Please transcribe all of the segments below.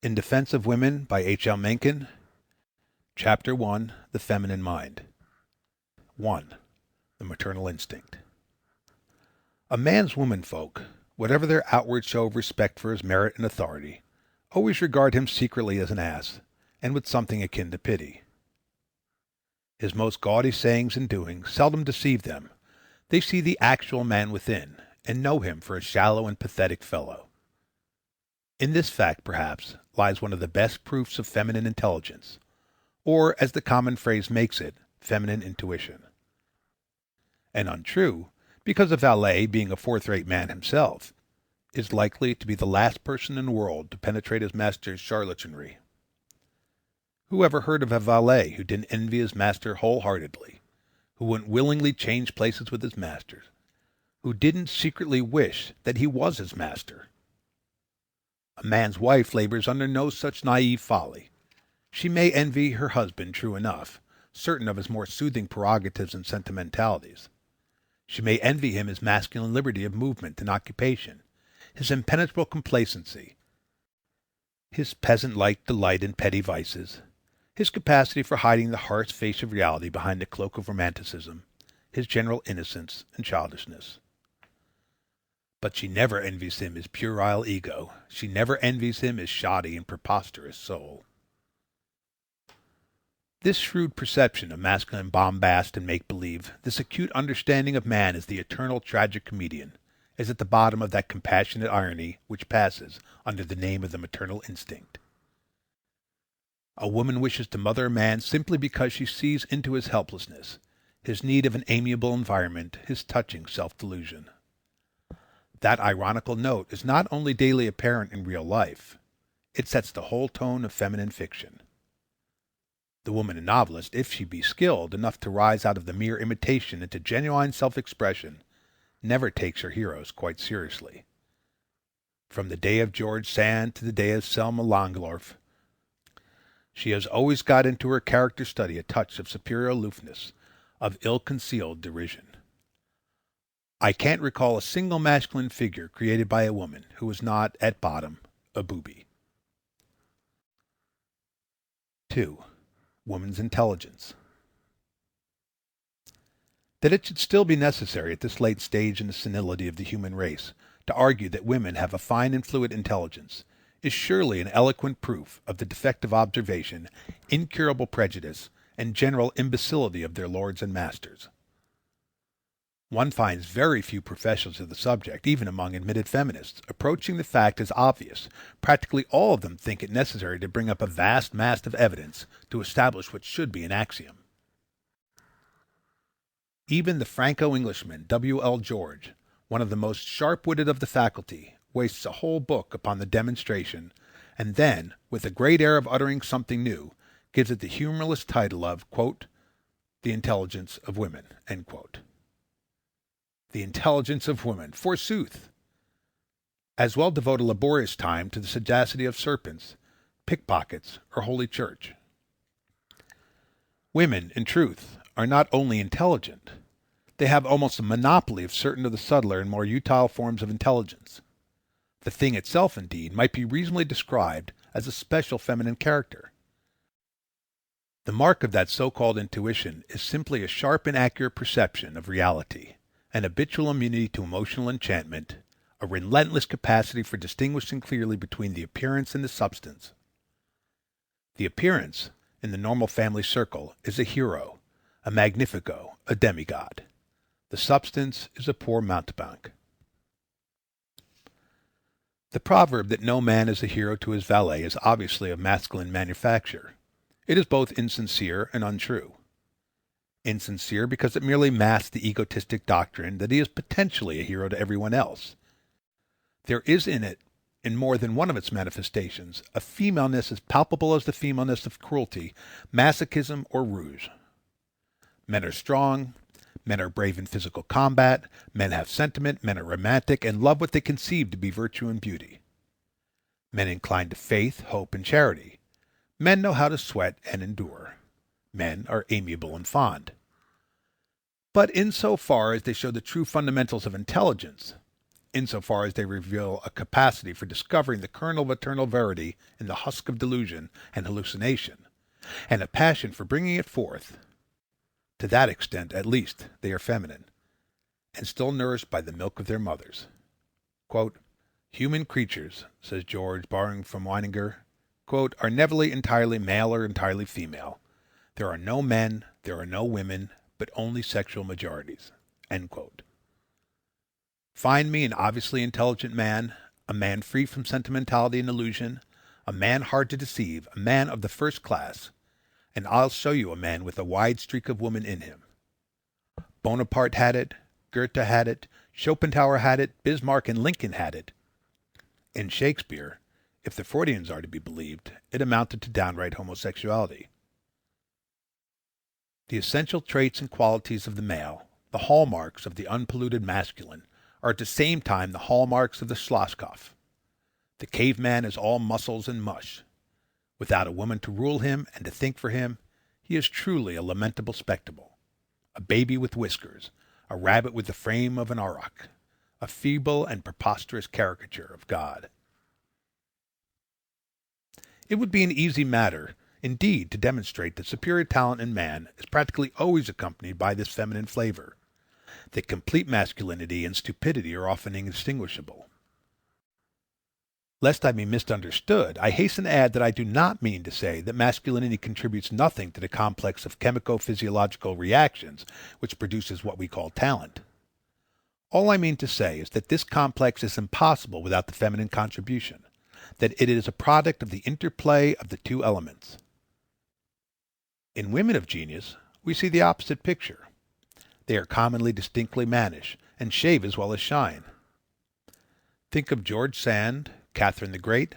In Defense of Women by H.L Mencken. Chapter 1. The Feminine Mind. 1. The Maternal Instinct. A man's womenfolk, whatever their outward show of respect for his merit and authority, always regard him secretly as an ass, and with something akin to pity. His most gaudy sayings and doings seldom deceive them. They see the actual man within, and know him for a shallow and pathetic fellow. In this fact, perhaps, lies one of the best proofs of feminine intelligence, or, as the common phrase makes it, feminine intuition. And untrue, because a valet, being a fourth-rate man himself, is likely to be the last person in the world to penetrate his master's charlatanry. Who ever heard of a valet who didn't envy his master wholeheartedly, who wouldn't willingly change places with his master, who didn't secretly wish that he was his master? A man's wife labors under no such naive folly. She may envy her husband, true enough, certain of his more soothing prerogatives and sentimentalities. She may envy him his masculine liberty of movement and occupation, his impenetrable complacency, his peasant-like delight in petty vices, his capacity for hiding the harsh face of reality behind the cloak of romanticism, his general innocence and childishness. But she never envies him his puerile ego. She never envies him his shoddy and preposterous soul. This shrewd perception of masculine bombast and make-believe, this acute understanding of man as the eternal tragic comedian, is at the bottom of that compassionate irony which passes under the name of the maternal instinct. A woman wishes to mother a man simply because she sees into his helplessness, his need of an amiable environment, his touching self-delusion. That ironical note is not only daily apparent in real life, it sets the whole tone of feminine fiction. The woman novelist, if she be skilled enough to rise out of the mere imitation into genuine self-expression, never takes her heroes quite seriously. From the day of George Sand to the day of Selma Langdorf, she has always got into her character study a touch of superior aloofness, of ill-concealed derision. I can't recall a single masculine figure created by a woman who was not, at bottom, a booby. 2. Woman's intelligence. That it should still be necessary at this late stage in the senility of the human race to argue that women have a fine and fluid intelligence is surely an eloquent proof of the defective observation, incurable prejudice, and general imbecility of their lords and masters. One finds very few professionals of the subject, even among admitted feminists, approaching the fact as obvious. Practically all of them think it necessary to bring up a vast mass of evidence to establish what should be an axiom. Even the Franco-Englishman W.L. George, one of the most sharp-witted of the faculty, wastes a whole book upon the demonstration, and then, with a great air of uttering something new, gives it the humorless title of, quote, "The Intelligence of Women," end quote. The intelligence of women, forsooth! As well devote a laborious time to the sagacity of serpents, pickpockets, or Holy Church. Women, in truth, are not only intelligent, they have almost a monopoly of certain of the subtler and more utile forms of intelligence. The thing itself, indeed, might be reasonably described as a special feminine character. The mark of that so-called intuition is simply a sharp and accurate perception of reality, an habitual immunity to emotional enchantment, a relentless capacity for distinguishing clearly between the appearance and the substance. The appearance, in the normal family circle, is a hero, a magnifico, a demigod. The substance is a poor mountebank. The proverb that no man is a hero to his valet is obviously of masculine manufacture. It is both insincere and untrue. Insincere because it merely masks the egotistic doctrine that he is potentially a hero to everyone else. There is in it, in more than one of its manifestations, a femaleness as palpable as the femaleness of cruelty, masochism, or rouge. Men are strong, men are brave in physical combat, men have sentiment, men are romantic, and love what they conceive to be virtue and beauty. Men incline to faith, hope, and charity. Men know how to sweat and endure. Men are amiable and fond. But in so far as they show the true fundamentals of intelligence, insofar as they reveal a capacity for discovering the kernel of eternal verity in the husk of delusion and hallucination, and a passion for bringing it forth. To that extent, at least, they are feminine, and still nourished by the milk of their mothers. Human creatures, says George, borrowing from Weininger, are never entirely male or entirely female. There are no men, there are no women, but only sexual majorities. Find me an obviously intelligent man, a man free from sentimentality and illusion, a man hard to deceive, a man of the first class, and I'll show you a man with a wide streak of woman in him. Bonaparte had it, Goethe had it, Schopenhauer had it, Bismarck and Lincoln had it. In Shakespeare, if the Freudians are to be believed, it amounted to downright homosexuality. The essential traits and qualities of the male, the hallmarks of the unpolluted masculine, are at the same time the hallmarks of the Schlosshof. The caveman is all muscles and mush. Without a woman to rule him and to think for him, he is truly a lamentable spectacle. A baby with whiskers, a rabbit with the frame of an auroch, a feeble and preposterous caricature of God. It would be an easy matter, indeed, to demonstrate that superior talent in man is practically always accompanied by this feminine flavor, that complete masculinity and stupidity are often indistinguishable. Lest I be misunderstood, I hasten to add that I do not mean to say that masculinity contributes nothing to the complex of chemico-physiological reactions which produces what we call talent. All I mean to say is that this complex is impossible without the feminine contribution, that it is a product of the interplay of the two elements. In women of genius, we see the opposite picture. They are commonly distinctly mannish, and shave as well as shine. Think of George Sand, Catherine the Great,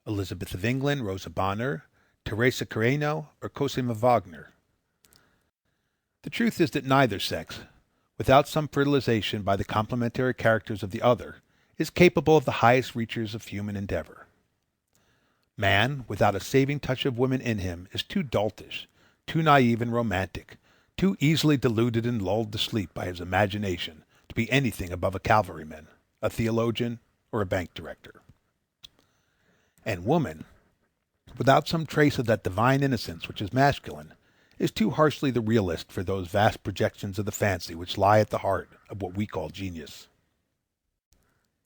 Elizabeth of England, Rosa Bonheur, Teresa Carreño, or Cosima Wagner. The truth is that neither sex, without some fertilization by the complementary characters of the other, is capable of the highest reaches of human endeavor. Man, without a saving touch of woman in him, is too doltish, too naive and romantic, too easily deluded and lulled to sleep by his imagination to be anything above a cavalryman, a theologian, or a bank director. And woman, without some trace of that divine innocence which is masculine, is too harshly the realist for those vast projections of the fancy which lie at the heart of what we call genius.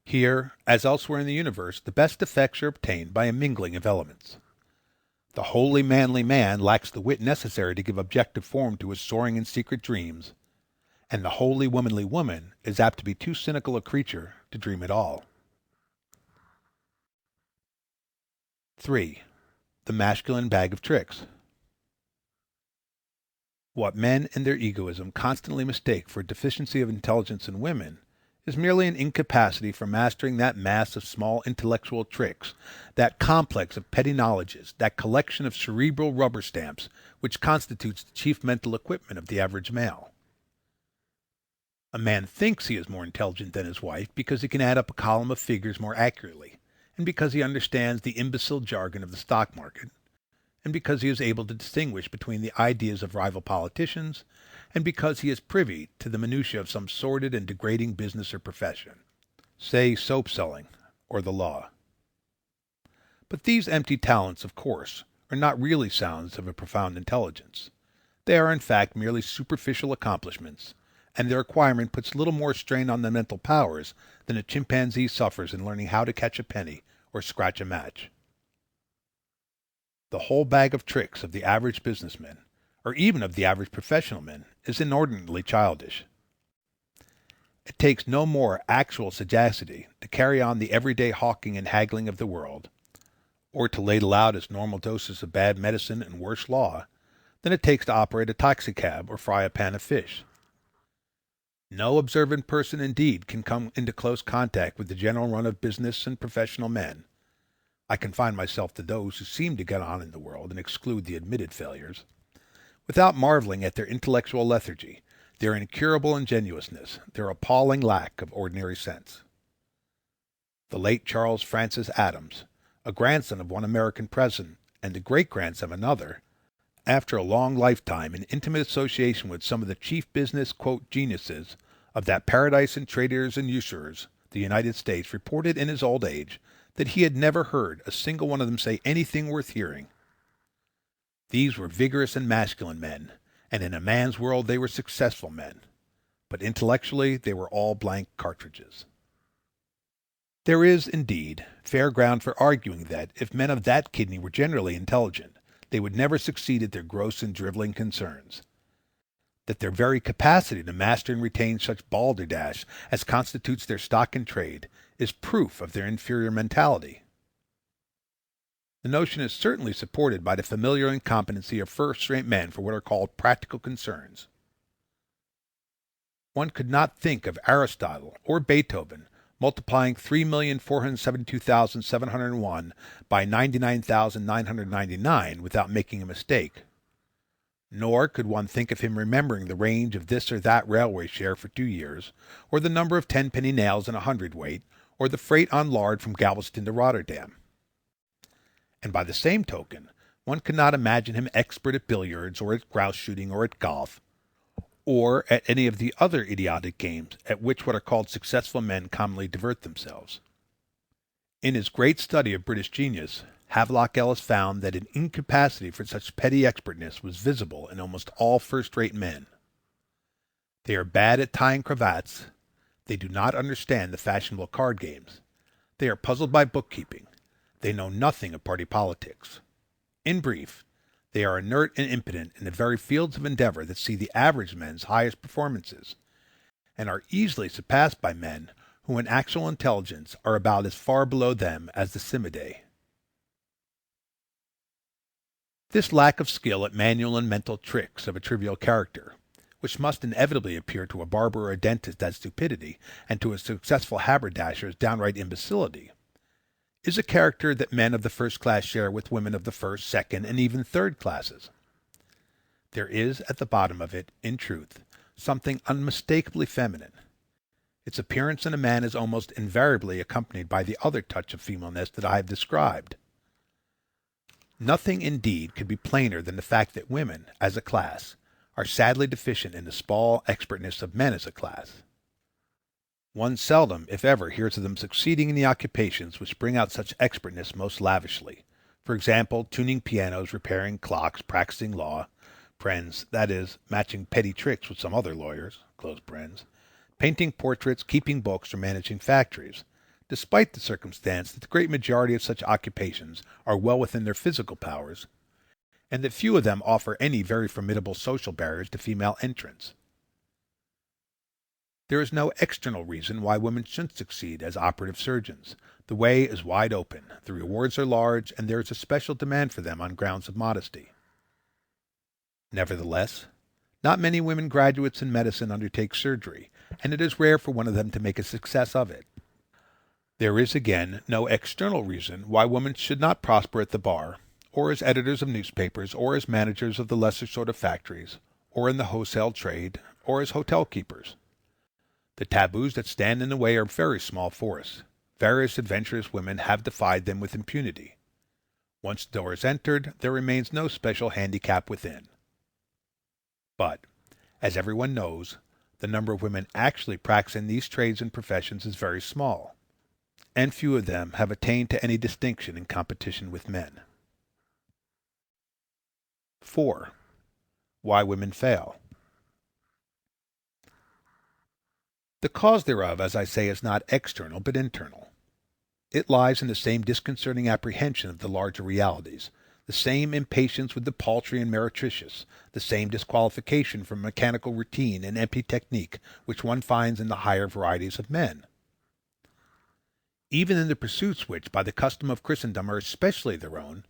Here, as elsewhere in the universe, the best effects are obtained by a mingling of elements. The wholly manly man lacks the wit necessary to give objective form to his soaring and secret dreams, and the wholly womanly woman is apt to be too cynical a creature to dream at all. 3. The masculine bag of tricks. What men in their egoism constantly mistake for a deficiency of intelligence in women is merely an incapacity for mastering that mass of small intellectual tricks, that complex of petty knowledges, that collection of cerebral rubber stamps which constitutes the chief mental equipment of the average male. A man thinks he is more intelligent than his wife because he can add up a column of figures more accurately, and because he understands the imbecile jargon of the stock market, and because he is able to distinguish between the ideas of rival politicians, and because he is privy to the minutiae of some sordid and degrading business or profession, say soap selling or the law. But these empty talents, of course, are not really sounds of a profound intelligence. They are in fact merely superficial accomplishments, and their acquirement puts little more strain on the mental powers than a chimpanzee suffers in learning how to catch a penny or scratch a match. The whole bag of tricks of the average businessman, or even of the average professional man, is inordinately childish. It takes no more actual sagacity to carry on the everyday hawking and haggling of the world, or to ladle out its normal doses of bad medicine and worse law, than it takes to operate a taxicab or fry a pan of fish. No observant person, indeed, can come into close contact with the general run of business and professional men. I confine myself to those who seem to get on in the world and exclude the admitted failures, without marveling at their intellectual lethargy, their incurable ingenuousness, their appalling lack of ordinary sense. The late Charles Francis Adams, a grandson of one American president and the great-grandson of another, after a long lifetime in intimate association with some of the chief business "geniuses" of that paradise and traders and usurers, the United States, reported in his old age that he had never heard a single one of them say anything worth hearing. These were vigorous and masculine men, and in a man's world they were successful men, but intellectually they were all blank cartridges. There is, indeed, fair ground for arguing that, if men of that kidney were generally intelligent, they would never succeed at their gross and driveling concerns. That their very capacity to master and retain such balderdash as constitutes their stock in trade is proof of their inferior mentality. The notion is certainly supported by the familiar incompetency of first-rate men for what are called practical concerns. One could not think of Aristotle or Beethoven multiplying 3,472,701 by 99,999 without making a mistake. Nor could one think of him remembering the range of this or that railway share for 2 years, or the number of 10-penny nails in a hundredweight, or the freight on lard from Galveston to Rotterdam. And by the same token, one could not imagine him expert at billiards, or at grouse shooting, or at golf, or at any of the other idiotic games at which what are called successful men commonly divert themselves. In his great study of British genius, Havelock Ellis found that an incapacity for such petty expertness was visible in almost all first-rate men. They are bad at tying cravats. They do not understand the fashionable card games. They are puzzled by bookkeeping. They know nothing of party politics. In brief, they are inert and impotent in the very fields of endeavor that see the average men's highest performances, and are easily surpassed by men who in actual intelligence are about as far below them as the Simidae. This lack of skill at manual and mental tricks of a trivial character, which must inevitably appear to a barber or a dentist as stupidity, and to a successful haberdasher as downright imbecility, is a character that men of the first class share with women of the first, second, and even third classes. There is at the bottom of it, in truth, something unmistakably feminine. Its appearance in a man is almost invariably accompanied by the other touch of femaleness that I have described. Nothing, indeed, could be plainer than the fact that women, as a class, are sadly deficient in the small expertness of men as a class. One seldom, if ever, hears of them succeeding in the occupations which bring out such expertness most lavishly. For example, tuning pianos, repairing clocks, practicing law, that is, matching petty tricks with some other lawyers, painting portraits, keeping books, or managing factories, despite the circumstance that the great majority of such occupations are well within their physical powers, and that few of them offer any very formidable social barriers to female entrance. There is no external reason why women shouldn't succeed as operative surgeons. The way is wide open, the rewards are large, and there is a special demand for them on grounds of modesty. Nevertheless, not many women graduates in medicine undertake surgery, and it is rare for one of them to make a success of it. There is, again, no external reason why women should not prosper at the bar, or as editors of newspapers, or as managers of the lesser sort of factories, or in the wholesale trade, or as hotel keepers. The taboos that stand in the way are very small force. Various adventurous women have defied them with impunity. Once the door is entered, there remains no special handicap within. But, as everyone knows, the number of women actually practicing these trades and professions is very small, and few of them have attained to any distinction in competition with men. 4. Why women fail. The cause thereof, as I say, is not external but internal. It lies in the same disconcerting apprehension of the larger realities, the same impatience with the paltry and meretricious, the same disqualification from mechanical routine and empty technique which one finds in the higher varieties of men. Even in the pursuits which, by the custom of Christendom, are especially their own,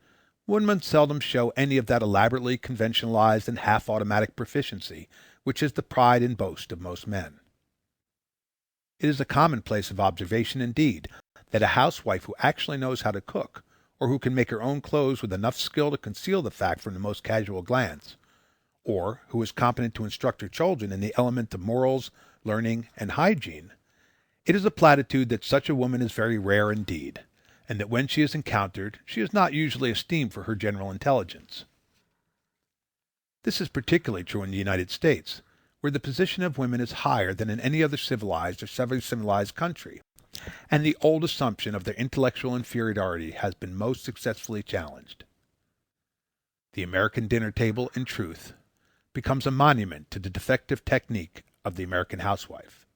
women seldom show any of that elaborately conventionalized and half-automatic proficiency which is the pride and boast of most men. It is a commonplace of observation, indeed, that a housewife who actually knows how to cook, or who can make her own clothes with enough skill to conceal the fact from the most casual glance, or who is competent to instruct her children in the element of morals, learning, and hygiene, it is a platitude that such a woman is very rare indeed, and that when she is encountered she is not usually esteemed for her general intelligence. This is particularly true in the United States, where the position of women is higher than in any other civilized or semi-civilized country, and the old assumption of their intellectual inferiority has been most successfully challenged. The American dinner table, in truth, becomes a monument to the defective technique of the American housewife.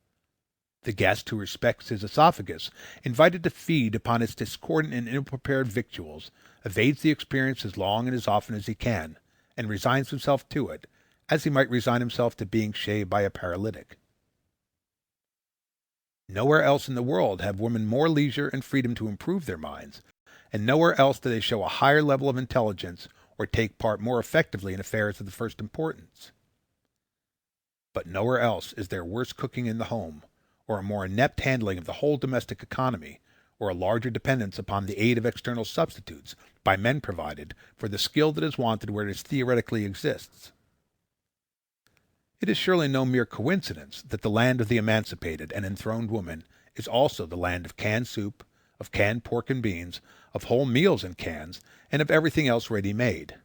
The guest who respects his esophagus, invited to feed upon its discordant and ill-prepared victuals, evades the experience as long and as often as he can, and resigns himself to it, as he might resign himself to being shaved by a paralytic. Nowhere else in the world have women more leisure and freedom to improve their minds, and nowhere else do they show a higher level of intelligence or take part more effectively in affairs of the first importance. But nowhere else is there worse cooking in the home, or a more inept handling of the whole domestic economy, or a larger dependence upon the aid of external substitutes, by men provided, for the skill that is wanted where it theoretically exists. It is surely no mere coincidence that the land of the emancipated and enthroned woman is also the land of canned soup, of canned pork and beans, of whole meals in cans, and of everything else ready-made.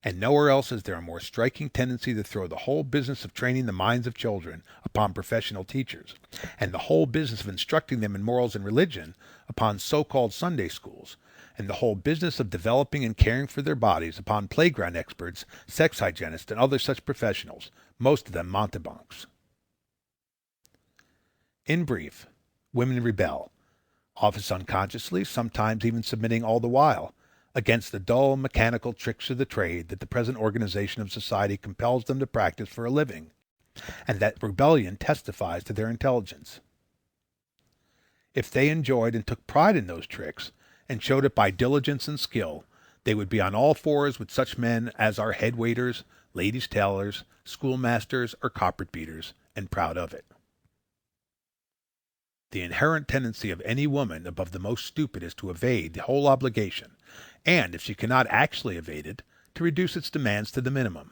And nowhere else is there a more striking tendency to throw the whole business of training the minds of children upon professional teachers, and the whole business of instructing them in morals and religion upon so-called Sunday schools, and the whole business of developing and caring for their bodies upon playground experts, sex hygienists, and other such professionals, most of them mountebanks. In brief, women rebel, often unconsciously, sometimes even submitting all the while, against the dull, mechanical tricks of the trade that the present organization of society compels them to practice for a living, and that rebellion testifies to their intelligence. If they enjoyed and took pride in those tricks, and showed it by diligence and skill, they would be on all fours with such men as are head waiters, ladies' tailors, schoolmasters, or carpet beaters, and proud of it. The inherent tendency of any woman above the most stupid is to evade the whole obligation, and, if she cannot actually evade it, to reduce its demands to the minimum.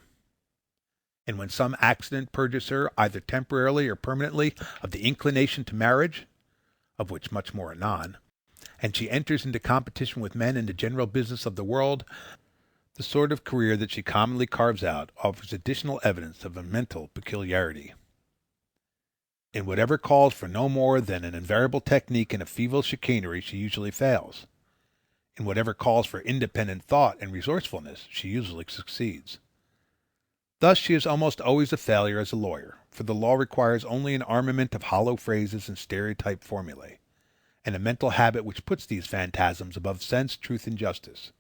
And when some accident purges her, either temporarily or permanently, of the inclination to marriage, of which much more anon, and she enters into competition with men in the general business of the world, the sort of career that she commonly carves out offers additional evidence of a mental peculiarity. In whatever calls for no more than an invariable technique and a feeble chicanery, she usually fails. In whatever calls for independent thought and resourcefulness, she usually succeeds. Thus she is almost always a failure as a lawyer, for the law requires only an armament of hollow phrases and stereotyped formulae, and a mental habit which puts these phantasms above sense, truth, and justice.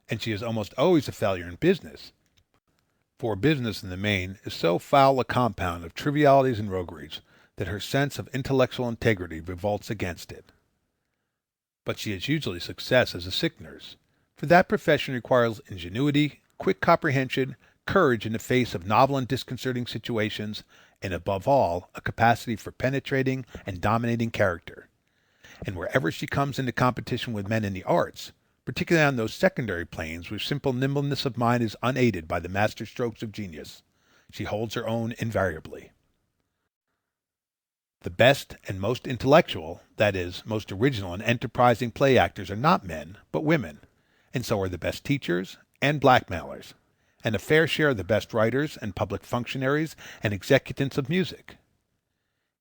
And she is almost always a failure in business, for business in the main is so foul a compound of trivialities and rogueries that her sense of intellectual integrity revolts against it. But she is usually a success as a sick nurse, for that profession requires ingenuity, quick comprehension, courage in the face of novel and disconcerting situations, and above all, a capacity for penetrating and dominating character. And wherever she comes into competition with men in the arts, particularly on those secondary planes where simple nimbleness of mind is unaided by the master strokes of genius, she holds her own invariably. The best and most intellectual, that is, most original and enterprising play actors are not men, but women, and so are the best teachers and blackmailers, and a fair share of the best writers and public functionaries and executants of music.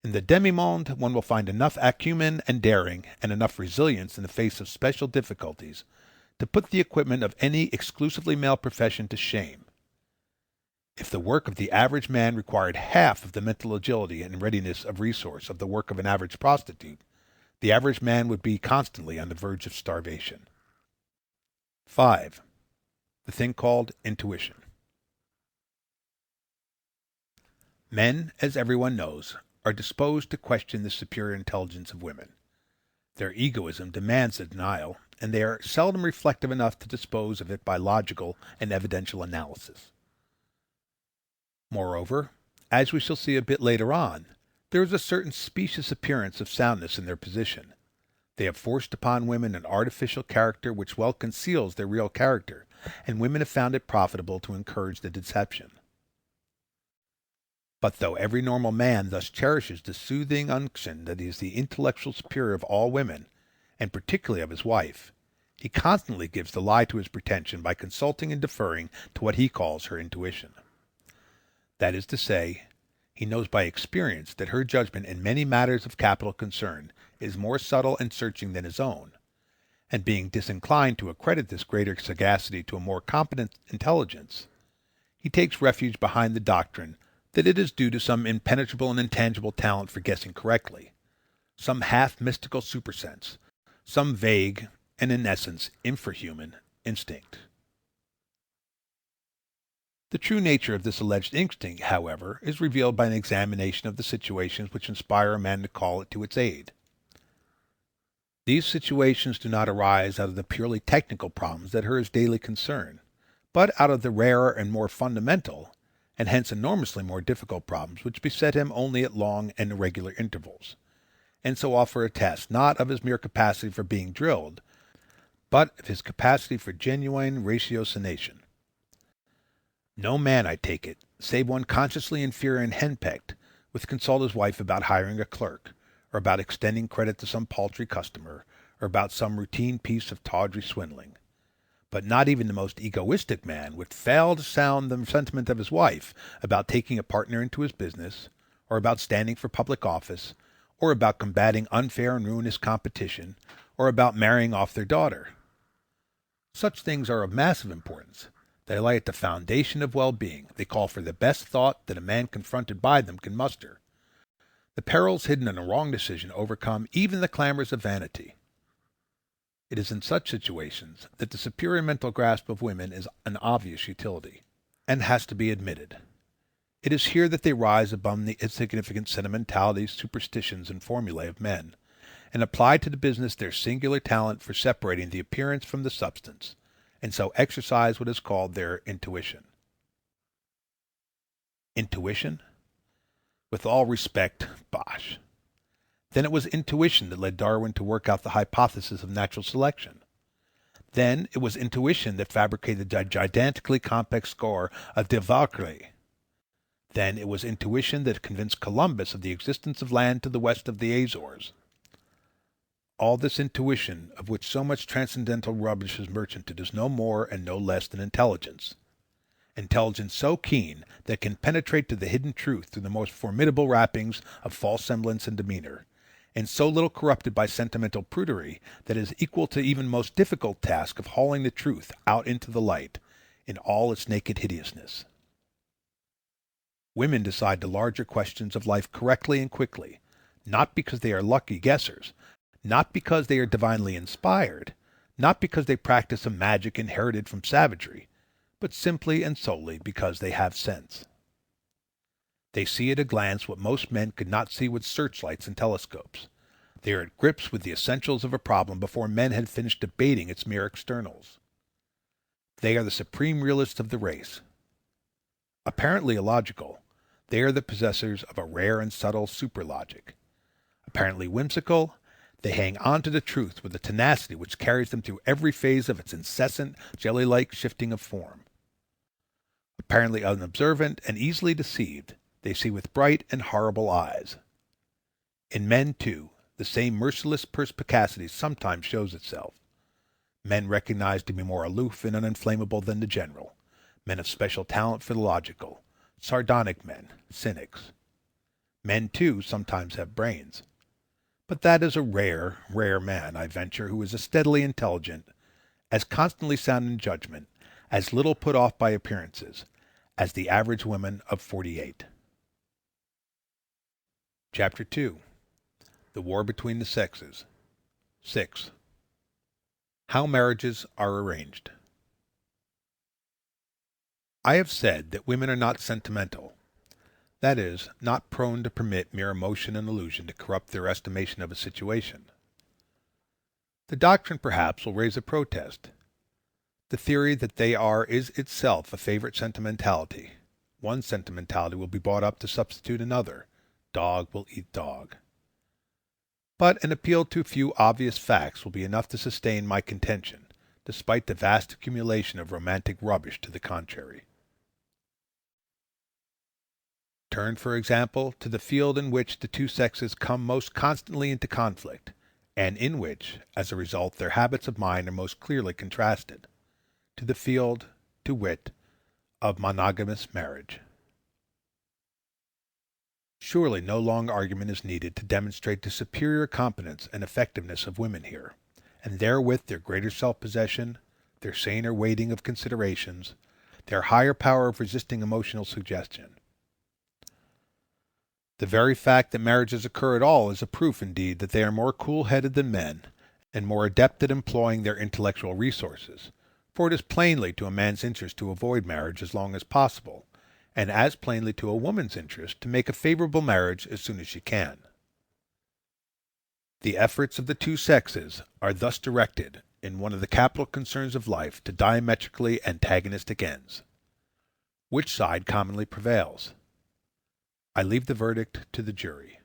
In the demi-monde one will find enough acumen and daring, and enough resilience in the face of special difficulties, to put the equipment of any exclusively male profession to shame. If the work of the average man required half of the mental agility and readiness of resource of the work of an average prostitute, the average man would be constantly on the verge of starvation. 5. The thing called intuition. Men, as everyone knows, are disposed to question the superior intelligence of women. Their egoism demands the denial, and they are seldom reflective enough to dispose of it by logical and evidential analysis. Moreover, as we shall see a bit later on, there is a certain specious appearance of soundness in their position. They have forced upon women an artificial character which well conceals their real character, and women have found it profitable to encourage the deception. But though every normal man thus cherishes the soothing unction that he is the intellectual superior of all women, and particularly of his wife, he constantly gives the lie to his pretension by consulting and deferring to what he calls her intuition. That is to say, He knows by experience that her judgment in many matters of capital concern is more subtle and searching than his own, and being disinclined to accredit this greater sagacity to a more competent intelligence, he takes refuge behind the doctrine that it is due to some impenetrable and intangible talent for guessing correctly, some half-mystical supersense, some vague and, in essence, infrahuman instinct. The true nature of this alleged instinct, however, is revealed by an examination of the situations which inspire a man to call it to its aid. These situations do not arise out of the purely technical problems that are his daily concern, but out of the rarer and more fundamental, and hence enormously more difficult problems which beset him only at long and irregular intervals, and so offer a test not of his mere capacity for being drilled, but of his capacity for genuine ratiocination. No man, I take it, save one consciously inferior and henpecked, would consult his wife about hiring a clerk, or about extending credit to some paltry customer, or about some routine piece of tawdry swindling. But not even the most egoistic man would fail to sound the sentiment of his wife about taking a partner into his business, or about standing for public office, or about combating unfair and ruinous competition, or about marrying off their daughter. Such things are of massive importance. They lie at the foundation of well-being. They call for the best thought that a man confronted by them can muster. The perils hidden in a wrong decision overcome even the clamors of vanity. It is in such situations that the superior mental grasp of women is an obvious utility, and has to be admitted. It is here that they rise above the insignificant sentimentalities, superstitions, and formulae of men, and apply to the business their singular talent for separating the appearance from the substance, and so exercise what is called their intuition. Intuition? With all respect, bosh. Then it was intuition that led Darwin to work out the hypothesis of natural selection. Then it was intuition that fabricated the gigantically complex score of de Valkyrie. Then it was intuition that convinced Columbus of the existence of land to the west of the Azores. All this intuition, of which so much transcendental rubbish is merchanted, is no more and no less than intelligence. Intelligence so keen that it can penetrate to the hidden truth through the most formidable wrappings of false semblance and demeanor, and so little corrupted by sentimental prudery that it is equal to even most difficult task of hauling the truth out into the light in all its naked hideousness. Women decide the larger questions of life correctly and quickly, not because they are lucky guessers, not because they are divinely inspired, not because they practice a magic inherited from savagery, but simply and solely because they have sense. They see at a glance what most men could not see with searchlights and telescopes. They are at grips with the essentials of a problem before men had finished debating its mere externals. They are the supreme realists of the race. Apparently illogical, they are the possessors of a rare and subtle superlogic. Apparently whimsical, they hang on to the truth with a tenacity which carries them through every phase of its incessant, jelly-like shifting of form. Apparently unobservant and easily deceived, they see with bright and horrible eyes. In men, too, the same merciless perspicacity sometimes shows itself. Men recognized to be more aloof and uninflammable than the general, men of special talent for the logical, sardonic men, cynics. Men, too, sometimes have brains. But that is a rare, rare man, I venture, who is as steadily intelligent, as constantly sound in judgment, as little put off by appearances, as the average woman of 48. Chapter 2. The War Between the Sexes. 6. How Marriages are Arranged. I have said that women are not sentimental, that is, not prone to permit mere emotion and illusion to corrupt their estimation of a situation. The doctrine, perhaps, will raise a protest. The theory that they are is itself a favorite sentimentality. One sentimentality will be brought up to substitute another. Dog will eat dog. But an appeal to a few obvious facts will be enough to sustain my contention, despite the vast accumulation of romantic rubbish to the contrary. Turn, for example, to the field in which the two sexes come most constantly into conflict, and in which, as a result, their habits of mind are most clearly contrasted, to the field, to wit, of monogamous marriage. Surely no long argument is needed to demonstrate the superior competence and effectiveness of women here, and therewith their greater self-possession, their saner weighting of considerations, their higher power of resisting emotional suggestion. The very fact that marriages occur at all is a proof, indeed, that they are more cool-headed than men, and more adept at employing their intellectual resources, for it is plainly to a man's interest to avoid marriage as long as possible, and as plainly to a woman's interest to make a favorable marriage as soon as she can. The efforts of the two sexes are thus directed, in one of the capital concerns of life, to diametrically antagonistic ends. Which side commonly prevails? I leave the verdict to the jury.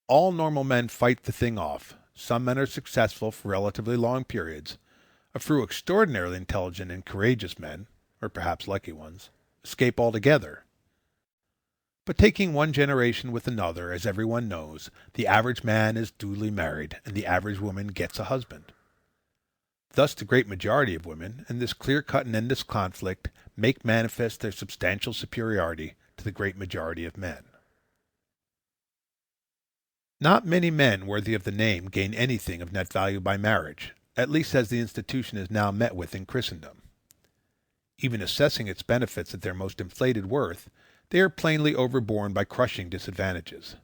All normal men fight the thing off. Some men are successful for relatively long periods. A few extraordinarily intelligent and courageous men, or perhaps lucky ones, escape altogether. But taking one generation with another, as everyone knows, the average man is duly married, and the average woman gets a husband. Thus the great majority of women, in this clear-cut and endless conflict, make manifest their substantial superiority to the great majority of men. Not many men worthy of the name gain anything of net value by marriage, at least as the institution is now met with in Christendom. Even assessing its benefits at their most inflated worth, they are plainly overborne by crushing disadvantages.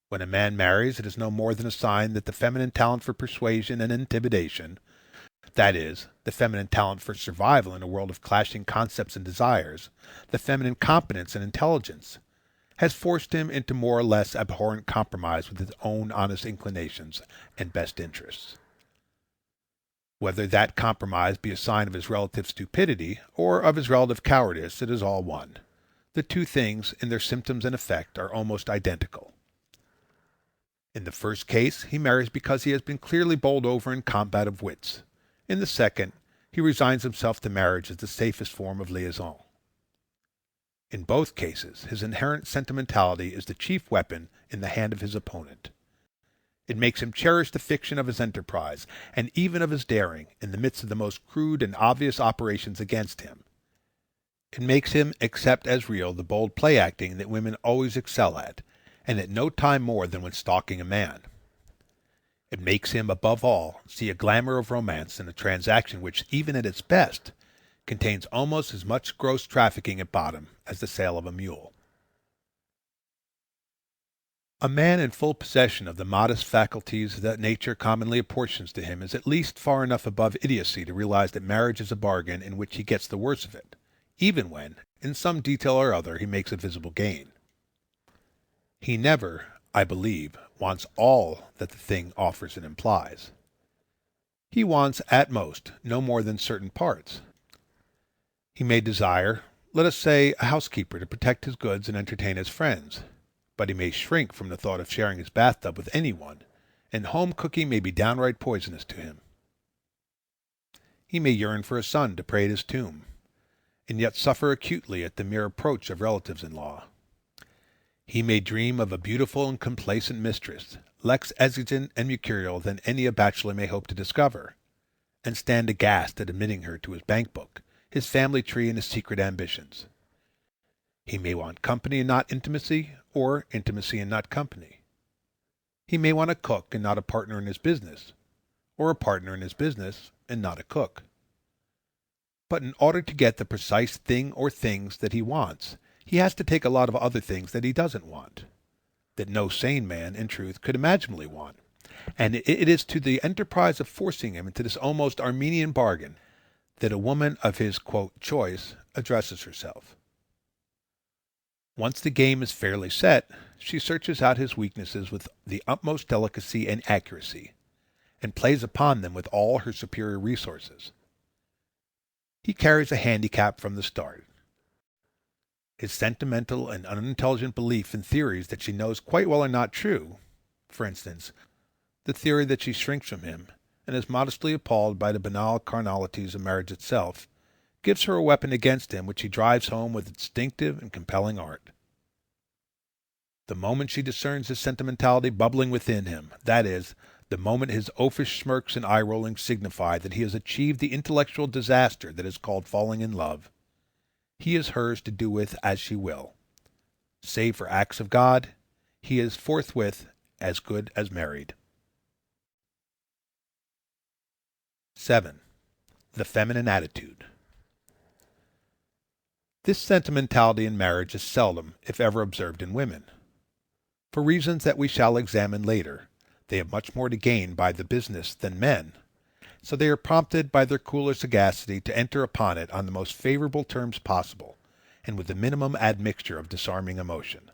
When a man marries, it is no more than a sign that the feminine talent for persuasion and intimidation, that is, the feminine talent for survival in a world of clashing concepts and desires, the feminine competence and intelligence, has forced him into more or less abhorrent compromise with his own honest inclinations and best interests. Whether that compromise be a sign of his relative stupidity or of his relative cowardice, it is all one. The two things, in their symptoms and effect, are almost identical. In the first case, he marries because he has been clearly bowled over in combat of wits. In the second, he resigns himself to marriage as the safest form of liaison. In both cases, his inherent sentimentality is the chief weapon in the hand of his opponent. It makes him cherish the fiction of his enterprise, and even of his daring, in the midst of the most crude and obvious operations against him. It makes him accept as real the bold play-acting that women always excel at, and at no time more than when stalking a man. It makes him, above all, see a glamour of romance in a transaction which, even at its best, contains almost as much gross trafficking at bottom as the sale of a mule. A man in full possession of the modest faculties that nature commonly apportions to him is at least far enough above idiocy to realize that marriage is a bargain in which he gets the worst of it, even when, in some detail or other, he makes a visible gain. He never, I believe, wants all that the thing offers and implies. He wants, at most, no more than certain parts. He may desire, let us say, a housekeeper to protect his goods and entertain his friends, but he may shrink from the thought of sharing his bathtub with anyone, and home cooking may be downright poisonous to him. He may yearn for a son to pray at his tomb, and yet suffer acutely at the mere approach of relatives-in-law. He may dream of a beautiful and complacent mistress, less exigent and mercurial than any a bachelor may hope to discover, and stand aghast at admitting her to his bank-book, his family tree, and his secret ambitions. He may want company and not intimacy, or intimacy and not company. He may want a cook and not a partner in his business, or a partner in his business and not a cook. But in order to get the precise thing or things that he wants, he has to take a lot of other things that he doesn't want, that no sane man, in truth, could imaginably want, and it is to the enterprise of forcing him into this almost Armenian bargain that a woman of his "choice" addresses herself. Once the game is fairly set, she searches out his weaknesses with the utmost delicacy and accuracy, and plays upon them with all her superior resources. He carries a handicap from the start. His sentimental and unintelligent belief in theories that she knows quite well are not true, for instance, the theory that she shrinks from him, and is modestly appalled by the banal carnalities of marriage itself, gives her a weapon against him which he drives home with distinctive and compelling art. The moment she discerns his sentimentality bubbling within him, that is, the moment his oafish smirks and eye-rollings signify that he has achieved the intellectual disaster that is called falling in love, he is hers to do with as she will. save for acts of God, he is forthwith as good as married. 7. The feminine attitude. This sentimentality in marriage is seldom, if ever, observed in women. For reasons that we shall examine later, they have much more to gain by the business than men, so they are prompted by their cooler sagacity to enter upon it on the most favorable terms possible, and with the minimum admixture of disarming emotion.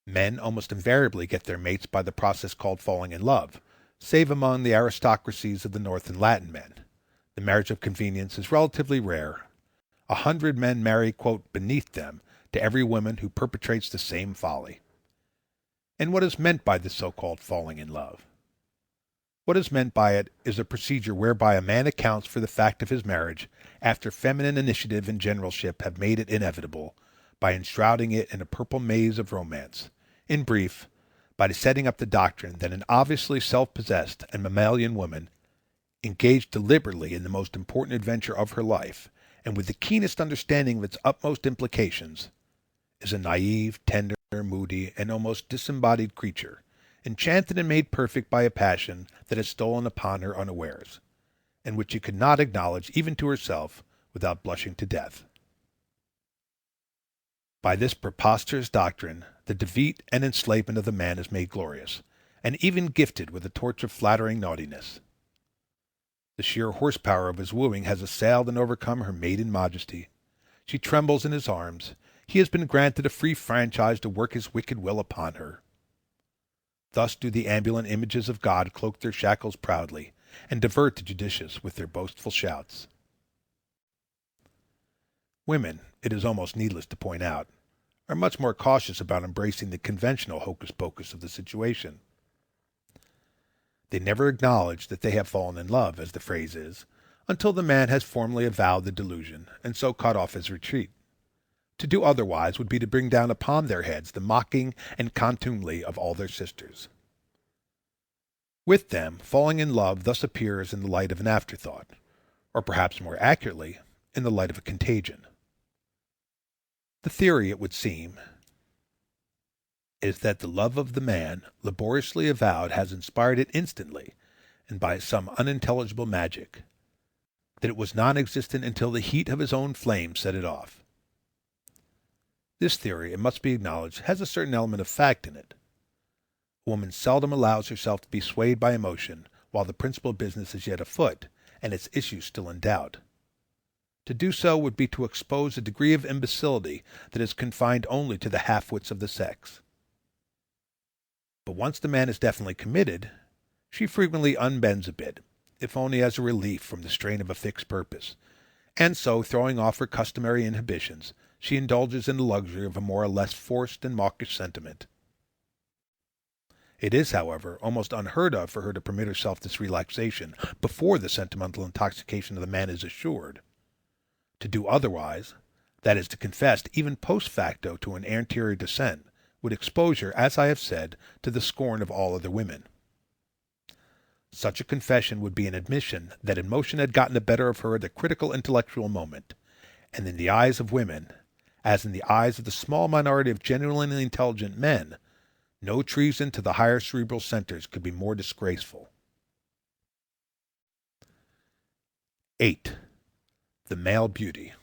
Men almost invariably get their mates by the process called falling in love, save among the aristocracies of the North and Latin men. The marriage of convenience is relatively rare. 100 men marry, quote, beneath them to every woman who perpetrates the same folly. And what is meant by this so-called falling in love? What is meant by it is a procedure whereby a man accounts for the fact of his marriage after feminine initiative and generalship have made it inevitable, by enshrouding it in a purple maze of romance. In brief, by setting up the doctrine that an obviously self-possessed and mammalian woman, engaged deliberately in the most important adventure of her life, and with the keenest understanding of its utmost implications, is a naive, tender, moody, and almost disembodied creature, enchanted and made perfect by a passion that has stolen upon her unawares, and which she could not acknowledge even to herself without blushing to death. By this preposterous doctrine, the defeat and enslavement of the man is made glorious, and even gifted with a torch of flattering naughtiness. The sheer horsepower of his wooing has assailed and overcome her maiden modesty. She trembles in his arms. He has been granted a free franchise to work his wicked will upon her. Thus do the ambulant images of God cloak their shackles proudly, and divert the judicious with their boastful shouts. Women, it is almost needless to point out, are much more cautious about embracing the conventional hocus-pocus of the situation. They never acknowledge that they have fallen in love, as the phrase is, until the man has formally avowed the delusion, and so cut off his retreat. To do otherwise would be to bring down upon their heads the mocking and contumely of all their sisters. With them, falling in love thus appears in the light of an afterthought, or perhaps more accurately, in the light of a contagion. The theory, it would seem, is that the love of the man, laboriously avowed, has inspired it instantly, and by some unintelligible magic, that it was non-existent until the heat of his own flame set it off. This theory, it must be acknowledged, has a certain element of fact in it. A woman seldom allows herself to be swayed by emotion while the principal business is yet afoot and its issue still in doubt. To do so would be to expose a degree of imbecility that is confined only to the half-wits of the sex. But once the man is definitely committed, she frequently unbends a bit, if only as a relief from the strain of a fixed purpose, and so, throwing off her customary inhibitions, she indulges in the luxury of a more or less forced and mawkish sentiment. It is, however, almost unheard of for her to permit herself this relaxation before the sentimental intoxication of the man is assured. To do otherwise, that is to confess even post facto to an anterior descent, would expose her, as I have said, to the scorn of all other women. Such a confession would be an admission that emotion had gotten the better of her at a critical intellectual moment, and in the eyes of women, as in the eyes of the small minority of genuinely intelligent men, no treason to the higher cerebral centers could be more disgraceful. 8. The male beauty.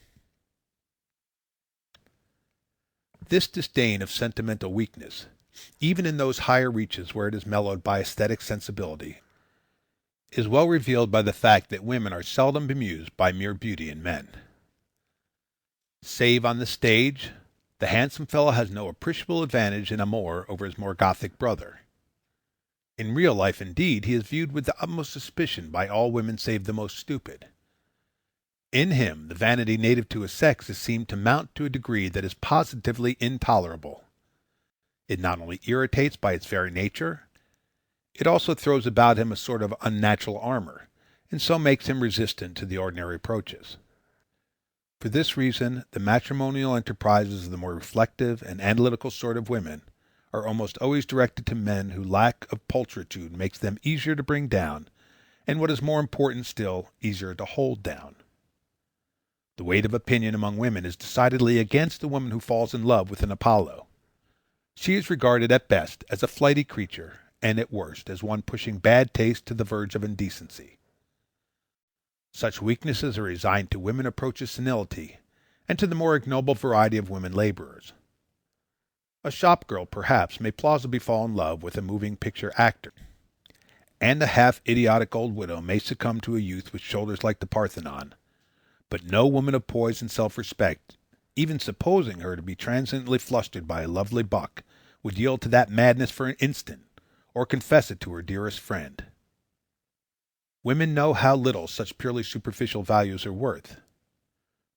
This disdain of sentimental weakness, even in those higher reaches where it is mellowed by aesthetic sensibility, is well revealed by the fact that women are seldom bemused by mere beauty in men. Save on the stage, the handsome fellow has no appreciable advantage in amour over his more Gothic brother. In real life, indeed, he is viewed with the utmost suspicion by all women save the most stupid. In him, the vanity native to his sex is seen to mount to a degree that is positively intolerable. It not only irritates by its very nature, it also throws about him a sort of unnatural armor, and so makes him resistant to the ordinary approaches. For this reason, the matrimonial enterprises of the more reflective and analytical sort of women are almost always directed to men whose lack of pulchritude makes them easier to bring down, and what is more important still, easier to hold down. The weight of opinion among women is decidedly against the woman who falls in love with an Apollo. She is regarded at best as a flighty creature, and at worst as one pushing bad taste to the verge of indecency. Such weaknesses are resigned to women approaches senility, and to the more ignoble variety of women laborers. A shop girl, perhaps, may plausibly fall in love with a moving picture actor, and the half-idiotic old widow may succumb to a youth with shoulders like the Parthenon, but no woman of poise and self-respect, even supposing her to be transiently flustered by a lovely buck, would yield to that madness for an instant, or confess it to her dearest friend. Women know how little such purely superficial values are worth.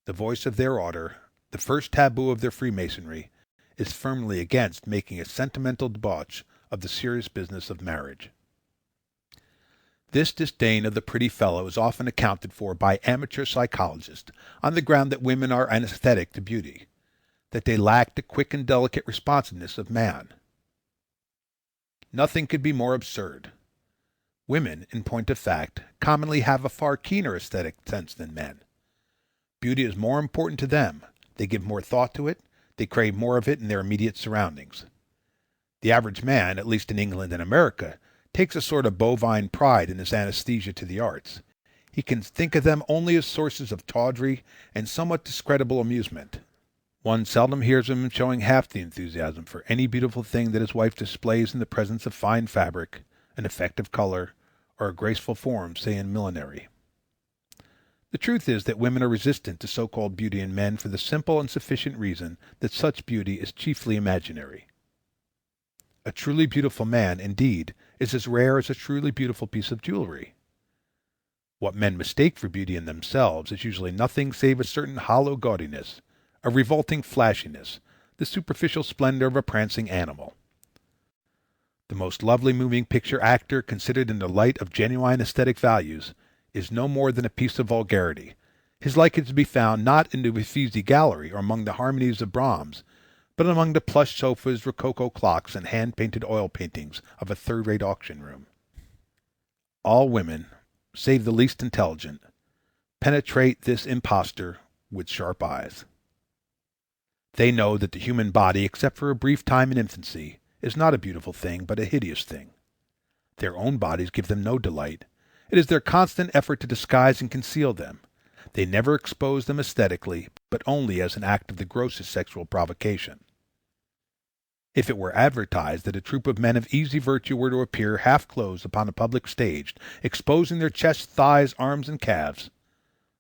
The voice of their order, the first taboo of their Freemasonry, is firmly against making a sentimental debauch of the serious business of marriage. This disdain of the pretty fellow is often accounted for by amateur psychologists on the ground that women are anesthetic to beauty, that they lack the quick and delicate responsiveness of man. Nothing could be more absurd. Women, in point of fact, commonly have a far keener aesthetic sense than men. Beauty is more important to them, they give more thought to it, they crave more of it in their immediate surroundings. The average man, at least in England and America, takes a sort of bovine pride in his anesthesia to the arts. He can think of them only as sources of tawdry and somewhat discreditable amusement. One seldom hears him showing half the enthusiasm for any beautiful thing that his wife displays in the presence of fine fabric, an effect of color, or a graceful form, say in millinery. The truth is that women are resistant to so-called beauty in men for the simple and sufficient reason that such beauty is chiefly imaginary. A truly beautiful man, indeed, is as rare as a truly beautiful piece of jewelry. What men mistake for beauty in themselves is usually nothing save a certain hollow gaudiness, a revolting flashiness, the superficial splendor of a prancing animal. The most lovely moving picture actor, considered in the light of genuine aesthetic values, is no more than a piece of vulgarity. His like is to be found not in the Uffizi gallery or among the harmonies of Brahms, but among the plush sofas, rococo clocks, and hand-painted oil paintings of a third-rate auction room. All women, save the least intelligent, penetrate this imposture with sharp eyes. They know that the human body, except for a brief time in infancy, is not a beautiful thing, but a hideous thing. Their own bodies give them no delight. It is their constant effort to disguise and conceal them. They never expose them aesthetically, but only as an act of the grossest sexual provocation. If it were advertised that a troop of men of easy virtue were to appear half-clothed upon a public stage, exposing their chests, thighs, arms, and calves,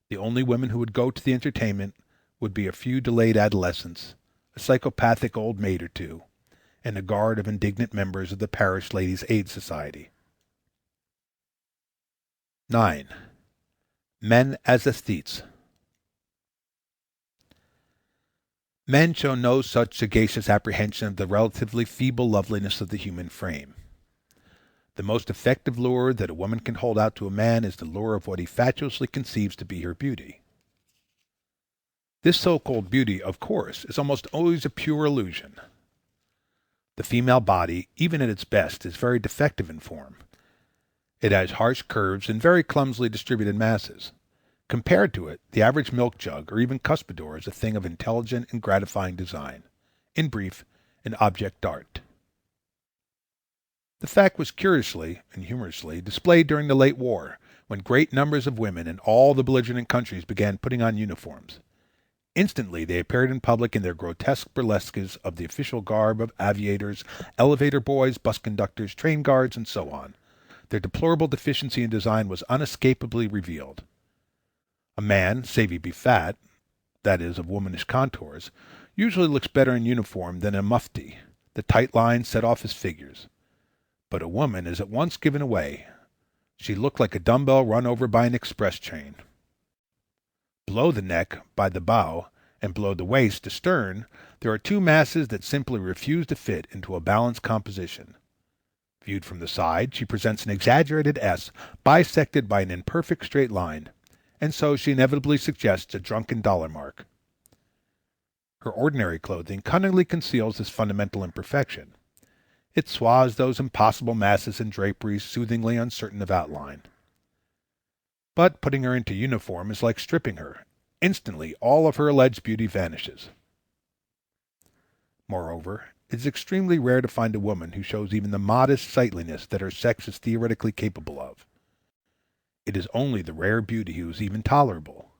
the only women who would go to the entertainment would be a few delayed adolescents, a psychopathic old maid or two, and a guard of indignant members of the Parish Ladies' Aid Society. 9. Men as aesthetes. Men show no such sagacious apprehension of the relatively feeble loveliness of the human frame. The most effective lure that a woman can hold out to a man is the lure of what he fatuously conceives to be her beauty. This so-called beauty, of course, is almost always a pure illusion. The female body, even at its best, is very defective in form. It has harsh curves and very clumsily distributed masses. Compared to it, the average milk jug or even cuspidor is a thing of intelligent and gratifying design. In brief, an object d'art. The fact was curiously and humorously displayed during the late war, when great numbers of women in all the belligerent countries began putting on uniforms. Instantly they appeared in public in their grotesque burlesques of the official garb of aviators, elevator boys, bus conductors, train guards, and so on. Their deplorable deficiency in design was unescapably revealed. A man, save he be fat, that is, of womanish contours, usually looks better in uniform than in mufti. The tight lines set off his figures. But a woman is at once given away. She looked like a dumbbell run over by an express train. Below the neck, by the bow, and below the waist, astern, there are two masses that simply refuse to fit into a balanced composition. Viewed from the side, she presents an exaggerated S bisected by an imperfect straight line, and so she inevitably suggests a drunken dollar mark. Her ordinary clothing cunningly conceals this fundamental imperfection. It swathes those impossible masses in draperies soothingly uncertain of outline. But putting her into uniform is like stripping her. instantly all of her alleged beauty vanishes. Moreover, it is extremely rare to find a woman who shows even the modest sightliness that her sex is theoretically capable of. It is only the rare beauty who is even tolerable.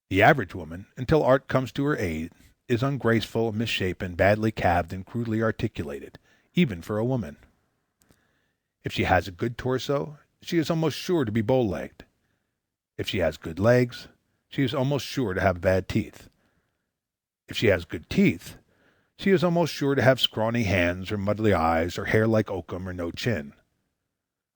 The average woman, until art comes to her aid, is ungraceful, misshapen, badly calved, and crudely articulated, even for a woman. If she has a good torso, she is almost sure to be bow-legged. If she has good legs, she is almost sure to have bad teeth. If she has good teeth, she is almost sure to have scrawny hands or muddly eyes or hair like oakum or no chin.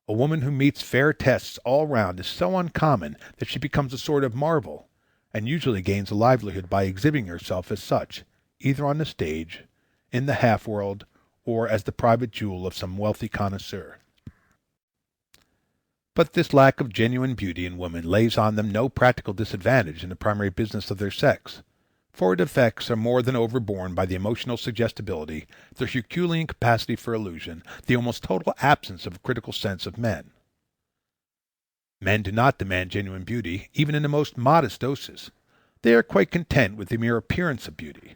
A woman who meets fair tests all round is so uncommon that she becomes a sort of marvel, and usually gains a livelihood by exhibiting herself as such, either on the stage, in the half-world, or as the private jewel of some wealthy connoisseur. But this lack of genuine beauty in women lays on them no practical disadvantage in the primary business of their sex, for its effects are more than overborne by the emotional suggestibility, the Herculean capacity for illusion, the almost total absence of a critical sense of men. Men do not demand genuine beauty, even in the most modest doses. They are quite content with the mere appearance of beauty.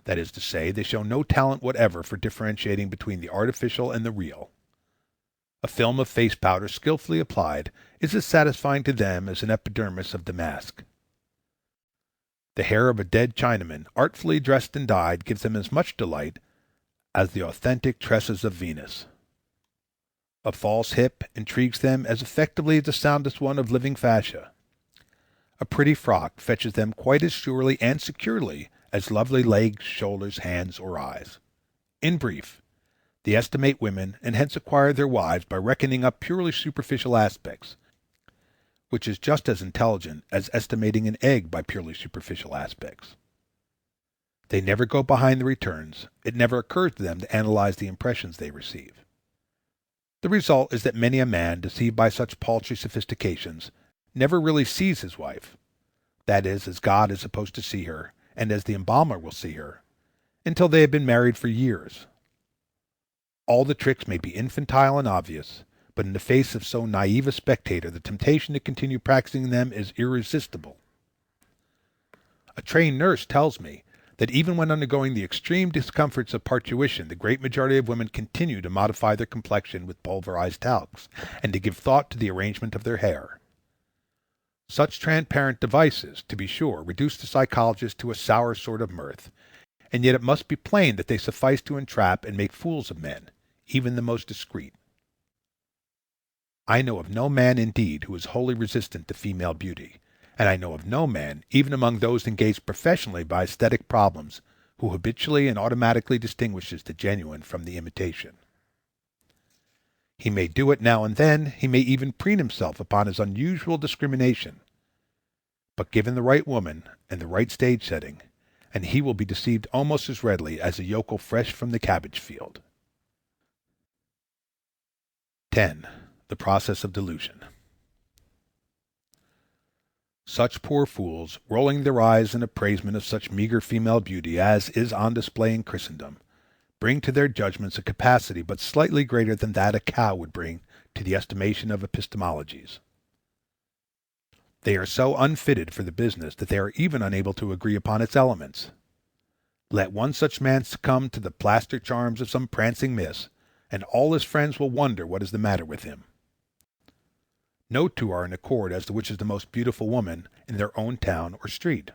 That is to say, they show no talent whatever for differentiating between the artificial and the real. A film of face powder skillfully applied is as satisfying to them as an epidermis of damask. The hair of a dead Chinaman, artfully dressed and dyed, gives them as much delight as the authentic tresses of Venus. A false hip intrigues them as effectively as the soundest one of living fascia. A pretty frock fetches them quite as surely and securely as lovely legs, shoulders, hands, or eyes. In brief, they estimate women and hence acquire their wives by reckoning up purely superficial aspects, which is just as intelligent as estimating an egg by purely superficial aspects. They never go behind the returns. It never occurs to them to analyze the impressions they receive. The result is that many a man, deceived by such paltry sophistications, never really sees his wife, that is, as God is supposed to see her, and as the embalmer will see her, until they have been married for years. All the tricks may be infantile and obvious, but in the face of so naive a spectator, the temptation to continue practicing them is irresistible. A trained nurse tells me that even when undergoing the extreme discomforts of parturition, the great majority of women continue to modify their complexion with pulverized talcs, and to give thought to the arrangement of their hair. Such transparent devices, to be sure, reduce the psychologist to a sour sort of mirth, and yet it must be plain that they suffice to entrap and make fools of men, even the most discreet. I know of no man, indeed, who is wholly resistant to female beauty, and I know of no man, even among those engaged professionally by aesthetic problems, who habitually and automatically distinguishes the genuine from the imitation. He may do it now and then, he may even preen himself upon his unusual discrimination, but given the right woman and the right stage setting, and he will be deceived almost as readily as a yokel fresh from the cabbage field. 10. The process of delusion. Such poor fools, rolling their eyes in appraisement of such meager female beauty as is on display in Christendom, bring to their judgments a capacity but slightly greater than that a cow would bring to the estimation of epistemologies. They are so unfitted for the business that they are even unable to agree upon its elements. Let one such man succumb to the plaster charms of some prancing miss, and all his friends will wonder what is the matter with him. No two are in accord as to which is the most beautiful woman in their own town or street.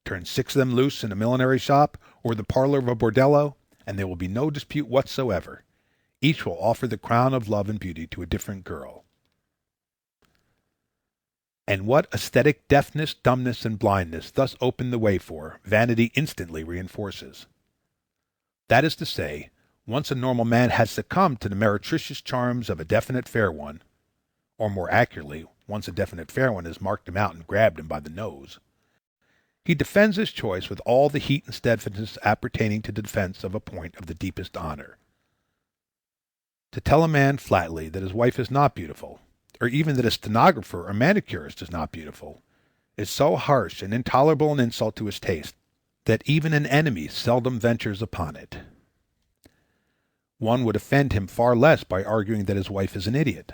Turn 6 of them loose in a millinery shop or the parlor of a bordello, and there will be no dispute whatsoever. Each will offer the crown of love and beauty to a different girl. And what aesthetic deafness, dumbness, and blindness thus open the way for, vanity instantly reinforces. That is to say, once a normal man has succumbed to the meretricious charms of a definite fair one, or more accurately, once a definite fair one has marked him out and grabbed him by the nose, he defends his choice with all the heat and steadfastness appertaining to the defense of a point of the deepest honor. To tell a man flatly that his wife is not beautiful, or even that a stenographer or manicurist is not beautiful, is so harsh and intolerable an insult to his taste that even an enemy seldom ventures upon it. One would offend him far less by arguing that his wife is an idiot.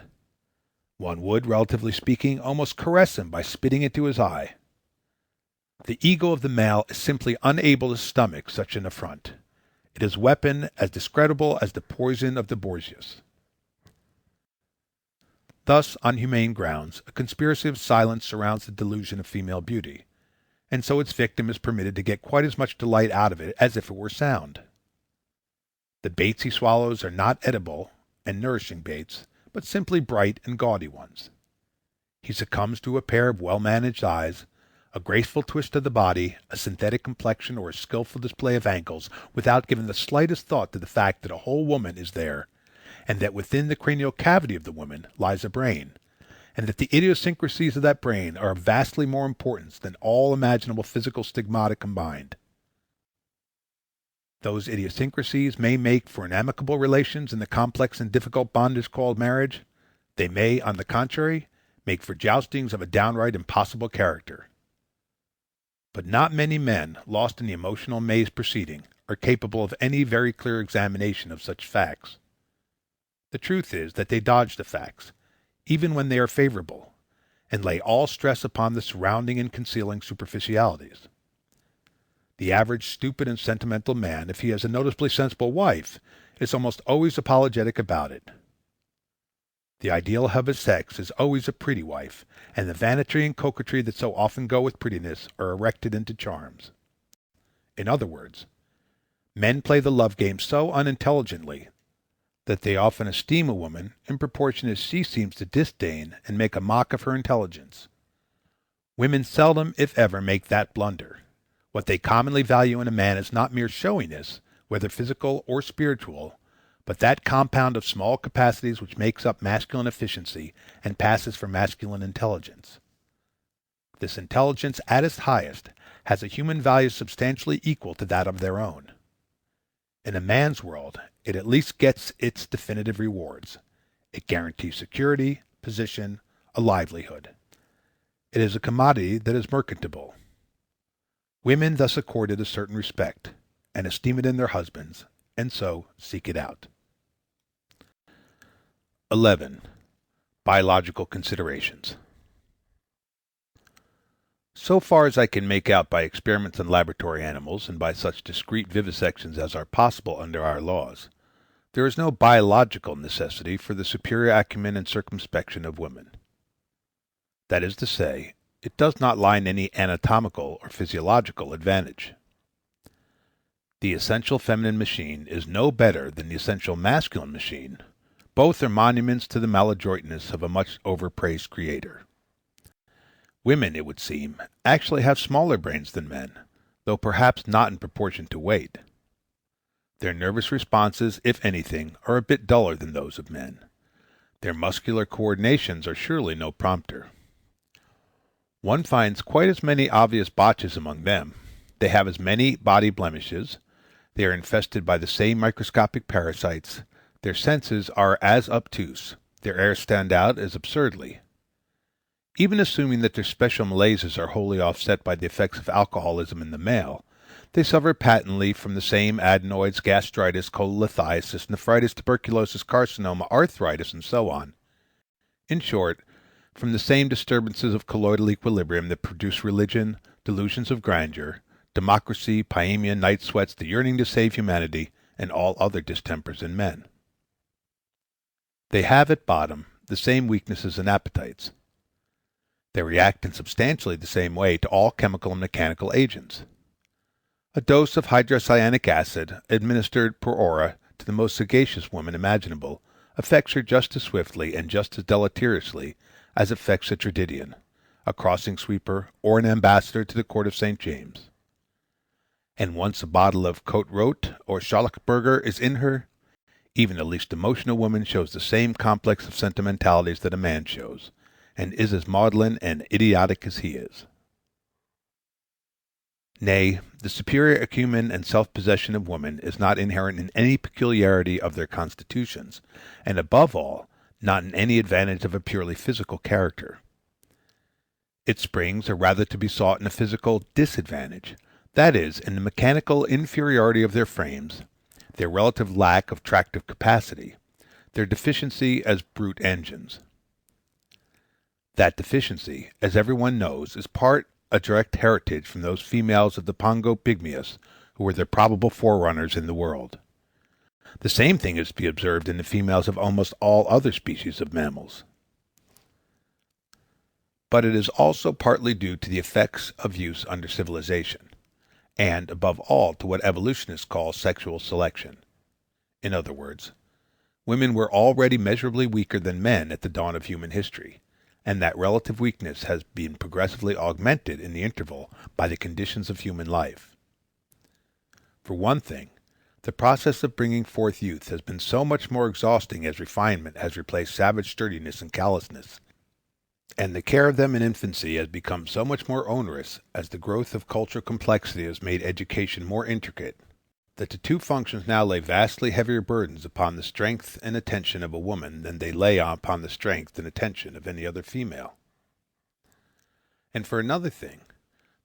One would, relatively speaking, almost caress him by spitting into his eye. The ego of the male is simply unable to stomach such an affront. It is a weapon as discreditable as the poison of the Borgias. Thus, on humane grounds, a conspiracy of silence surrounds the delusion of female beauty, and so its victim is permitted to get quite as much delight out of it as if it were sound. The baits he swallows are not edible and nourishing baits, but simply bright and gaudy ones. He succumbs to a pair of well-managed eyes, a graceful twist of the body, a synthetic complexion, or a skillful display of ankles, without giving the slightest thought to the fact that a whole woman is there, and that within the cranial cavity of the woman lies a brain, and that the idiosyncrasies of that brain are of vastly more importance than all imaginable physical stigmata combined. Those idiosyncrasies may make for inamicable relations in the complex and difficult bondage called marriage. They may, on the contrary, make for joustings of a downright impossible character. But not many men, lost in the emotional maze preceding, are capable of any very clear examination of such facts. The truth is that they dodge the facts, even when they are favorable, and lay all stress upon the surrounding and concealing superficialities. The average stupid and sentimental man, if he has a noticeably sensible wife, is almost always apologetic about it. The ideal of his sex is always a pretty wife, and the vanity and coquetry that so often go with prettiness are erected into charms. In other words, men play the love game so unintelligently that they often esteem a woman in proportion as she seems to disdain and make a mock of her intelligence. Women seldom, if ever, make that blunder. What they commonly value in a man is not mere showiness, whether physical or spiritual, but that compound of small capacities which makes up masculine efficiency and passes for masculine intelligence. This intelligence, at its highest, has a human value substantially equal to that of their own. In a man's world, it at least gets its definitive rewards. It guarantees security, position, a livelihood. It is a commodity that is merchantable. Women thus accord it a certain respect, and esteem it in their husbands, and so seek it out. 11. Biological considerations. So far as I can make out by experiments on laboratory animals and by such discreet vivisections as are possible under our laws, there is no biological necessity for the superior acumen and circumspection of women. That is to say, it does not lie in any anatomical or physiological advantage. The essential feminine machine is no better than the essential masculine machine. Both are monuments to the maladroitness of a much overpraised creator. Women, it would seem, actually have smaller brains than men, though perhaps not in proportion to weight. Their nervous responses, if anything, are a bit duller than those of men. Their muscular coordinations are surely no prompter. One finds quite as many obvious botches among them. They have as many body blemishes. They are infested by the same microscopic parasites. Their senses are as obtuse. Their airs stand out as absurdly. Even assuming that their special malaises are wholly offset by the effects of alcoholism in the male, they suffer patently from the same adenoids, gastritis, cholelithiasis, nephritis, tuberculosis, carcinoma, arthritis, and so on. In short, from the same disturbances of colloidal equilibrium that produce religion, delusions of grandeur, democracy, pyæmia, night sweats, the yearning to save humanity, and all other distempers in men. They have at bottom the same weaknesses and appetites. They react in substantially the same way to all chemical and mechanical agents. A dose of hydrocyanic acid, administered per ora to the most sagacious woman imaginable, affects her just as swiftly and just as deleteriously as affects a tragedian, a crossing sweeper, or an ambassador to the court of St. James. And once a bottle of Côte-Rôte or Schallenberger is in her, even the least emotional woman shows the same complex of sentimentalities that a man shows, and is as maudlin and idiotic as he is. Nay, the superior acumen and self-possession of women is not inherent in any peculiarity of their constitutions, and above all, not in any advantage of a purely physical character. Its springs are rather to be sought in a physical disadvantage, that is, in the mechanical inferiority of their frames, their relative lack of tractive capacity, their deficiency as brute engines. That deficiency, as everyone knows, is part a direct heritage from those females of the Pongo Pygmaeus who were their probable forerunners in the world. The same thing is to be observed in the females of almost all other species of mammals. But it is also partly due to the effects of use under civilization, and, above all, to what evolutionists call sexual selection. In other words, women were already measurably weaker than men at the dawn of human history, and that relative weakness has been progressively augmented in the interval by the conditions of human life. For one thing, the process of bringing forth youth has been so much more exhausting as refinement has replaced savage sturdiness and callousness, and the care of them in infancy has become so much more onerous as the growth of cultural complexity has made education more intricate, that the two functions now lay vastly heavier burdens upon the strength and attention of a woman than they lay upon the strength and attention of any other female. And for another thing,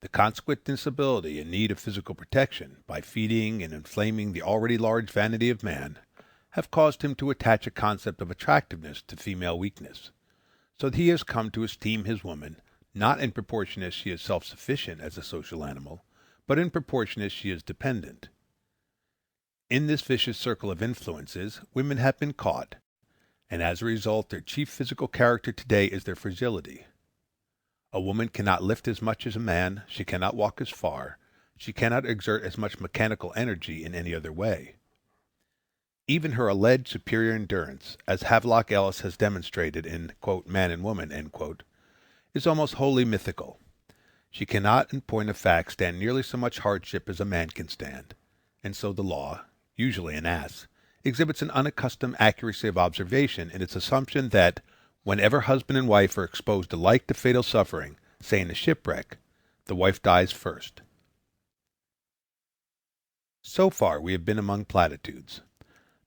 the consequent disability and need of physical protection, by feeding and inflaming the already large vanity of man, have caused him to attach a concept of attractiveness to female weakness, so that he has come to esteem his woman, not in proportion as she is self-sufficient as a social animal, but in proportion as she is dependent. In this vicious circle of influences, women have been caught, and as a result their chief physical character today is their fragility. A woman cannot lift as much as a man, she cannot walk as far, she cannot exert as much mechanical energy in any other way. Even her alleged superior endurance, as Havelock Ellis has demonstrated in Man and Woman, is almost wholly mythical. She cannot in point of fact stand nearly so much hardship as a man can stand, and so the law, usually an ass, exhibits an unaccustomed accuracy of observation in its assumption that whenever husband and wife are exposed alike to fatal suffering, say in a shipwreck, the wife dies first. So far we have been among platitudes.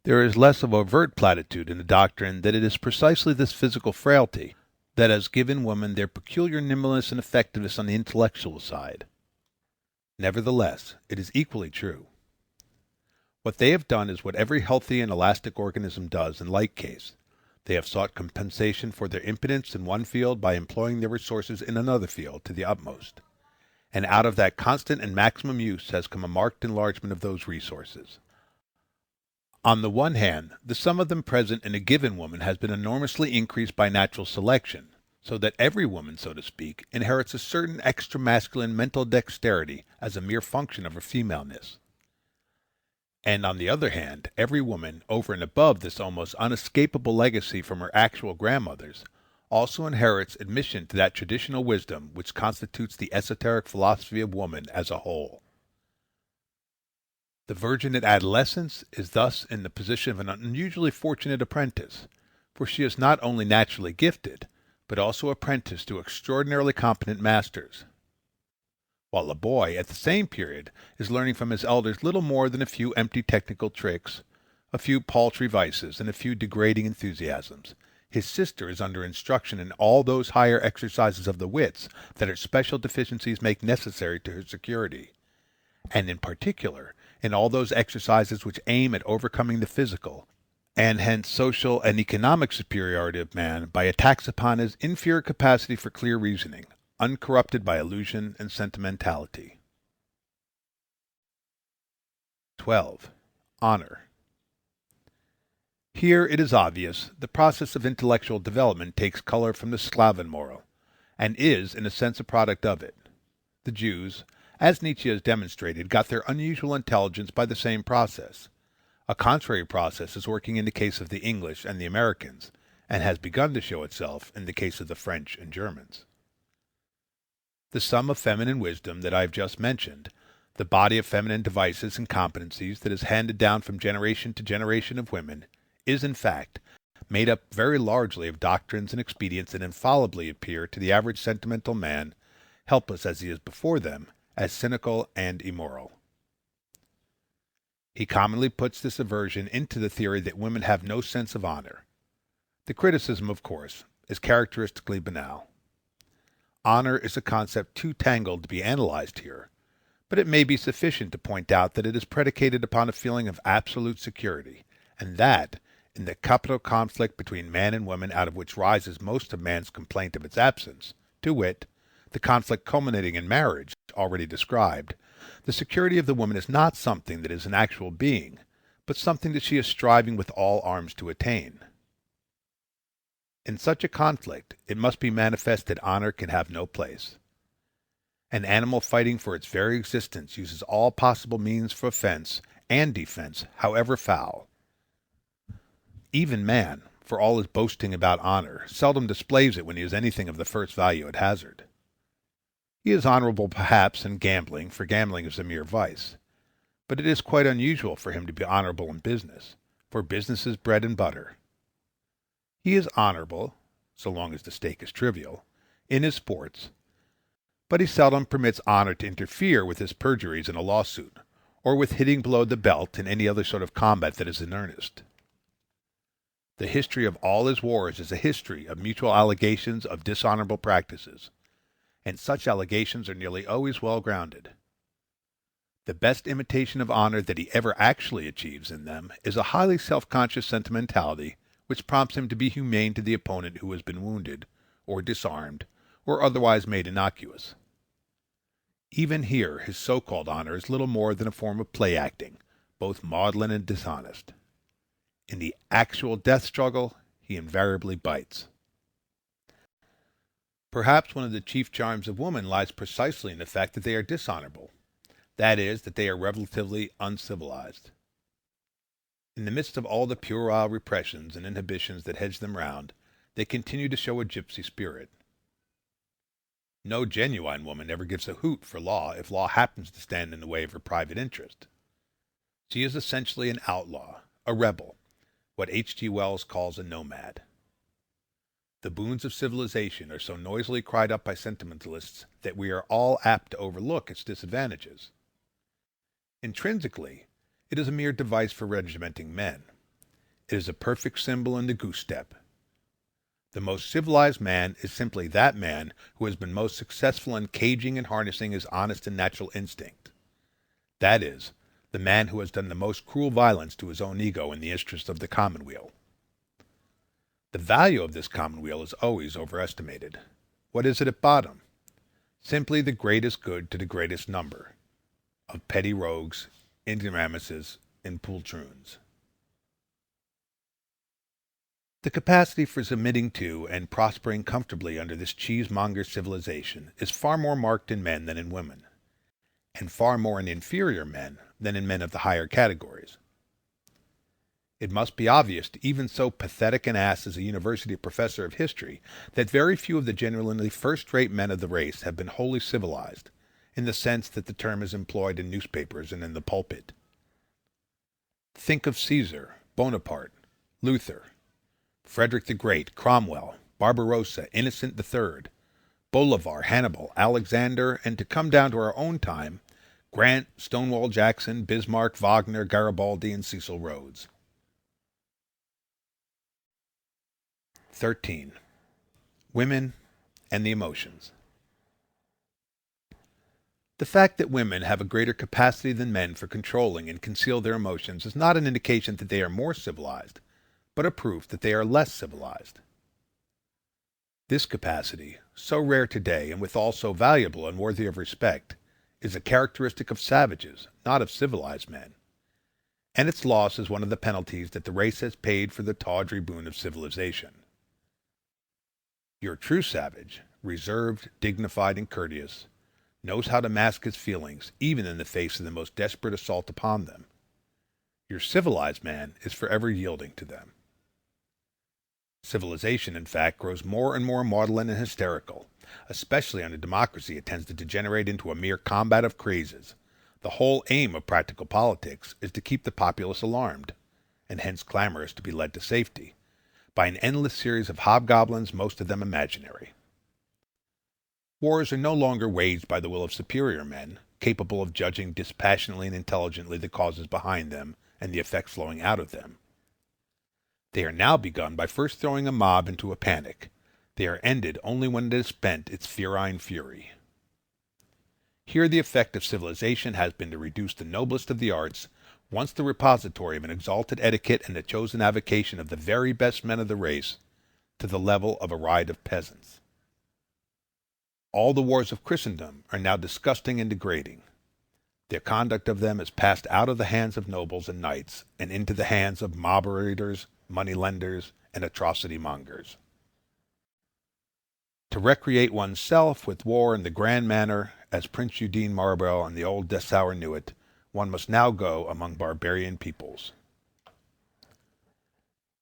There is less of overt platitude in the doctrine that it is precisely this physical frailty that has given women their peculiar nimbleness and effectiveness on the intellectual side. Nevertheless, it is equally true. What they have done is what every healthy and elastic organism does in like case. They have sought compensation for their impotence in one field by employing their resources in another field to the utmost, and out of that constant and maximum use has come a marked enlargement of those resources. On the one hand, the sum of them present in a given woman has been enormously increased by natural selection, so that every woman, so to speak, inherits a certain extra-masculine mental dexterity as a mere function of her femaleness. And on the other hand, every woman, over and above this almost unescapable legacy from her actual grandmothers, also inherits admission to that traditional wisdom which constitutes the esoteric philosophy of woman as a whole. The virgin at adolescence is thus in the position of an unusually fortunate apprentice, for she is not only naturally gifted, but also apprenticed to extraordinarily competent masters, while a boy at the same period is learning from his elders little more than a few empty technical tricks, a few paltry vices, and a few degrading enthusiasms. His sister is under instruction in all those higher exercises of the wits that her special deficiencies make necessary to her security, and in particular in all those exercises which aim at overcoming the physical, and hence social and economic superiority of man by attacks upon his inferior capacity for clear reasoning, uncorrupted by illusion and sentimentality. 12. Honor. Here, it is obvious, the process of intellectual development takes color from the Slavic moral, and is, in a sense, a product of it. The Jews, as Nietzsche has demonstrated, got their unusual intelligence by the same process. A contrary process is working in the case of the English and the Americans, and has begun to show itself in the case of the French and Germans. The sum of feminine wisdom that I have just mentioned, the body of feminine devices and competencies that is handed down from generation to generation of women, is, in fact, made up very largely of doctrines and expedients that infallibly appear to the average sentimental man, helpless as he is before them, as cynical and immoral. He commonly puts this aversion into the theory that women have no sense of honor. The criticism, of course, is characteristically banal. Honor is a concept too tangled to be analyzed here, but it may be sufficient to point out that it is predicated upon a feeling of absolute security, and that, in the capital conflict between man and woman out of which rises most of man's complaint of its absence, to wit, the conflict culminating in marriage, already described, the security of the woman is not something that is an actual being, but something that she is striving with all arms to attain. In such a conflict, it must be manifest that honor can have no place. An animal fighting for its very existence uses all possible means for offense and defense, however foul. Even man, for all his boasting about honor, seldom displays it when he is anything of the first value at hazard. He is honorable perhaps in gambling, for gambling is a mere vice, but it is quite unusual for him to be honorable in business, for business is bread and butter. He is honorable, so long as the stake is trivial, in his sports, but he seldom permits honor to interfere with his perjuries in a lawsuit, or with hitting below the belt in any other sort of combat that is in earnest. The history of all his wars is a history of mutual allegations of dishonorable practices, and such allegations are nearly always well grounded. The best imitation of honor that he ever actually achieves in them is a highly self-conscious sentimentality which prompts him to be humane to the opponent who has been wounded, or disarmed, or otherwise made innocuous. Even here his so-called honor is little more than a form of play-acting, both maudlin and dishonest. In the actual death struggle, he invariably bites. Perhaps one of the chief charms of woman lies precisely in the fact that they are dishonorable, that is, that they are relatively uncivilized. In the midst of all the puerile repressions and inhibitions that hedge them round, they continue to show a gypsy spirit. No genuine woman ever gives a hoot for law if law happens to stand in the way of her private interest. She is essentially an outlaw, a rebel, what H.G. Wells calls a nomad. The boons of civilization are so noisily cried up by sentimentalists that we are all apt to overlook its disadvantages. Intrinsically, it is a mere device for regimenting men. It is a perfect symbol in the goose step. The most civilized man is simply that man who has been most successful in caging and harnessing his honest and natural instinct. That is, the man who has done the most cruel violence to his own ego in the interest of the commonweal. The value of this commonweal is always overestimated. What is it at bottom? Simply the greatest good to the greatest number of petty rogues, ignoramuses, and poltroons. The capacity for submitting to and prospering comfortably under this cheesemonger civilization is far more marked in men than in women, and far more in inferior men than in men of the higher categories. It must be obvious to even so pathetic an ass as a university professor of history that very few of the genuinely first-rate men of the race have been wholly civilized, in the sense that the term is employed in newspapers and in the pulpit. Think of Caesar, Bonaparte, Luther, Frederick the Great, Cromwell, Barbarossa, Innocent III, Bolivar, Hannibal, Alexander, and to come down to our own time, Grant, Stonewall Jackson, Bismarck, Wagner, Garibaldi, and Cecil Rhodes. 13. Women and the emotions. The fact that women have a greater capacity than men for controlling and conceal their emotions is not an indication that they are more civilized, but a proof that they are less civilized. This capacity, so rare today and withal so valuable and worthy of respect, is a characteristic of savages, not of civilized men, and its loss is one of the penalties that the race has paid for the tawdry boon of civilization. Your true savage, reserved, dignified, and courteous, knows how to mask his feelings even in the face of the most desperate assault upon them. Your civilized man is forever yielding to them. Civilization, in fact, grows more and more maudlin and hysterical. Especially under democracy, it tends to degenerate into a mere combat of crazes. The whole aim of practical politics is to keep the populace alarmed, and hence clamorous to be led to safety, by an endless series of hobgoblins, most of them imaginary. Wars are no longer waged by the will of superior men, capable of judging dispassionately and intelligently the causes behind them and the effects flowing out of them. They are now begun by first throwing a mob into a panic. They are ended only when it has spent its ferine fury. Here the effect of civilization has been to reduce the noblest of the arts, once the repository of an exalted etiquette and the chosen avocation of the very best men of the race, to the level of a riot of peasants. All the wars of Christendom are now disgusting and degrading. The conduct of them is passed out of the hands of nobles and knights and into the hands of mob raiders, money-lenders, and atrocity-mongers. To recreate one's self with war in the grand manner, as Prince Eugene Marlborough and the old Dessauer knew it, one must now go among barbarian peoples.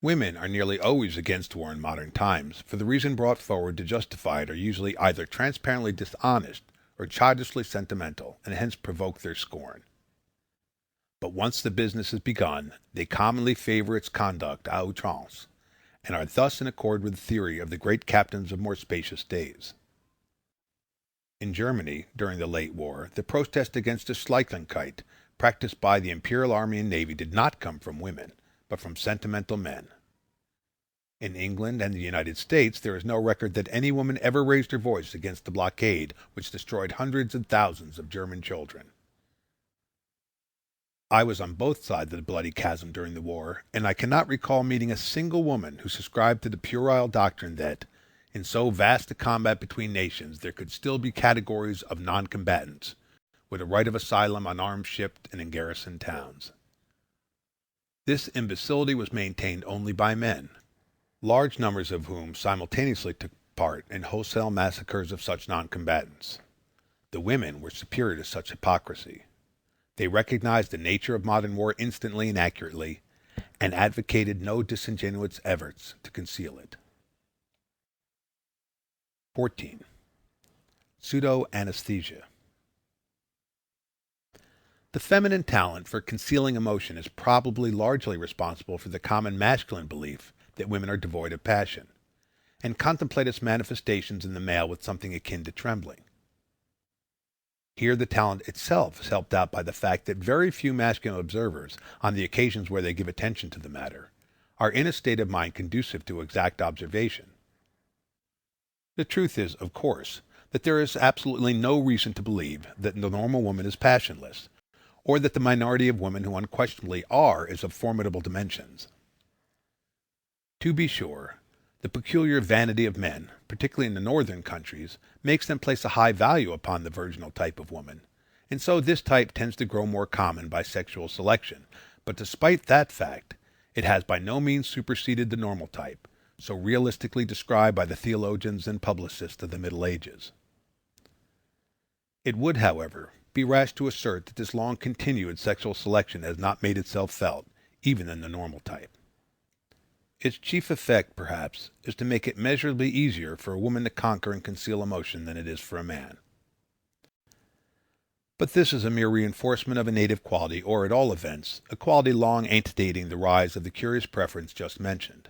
Women are nearly always against war in modern times, for the reason brought forward to justify it are usually either transparently dishonest or childishly sentimental, and hence provoke their scorn. But once the business is begun, they commonly favor its conduct à outrance, and are thus in accord with the theory of the great captains of more spacious days. In Germany, during the late war, the protest against the Schleichlichkeit practiced by the imperial army and navy did not come from women, but from sentimental men. In England and the United States, there is no record that any woman ever raised her voice against the blockade which destroyed hundreds and thousands of German children. I was on both sides of the bloody chasm during the war, and I cannot recall meeting a single woman who subscribed to the puerile doctrine that, in so vast a combat between nations, there could still be categories of non-combatants, with a right of asylum on armed ships and in garrisoned towns. This imbecility was maintained only by men, large numbers of whom simultaneously took part in wholesale massacres of such non-combatants. The women were superior to such hypocrisy. They recognized the nature of modern war instantly and accurately, and advocated no disingenuous efforts to conceal it. 14. Pseudo-anesthesia. The feminine talent for concealing emotion is probably largely responsible for the common masculine belief that women are devoid of passion, and contemplate its manifestations in the male with something akin to trembling. Here the talent itself is helped out by the fact that very few masculine observers, on the occasions where they give attention to the matter, are in a state of mind conducive to exact observation. The truth is, of course, that there is absolutely no reason to believe that the normal woman is passionless, or that the minority of women who unquestionably are is of formidable dimensions. To be sure, the peculiar vanity of men, particularly in the northern countries, makes them place a high value upon the virginal type of woman, and so this type tends to grow more common by sexual selection, but despite that fact, it has by no means superseded the normal type, so realistically described by the theologians and publicists of the Middle Ages. It would, however, be rash to assert that this long-continued sexual selection has not made itself felt, even in the normal type. Its chief effect, perhaps, is to make it measurably easier for a woman to conquer and conceal emotion than it is for a man. But this is a mere reinforcement of a native quality, or, at all events, a quality long antedating the rise of the curious preference just mentioned.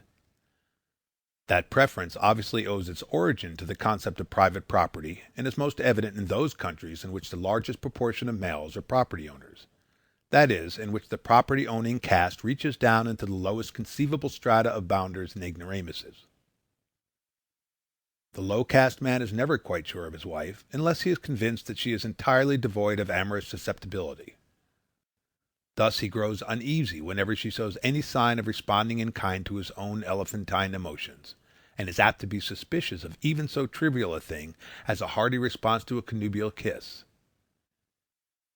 That preference obviously owes its origin to the concept of private property, and is most evident in those countries in which the largest proportion of males are property owners. That is, in which the property-owning caste reaches down into the lowest conceivable strata of bounders and ignoramuses. The low-caste man is never quite sure of his wife, unless he is convinced that she is entirely devoid of amorous susceptibility. Thus he grows uneasy whenever she shows any sign of responding in kind to his own elephantine emotions, and is apt to be suspicious of even so trivial a thing as a hearty response to a connubial kiss.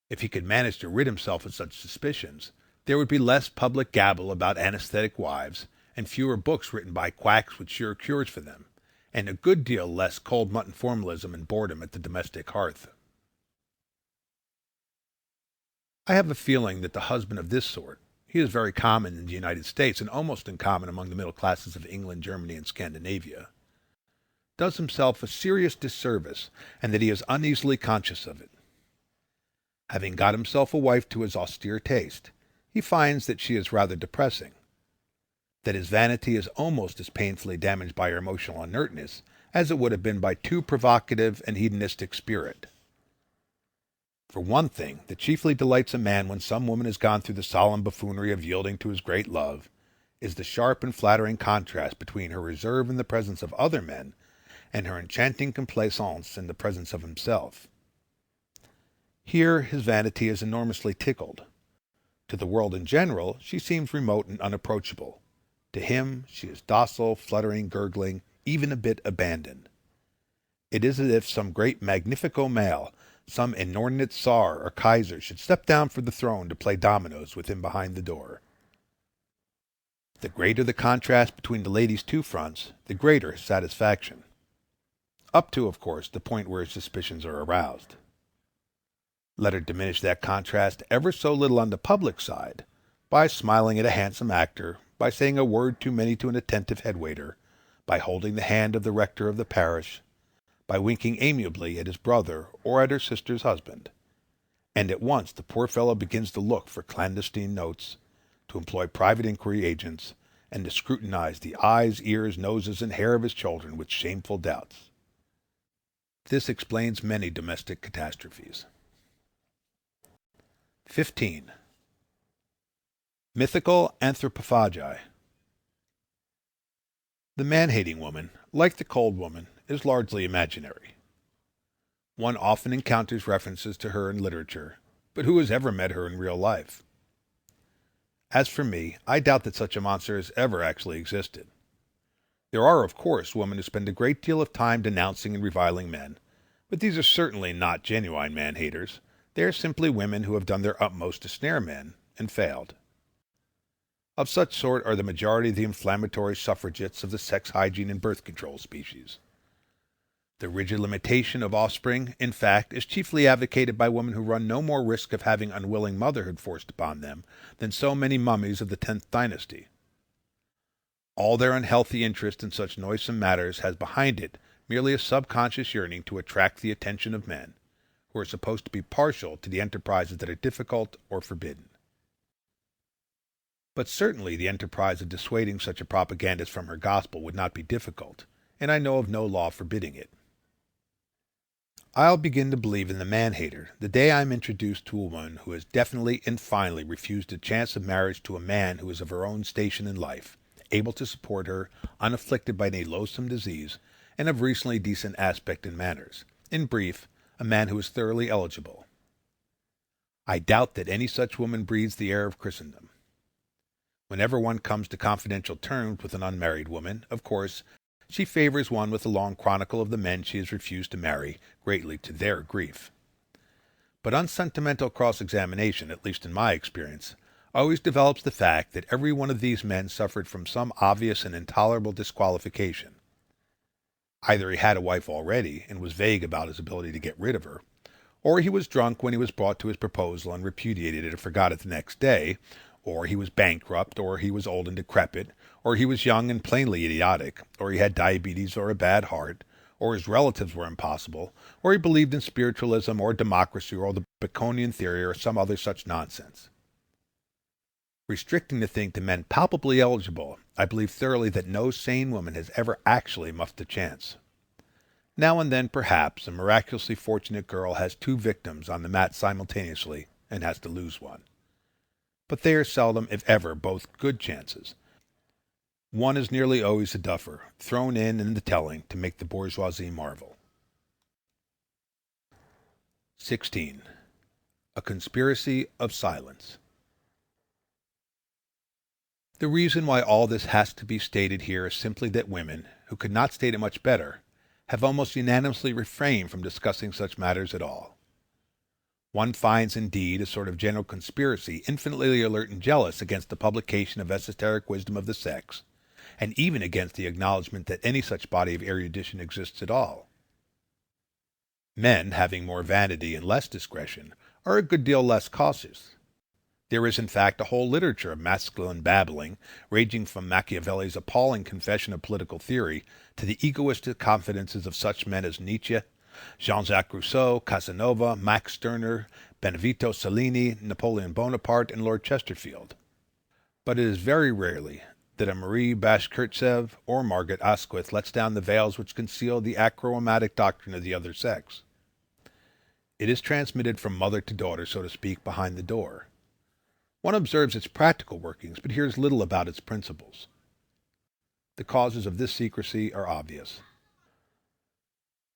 If he could manage to rid himself of such suspicions, there would be less public gabble about anesthetic wives, and fewer books written by quacks with sure cures for them, and a good deal less cold mutton formalism and boredom at the domestic hearth. I have a feeling that the husband of this sort, he is very common in the United States and almost uncommon among the middle classes of England, Germany, and Scandinavia, does himself a serious disservice, and that he is uneasily conscious of it. Having got himself a wife to his austere taste, he finds that she is rather depressing, that his vanity is almost as painfully damaged by her emotional inertness as it would have been by too provocative and hedonistic spirit. For one thing, that chiefly delights a man when some woman has gone through the solemn buffoonery of yielding to his great love, is the sharp and flattering contrast between her reserve in the presence of other men and her enchanting complaisance in the presence of himself. Here his vanity is enormously tickled. To the world in general she seems remote and unapproachable. To him she is docile, fluttering, gurgling, even a bit abandoned. It is as if some great magnifico male, some inordinate Tsar or Kaiser, should step down from the throne to play dominoes with him behind the door. The greater the contrast between the lady's two fronts, the greater his satisfaction. Up to, of course, the point where his suspicions are aroused. Let her diminish that contrast ever so little on the public side, by smiling at a handsome actor, by saying a word too many to an attentive head waiter, by holding the hand of the rector of the parish, by winking amiably at his brother or at her sister's husband, and at once the poor fellow begins to look for clandestine notes, to employ private inquiry agents, and to scrutinize the eyes, ears, noses, and hair of his children with shameful doubts. This explains many domestic catastrophes. 15. Mythical anthropophagi. The man-hating woman, like the cold woman, is largely imaginary. One often encounters references to her in literature, but who has ever met her in real life? As for me, I doubt that such a monster has ever actually existed. There are, of course, women who spend a great deal of time denouncing and reviling men, but these are certainly not genuine man-haters. They are simply women who have done their utmost to snare men, and failed. Of such sort are the majority of the inflammatory suffragettes of the sex hygiene and birth control species. The rigid limitation of offspring, in fact, is chiefly advocated by women who run no more risk of having unwilling motherhood forced upon them than so many mummies of the 10th dynasty. All their unhealthy interest in such noisome matters has behind it merely a subconscious yearning to attract the attention of men, who are supposed to be partial to the enterprises that are difficult or forbidden. But certainly the enterprise of dissuading such a propagandist from her gospel would not be difficult, and I know of no law forbidding it. I'll begin to believe in the man-hater the day I am introduced to a woman who has definitely and finally refused a chance of marriage to a man who is of her own station in life, able to support her, unafflicted by any loathsome disease, and of reasonably decent aspect and manners. In brief, a man who is thoroughly eligible. I doubt that any such woman breathes the air of Christendom. Whenever one comes to confidential terms with an unmarried woman, of course, she favors one with a long chronicle of the men she has refused to marry, greatly to their grief. But unsentimental cross-examination, at least in my experience, always develops the fact that every one of these men suffered from some obvious and intolerable disqualification. Either he had a wife already and was vague about his ability to get rid of her, or he was drunk when he was brought to his proposal and repudiated it or forgot it the next day, or he was bankrupt, or he was old and decrepit, or he was young and plainly idiotic, or he had diabetes or a bad heart, or his relatives were impossible, or he believed in spiritualism or democracy or the Baconian theory or some other such nonsense. Restricting the thing to men palpably eligible, I believe thoroughly that no sane woman has ever actually muffed a chance. Now and then, perhaps, a miraculously fortunate girl has two victims on the mat simultaneously and has to lose one. But they are seldom, if ever, both good chances. One is nearly always a duffer, thrown in the telling to make the bourgeoisie marvel. 16. A conspiracy of silence. The reason why all this has to be stated here is simply that women, who could not state it much better, have almost unanimously refrained from discussing such matters at all. One finds, indeed, a sort of general conspiracy infinitely alert and jealous against the publication of esoteric wisdom of the sex, and even against the acknowledgment that any such body of erudition exists at all. Men, having more vanity and less discretion, are a good deal less cautious. There is, in fact, a whole literature of masculine babbling, ranging from Machiavelli's appalling confession of political theory to the egoistic confidences of such men as Nietzsche, Jean-Jacques Rousseau, Casanova, Max Stirner, Benvenuto Cellini, Napoleon Bonaparte, and Lord Chesterfield. But it is very rarely that a Marie Bashkirtsev or Margaret Asquith lets down the veils which conceal the achromatic doctrine of the other sex. It is transmitted from mother to daughter, so to speak, behind the door. One observes its practical workings, but hears little about its principles. The causes of this secrecy are obvious.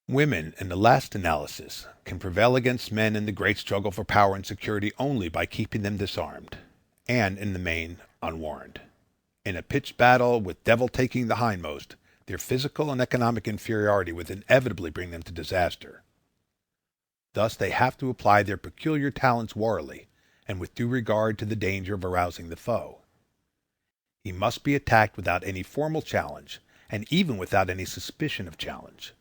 Women, in the last analysis, can prevail against men in the great struggle for power and security only by keeping them disarmed, and, in the main, unwarned. In a pitched battle, with devil taking the hindmost, their physical and economic inferiority would inevitably bring them to disaster. Thus they have to apply their peculiar talents warily, and with due regard to the danger of arousing the foe. He must be attacked without any formal challenge, and even without any suspicion of challenge.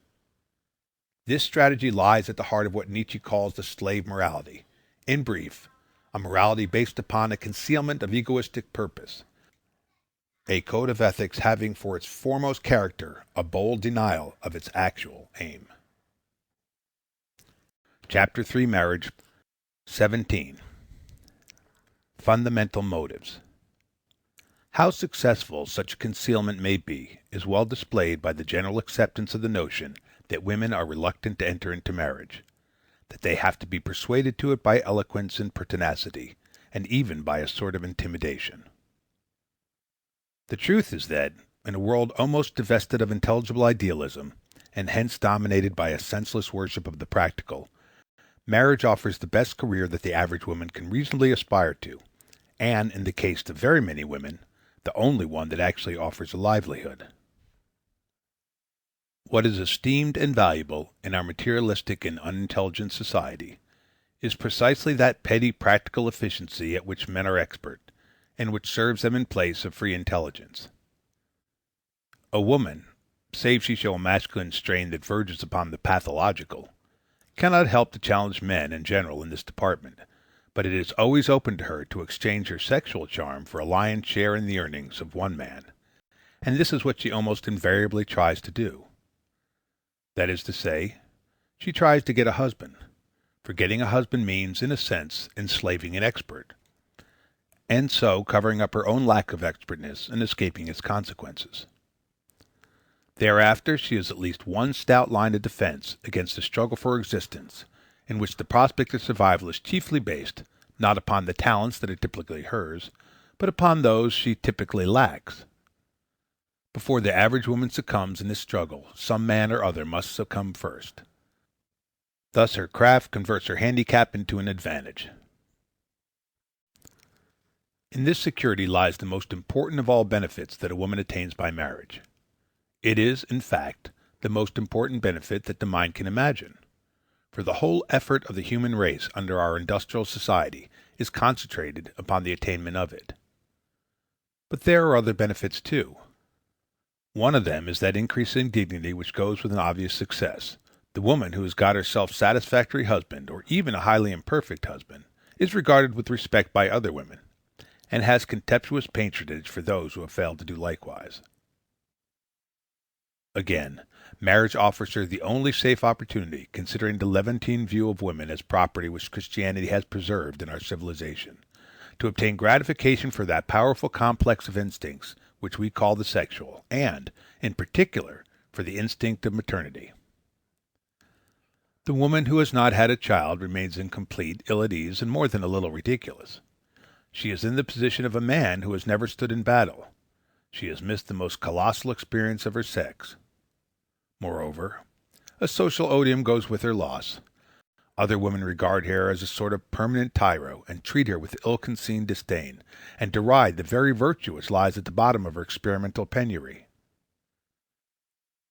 This strategy lies at the heart of what Nietzsche calls the slave morality. In brief, a morality based upon a concealment of egoistic purpose, a code of ethics having for its foremost character a bold denial of its actual aim. Chapter 3, Marriage. 17. Fundamental motives. How successful such a concealment may be is well displayed by the general acceptance of the notion that women are reluctant to enter into marriage, that they have to be persuaded to it by eloquence and pertinacity, and even by a sort of intimidation. The truth is that, in a world almost divested of intelligible idealism, and hence dominated by a senseless worship of the practical, marriage offers the best career that the average woman can reasonably aspire to, and, in the case of very many women, the only one that actually offers a livelihood. What is esteemed and valuable in our materialistic and unintelligent society is precisely that petty practical efficiency at which men are expert, and which serves them in place of free intelligence. A woman, save she show a masculine strain that verges upon the pathological, cannot help to challenge men in general in this department, but it is always open to her to exchange her sexual charm for a lion's share in the earnings of one man, and this is what she almost invariably tries to do. That is to say, she tries to get a husband, for getting a husband means, in a sense, enslaving an expert, and so covering up her own lack of expertness and escaping its consequences. Thereafter she has at least one stout line of defense against the struggle for existence, in which the prospect of survival is chiefly based, not upon the talents that are typically hers, but upon those she typically lacks. Before the average woman succumbs in this struggle, some man or other must succumb first. Thus her craft converts her handicap into an advantage. In this security lies the most important of all benefits that a woman attains by marriage. It is, in fact, the most important benefit that the mind can imagine, for the whole effort of the human race under our industrial society is concentrated upon the attainment of it. But there are other benefits too. One of them is that increasing dignity which goes with an obvious success. The woman who has got herself a satisfactory husband, or even a highly imperfect husband, is regarded with respect by other women, and has contemptuous patronage for those who have failed to do likewise. Again, marriage offers her the only safe opportunity, considering the Levantine view of women as property which Christianity has preserved in our civilization, to obtain gratification for that powerful complex of instincts which we call the sexual, and, in particular, for the instinct of maternity. The woman who has not had a child remains incomplete, ill at ease, and more than a little ridiculous. She is in the position of a man who has never stood in battle. She has missed the most colossal experience of her sex. Moreover, a social odium goes with her loss. Other women regard her as a sort of permanent tyro, and treat her with ill-concealed disdain, and deride the very virtue which lies at the bottom of her experimental penury.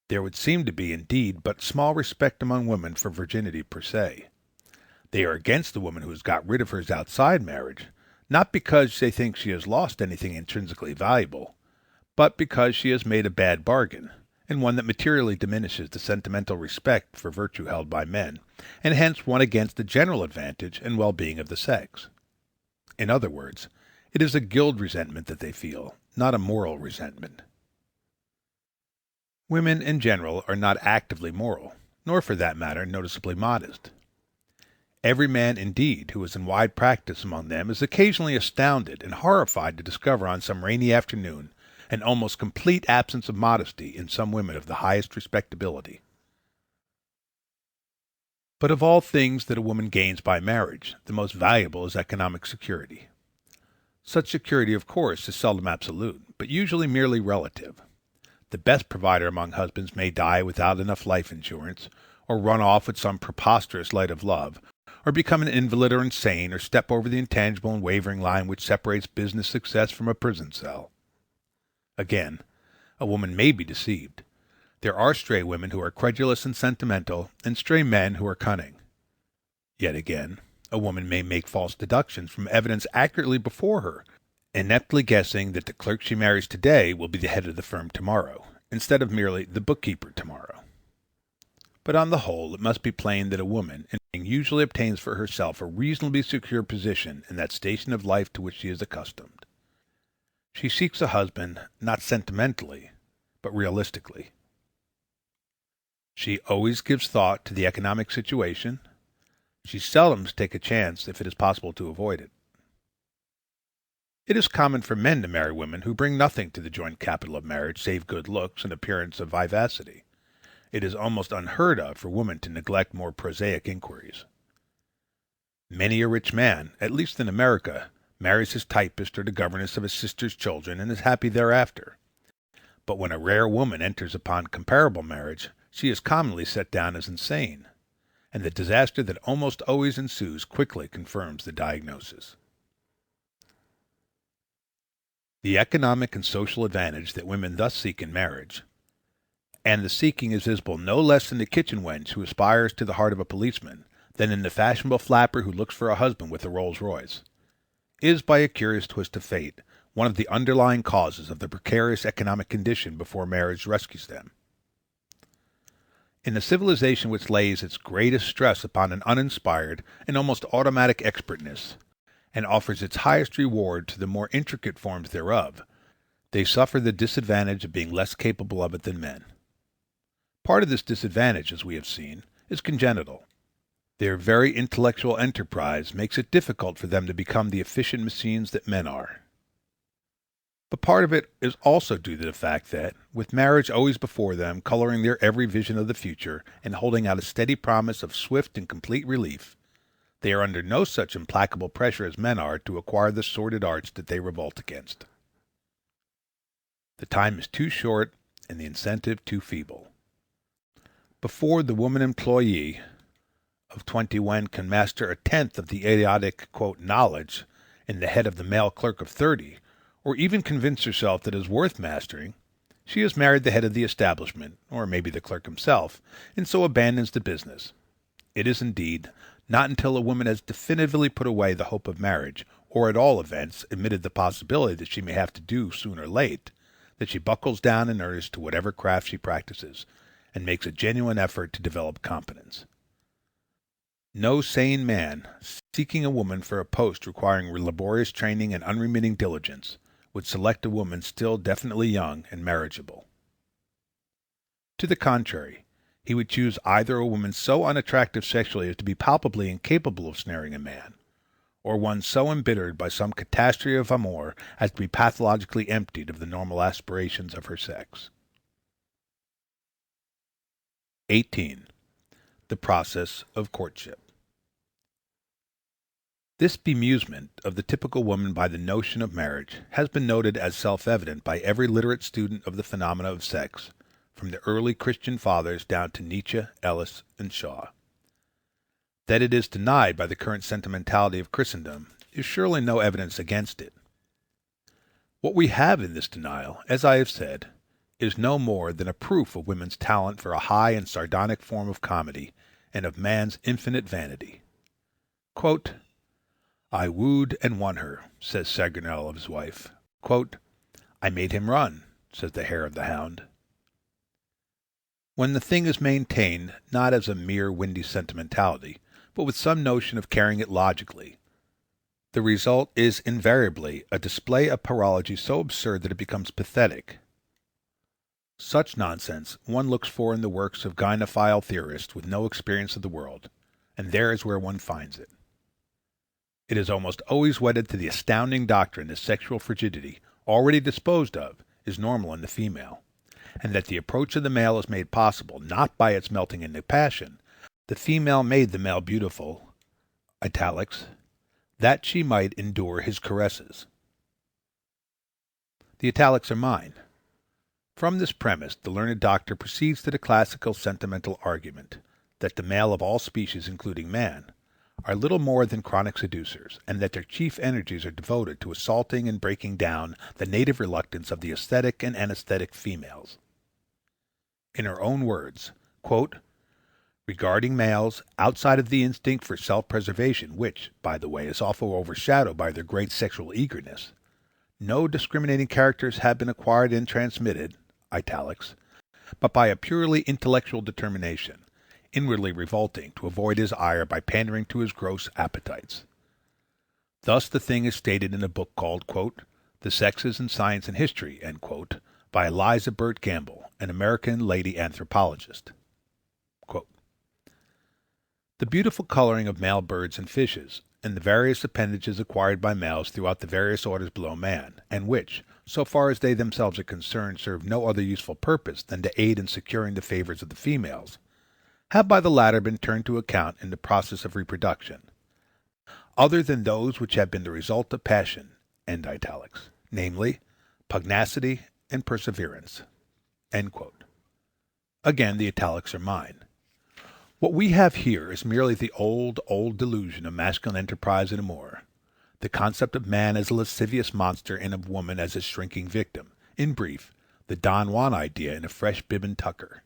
There would seem to be, indeed, but small respect among women for virginity per se. They are against the woman who has got rid of hers outside marriage, not because they think she has lost anything intrinsically valuable, but because she has made a bad bargain, and one that materially diminishes the sentimental respect for virtue held by men, and hence one against the general advantage and well-being of the sex. In other words, it is a guild resentment that they feel, not a moral resentment. Women in general are not actively moral, nor for that matter noticeably modest. Every man, indeed, who is in wide practice among them is occasionally astounded and horrified to discover on some rainy afternoon an almost complete absence of modesty in some women of the highest respectability. But of all things that a woman gains by marriage, the most valuable is economic security. Such security, of course, is seldom absolute, but usually merely relative. The best provider among husbands may die without enough life insurance, or run off with some preposterous light of love, or become an invalid or insane, or step over the intangible and wavering line which separates business success from a prison cell. Again, a woman may be deceived. There are stray women who are credulous and sentimental, and stray men who are cunning. Yet again, a woman may make false deductions from evidence accurately before her, ineptly guessing that the clerk she marries today will be the head of the firm tomorrow, instead of merely the bookkeeper tomorrow. But on the whole, it must be plain that a woman usually obtains for herself a reasonably secure position in that station of life to which she is accustomed. She seeks a husband not sentimentally, but realistically. She always gives thought to the economic situation. She seldom takes a chance if it is possible to avoid it. It is common for men to marry women who bring nothing to the joint capital of marriage save good looks and appearance of vivacity. It is almost unheard of for women to neglect more prosaic inquiries. Many a rich man, at least in America, marries his typist or the governess of his sister's children and is happy thereafter. But when a rare woman enters upon comparable marriage, she is commonly set down as insane, and the disaster that almost always ensues quickly confirms the diagnosis. The economic and social advantage that women thus seek in marriage, and the seeking is visible no less in the kitchen wench who aspires to the heart of a policeman than in the fashionable flapper who looks for a husband with a Rolls Royce, is, by a curious twist of fate, one of the underlying causes of the precarious economic condition before marriage rescues them. In a civilization which lays its greatest stress upon an uninspired and almost automatic expertness, and offers its highest reward to the more intricate forms thereof, they suffer the disadvantage of being less capable of it than men. Part of this disadvantage, as we have seen, is congenital. Their very intellectual enterprise makes it difficult for them to become the efficient machines that men are. But part of it is also due to the fact that, with marriage always before them, coloring their every vision of the future, and holding out a steady promise of swift and complete relief, they are under no such implacable pressure as men are to acquire the sordid arts that they revolt against. The time is too short and the incentive too feeble. Before the woman employee of 21 can master a tenth of the idiotic "knowledge" in the head of the male clerk of 30, or even convince herself that it is worth mastering, she has married the head of the establishment, or maybe the clerk himself, and so abandons the business. It is, indeed, not until a woman has definitively put away the hope of marriage, or at all events admitted the possibility that she may have to do soon or late, that she buckles down in earnest to whatever craft she practices, and makes a genuine effort to develop competence. No sane man, seeking a woman for a post requiring laborious training and unremitting diligence, would select a woman still definitely young and marriageable. To the contrary, he would choose either a woman so unattractive sexually as to be palpably incapable of snaring a man, or one so embittered by some catastrophe of amour as to be pathologically emptied of the normal aspirations of her sex. 18. The process of courtship. This bemusement of the typical woman by the notion of marriage has been noted as self-evident by every literate student of the phenomena of sex, from the early Christian fathers down to Nietzsche, Ellis, and Shaw. That it is denied by the current sentimentality of Christendom is surely no evidence against it. What we have in this denial, as I have said, is no more than a proof of women's talent for a high and sardonic form of comedy, and of man's infinite vanity. "I wooed and won her," says Sagrinel of his wife. "I made him run," says the hare of the hound. When the thing is maintained not as a mere windy sentimentality, but with some notion of carrying it logically, the result is invariably a display of parology so absurd that it becomes pathetic. Such nonsense one looks for in the works of gynophile theorists with no experience of the world, and there is where one finds it. It is almost always wedded to the astounding doctrine that sexual frigidity, already disposed of, is normal in the female, and that the approach of the male is made possible not by its melting into passion. The female made the male beautiful, italics, that she might endure his caresses. The italics are mine. From this premise the learned doctor proceeds to the classical sentimental argument, that the male of all species, including man, are little more than chronic seducers, and that their chief energies are devoted to assaulting and breaking down the native reluctance of the aesthetic and anesthetic females. in her own words, quote, regarding males outside of the instinct for self-preservation, which, by the way, is often overshadowed by their great sexual eagerness, no discriminating characters have been acquired and transmitted, italics, but by a purely intellectual determination, inwardly revolting to avoid his ire by pandering to his gross appetites. Thus the thing is stated in a book called, quote, The Sexes in Science and History, end quote, by Eliza Burt Gamble, an American lady anthropologist. Quote, the beautiful coloring of male birds and fishes, and the various appendages acquired by males throughout the various orders below man, and which, so far as they themselves are concerned, serve no other useful purpose than to aid in securing the favors of the females, have by the latter been turned to account in the process of reproduction, other than those which have been the result of passion, end italics, namely, pugnacity and perseverance. End quote. Again, the italics are mine. What we have here is merely the old delusion of masculine enterprise and amour, the concept of man as a lascivious monster and of woman as a shrinking victim, in brief, the Don Juan idea in a fresh bib and tucker.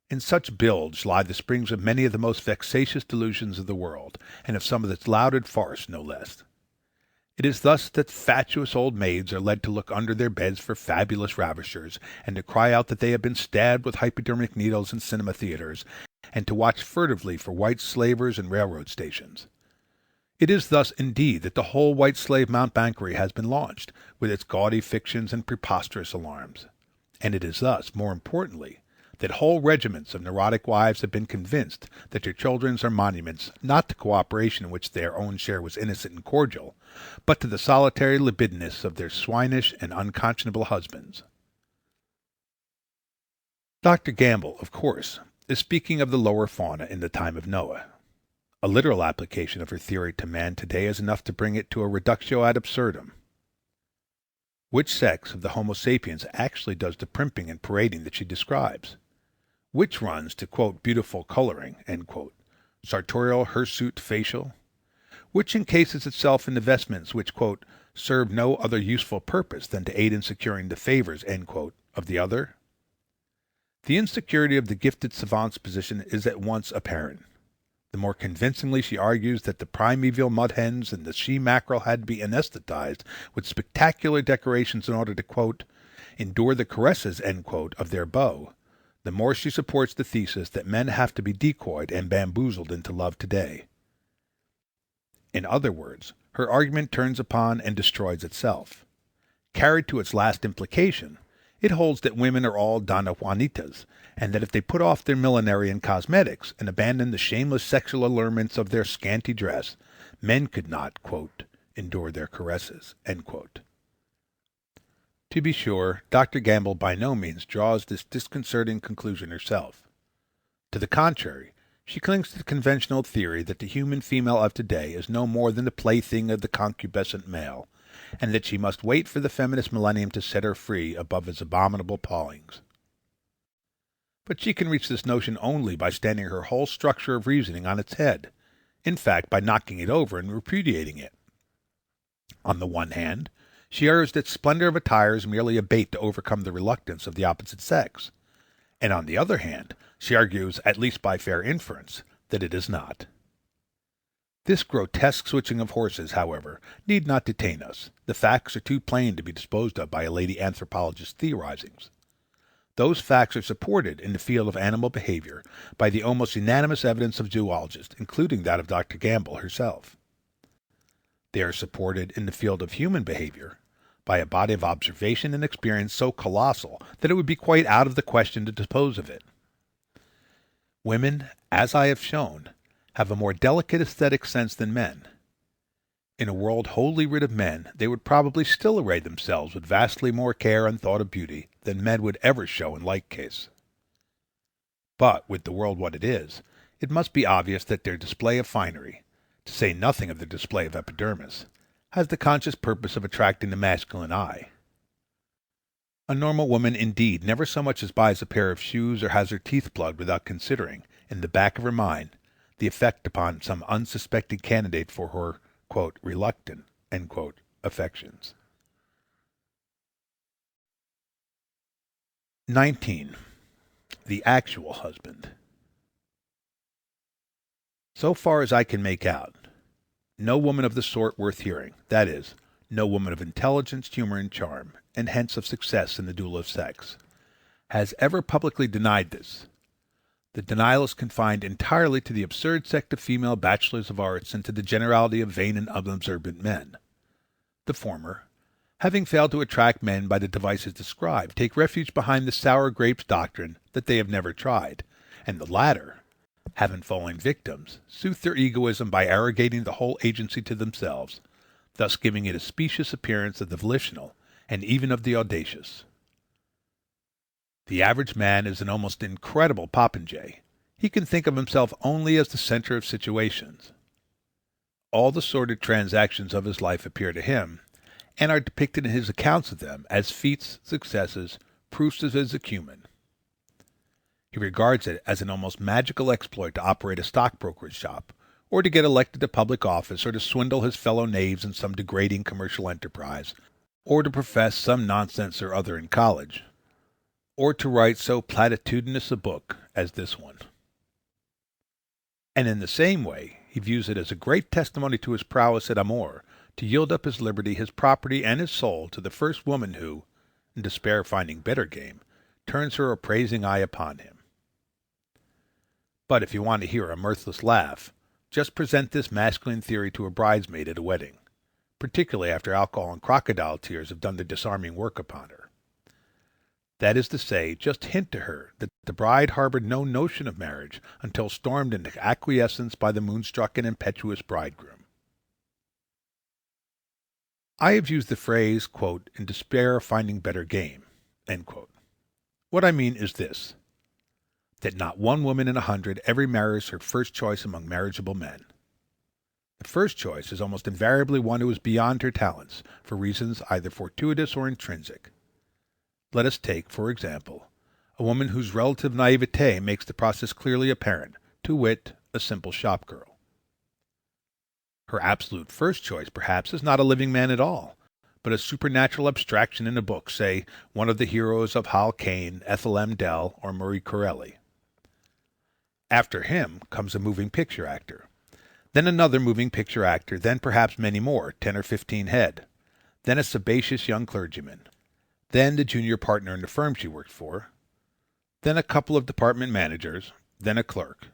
In such bilge lie the springs of many of the most vexatious delusions of the world, and of some of its lauded farce no less. It is thus that fatuous old maids are led to look under their beds for fabulous ravishers, and to cry out that they have been stabbed with hypodermic needles in cinema theaters, and to watch furtively for white slavers in railroad stations. It is thus, indeed, that the whole white slave mountebankery has been launched, with its gaudy fictions and preposterous alarms. And it is thus, more importantly, that whole regiments of neurotic wives have been convinced that their children are monuments, not to cooperation in which their own share was innocent and cordial, but to the solitary libidinous of their swinish and unconscionable husbands. Dr. Gamble, of course, is speaking of the lower fauna in the time of Noah. A literal application of her theory to man today is enough to bring it to a reductio ad absurdum. Which sex of the Homo sapiens actually does the primping and parading that she describes? Which runs to, quote, beautiful coloring, end quote, sartorial hirsute facial? Which encases itself in the vestments which, quote, serve no other useful purpose than to aid in securing the favors, end quote, of the other? The insecurity of the gifted savant's position is at once apparent. The more convincingly she argues that the primeval mud hens and the she mackerel had to be anesthetized with spectacular decorations in order to, quote, endure the caresses, end quote, of their beaux, the more she supports the thesis that men have to be decoyed and bamboozled into love today. In other words, her argument turns upon and destroys itself. Carried to its last implication, it holds that women are all Donna Juanitas, and that if they put off their millinery and cosmetics and abandon the shameless sexual allurements of their scanty dress, men could not, quote, endure their caresses, end quote. To be sure, Dr. Gamble by no means draws this disconcerting conclusion herself. To the contrary, she clings to the conventional theory that the human female of today is no more than the plaything of the concupiscent male, and that she must wait for the feminist millennium to set her free above his abominable pawings. But she can reach this notion only by standing her whole structure of reasoning on its head, in fact, by knocking it over and repudiating it. On the one hand, she argues that splendor of attire is merely a bait to overcome the reluctance of the opposite sex, and on the other hand, she argues, at least by fair inference, that it is not. This grotesque switching of horses, however, need not detain us. The facts are too plain to be disposed of by a lady anthropologist's theorizings. Those facts are supported in the field of animal behavior by the almost unanimous evidence of zoologists, including that of Dr. Gamble herself. They are supported in the field of human behavior by a body of observation and experience so colossal that it would be quite out of the question to dispose of it. Women, as I have shown, have a more delicate aesthetic sense than men. In a world wholly rid of men, they would probably still array themselves with vastly more care and thought of beauty than men would ever show in like case. But, with the world what it is, it must be obvious that their display of finery, to say nothing of their display of epidermis, has the conscious purpose of attracting the masculine eye. A normal woman, indeed, never so much as buys a pair of shoes or has her teeth plugged without considering, in the back of her mind, the effect upon some unsuspecting candidate for her, quote, reluctant, end quote, affections. 19. the actual husband. So far as I can make out, no woman of the sort worth hearing, that is, no woman of intelligence, humor, and charm, and hence of success in the duel of sex, has ever publicly denied this. The denial is confined entirely to the absurd sect of female bachelors of arts and to the generality of vain and unobservant men. The former, having failed to attract men by the devices described, take refuge behind the sour grapes doctrine that they have never tried, and the latter, having fallen victims, soothe their egoism by arrogating the whole agency to themselves, thus giving it a specious appearance of the volitional and even of the audacious. The average man is an almost incredible popinjay. He can think of himself only as the center of situations. All the sordid transactions of his life appear to him, and are depicted in his accounts of them as feats, successes, proofs of his acumen. He regards it as an almost magical exploit to operate a stockbroker's shop, or to get elected to public office, or to swindle his fellow knaves in some degrading commercial enterprise, or to profess some nonsense or other in college, or to write so platitudinous a book as this one. And in the same way, he views it as a great testimony to his prowess at amour to yield up his liberty, his property, and his soul to the first woman who, in despair of finding better game, turns her appraising eye upon him. But if you want to hear a mirthless laugh, just present this masculine theory to a bridesmaid at a wedding, particularly after alcohol and crocodile tears have done their disarming work upon her. That is to say, just hint to her that the bride harbored no notion of marriage until stormed into acquiescence by the moonstruck and impetuous bridegroom. I have used the phrase, quote, in despair of finding better game, end quote. What I mean is this, that not one woman in 100 ever marries her first choice among marriageable men. The first choice is almost invariably one who is beyond her talents, for reasons either fortuitous or intrinsic. Let us take, for example, a woman whose relative naivete makes the process clearly apparent, to wit, a simple shop girl. Her absolute first choice, perhaps, is not a living man at all, but a supernatural abstraction in a book, say, one of the heroes of Hal Caine, Ethel M. Dell, or Marie Corelli. After him comes a moving picture actor, then another moving picture actor, then perhaps many more, 10 or 15 head, then a sebaceous young clergyman, then the junior partner in the firm she worked for, then a couple of department managers, then a clerk,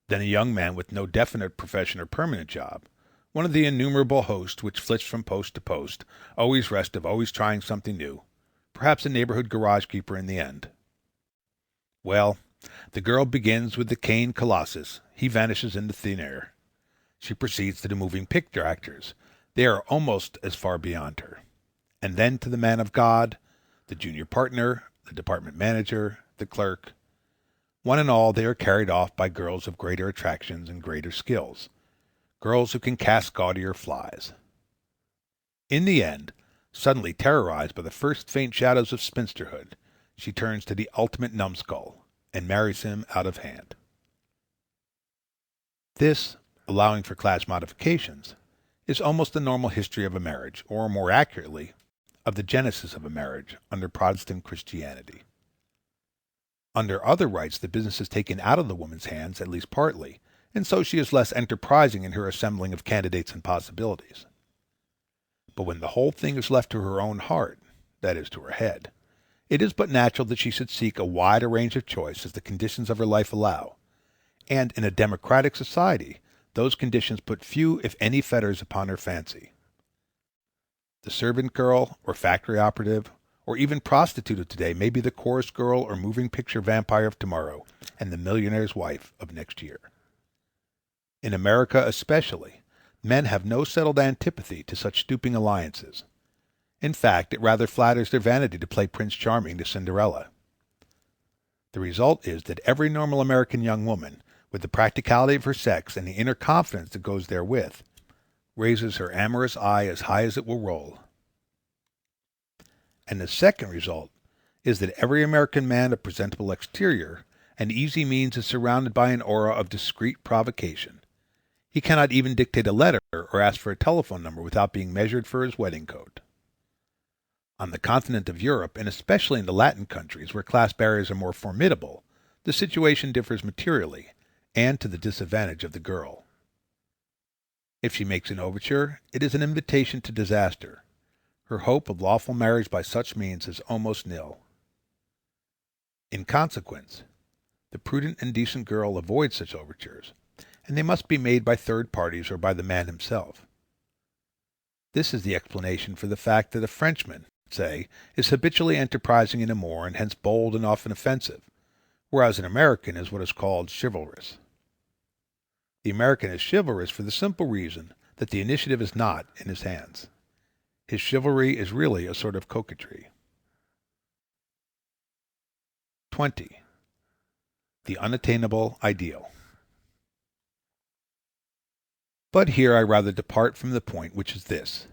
then a young man with no definite profession or permanent job, one of the innumerable hosts which flits from post to post, always restive, always trying something new, perhaps a neighborhood garage keeper in the end. Well, the girl begins with the Caine Colossus. He vanishes into thin air. She proceeds to the moving picture actors. They are almost as far beyond her. And then to the man of God, the junior partner, the department manager, the clerk. One and all, they are carried off by girls of greater attractions and greater skills, girls who can cast gaudier flies. In the end, suddenly terrorized by the first faint shadows of spinsterhood, she turns to the ultimate numbskull and marries him out of hand. This, allowing for class modifications, is almost the normal history of a marriage, or more accurately, of the genesis of a marriage under Protestant Christianity. Under other rites, the business is taken out of the woman's hands, at least partly, and so she is less enterprising in her assembling of candidates and possibilities. But when the whole thing is left to her own heart, that is, to her head, it is but natural that she should seek a wider range of choice as the conditions of her life allow, and in a democratic society, those conditions put few, if any, fetters upon her fancy. The servant girl, or factory operative, or even prostitute of today may be the chorus girl or moving picture vampire of tomorrow, and the millionaire's wife of next year. In America especially, men have no settled antipathy to such stooping alliances. In fact, it rather flatters their vanity to play Prince Charming to Cinderella. The result is that every normal American young woman, with the practicality of her sex and the inner confidence that goes therewith, raises her amorous eye as high as it will roll. And the second result is that every American man of presentable exterior and easy means is surrounded by an aura of discreet provocation. He cannot even dictate a letter or ask for a telephone number without being measured for his wedding coat. On the continent of Europe, and especially in the Latin countries, where class barriers are more formidable, the situation differs materially and to the disadvantage of the girl. If she makes an overture, it is an invitation to disaster. Her hope of lawful marriage by such means is almost nil. In consequence, the prudent and decent girl avoids such overtures, and they must be made by third parties or by the man himself. This is the explanation for the fact that a Frenchman, say, is habitually enterprising and immoral, and hence bold and often offensive, whereas an American is what is called chivalrous. The American is chivalrous for the simple reason that the initiative is not in his hands. His chivalry is really a sort of coquetry. 20. The unattainable ideal. But here I rather depart from the point, which is this,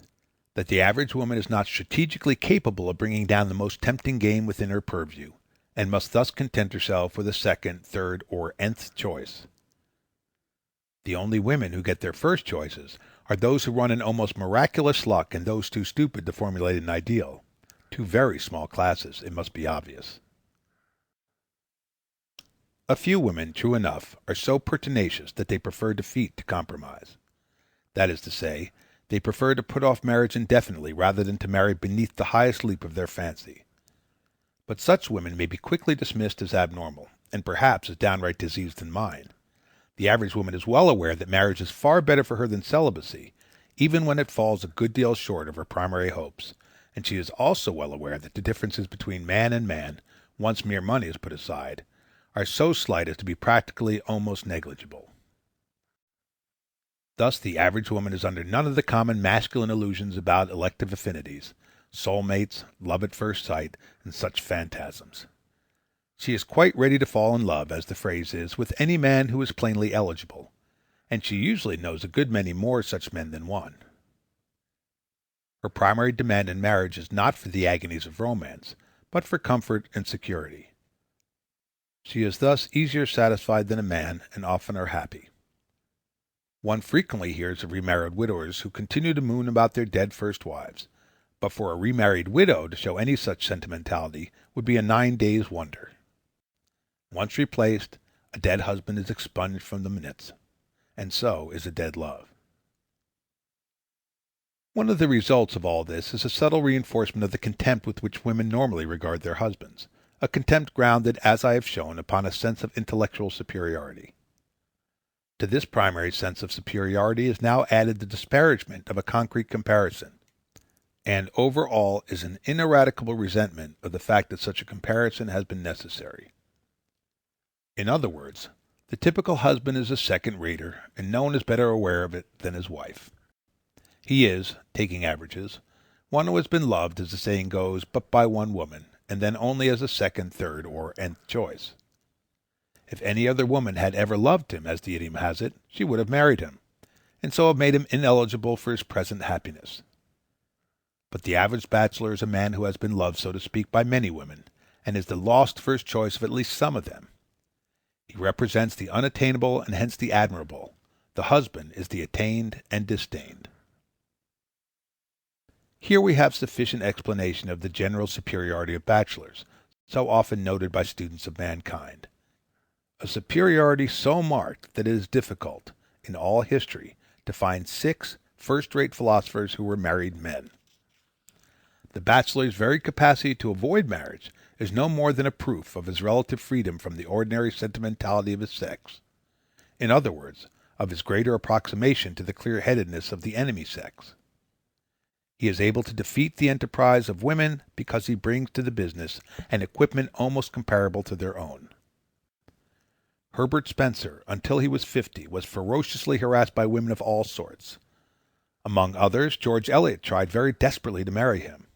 that the average woman is not strategically capable of bringing down the most tempting game within her purview, and must thus content herself with a second, third, or nth choice. The only women who get their first choices are those who run in almost miraculous luck and those too stupid to formulate an ideal. Two very small classes, it must be obvious. A few women, true enough, are so pertinacious that they prefer defeat to compromise. That is to say, they prefer to put off marriage indefinitely rather than to marry beneath the highest leap of their fancy. But such women may be quickly dismissed as abnormal, and perhaps as downright diseased in mind. The average woman is well aware that marriage is far better for her than celibacy, even when it falls a good deal short of her primary hopes, and she is also well aware that the differences between man and man, once mere money is put aside, are so slight as to be practically almost negligible. Thus the average woman is under none of the common masculine illusions about elective affinities, soulmates, love at first sight, and such phantasms. She is quite ready to fall in love, as the phrase is, with any man who is plainly eligible, and she usually knows a good many more such men than one. Her primary demand in marriage is not for the agonies of romance, but for comfort and security. She is thus easier satisfied than a man, and oftener happy. One frequently hears of remarried widowers who continue to moon about their dead first wives, but for a remarried widow to show any such sentimentality would be a 9 days' wonder. Once replaced, a dead husband is expunged from the minutes, and so is a dead love. One of the results of all this is a subtle reinforcement of the contempt with which women normally regard their husbands, a contempt grounded, as I have shown, upon a sense of intellectual superiority. To this primary sense of superiority is now added the disparagement of a concrete comparison, and over all is an ineradicable resentment of the fact that such a comparison has been necessary. In other words, the typical husband is a second-rater, and no one is better aware of it than his wife. He is, taking averages, one who has been loved, as the saying goes, but by one woman, and then only as a second, third, or nth choice. If any other woman had ever loved him, as the idiom has it, she would have married him, and so have made him ineligible for his present happiness. But the average bachelor is a man who has been loved, so to speak, by many women, and is the lost first choice of at least some of them. He represents the unattainable and hence the admirable. The husband is the attained and disdained. Here we have sufficient explanation of the general superiority of bachelors, so often noted by students of mankind. A superiority so marked that it is difficult, in all history, to find 6 first-rate philosophers who were married men. The bachelor's very capacity to avoid marriage is no more than a proof of his relative freedom from the ordinary sentimentality of his sex. In other words, of his greater approximation to the clear-headedness of the enemy sex. He is able to defeat the enterprise of women because he brings to the business an equipment almost comparable to their own. Herbert Spencer, until he was 50, was ferociously harassed by women of all sorts. Among others, George Eliot tried very desperately to marry him.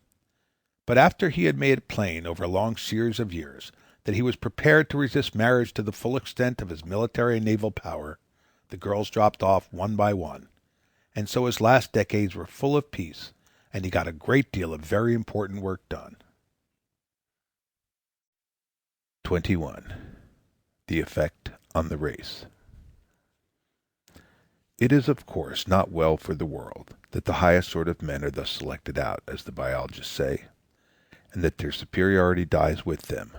But after he had made it plain over a long series of years that he was prepared to resist marriage to the full extent of his military and naval power, the girls dropped off one by one, and so his last decades were full of peace, and he got a great deal of very important work done. 21. The effect on the race. It is, of course, not well for the world that the highest sort of men are thus selected out, as the biologists say, and that their superiority dies with them,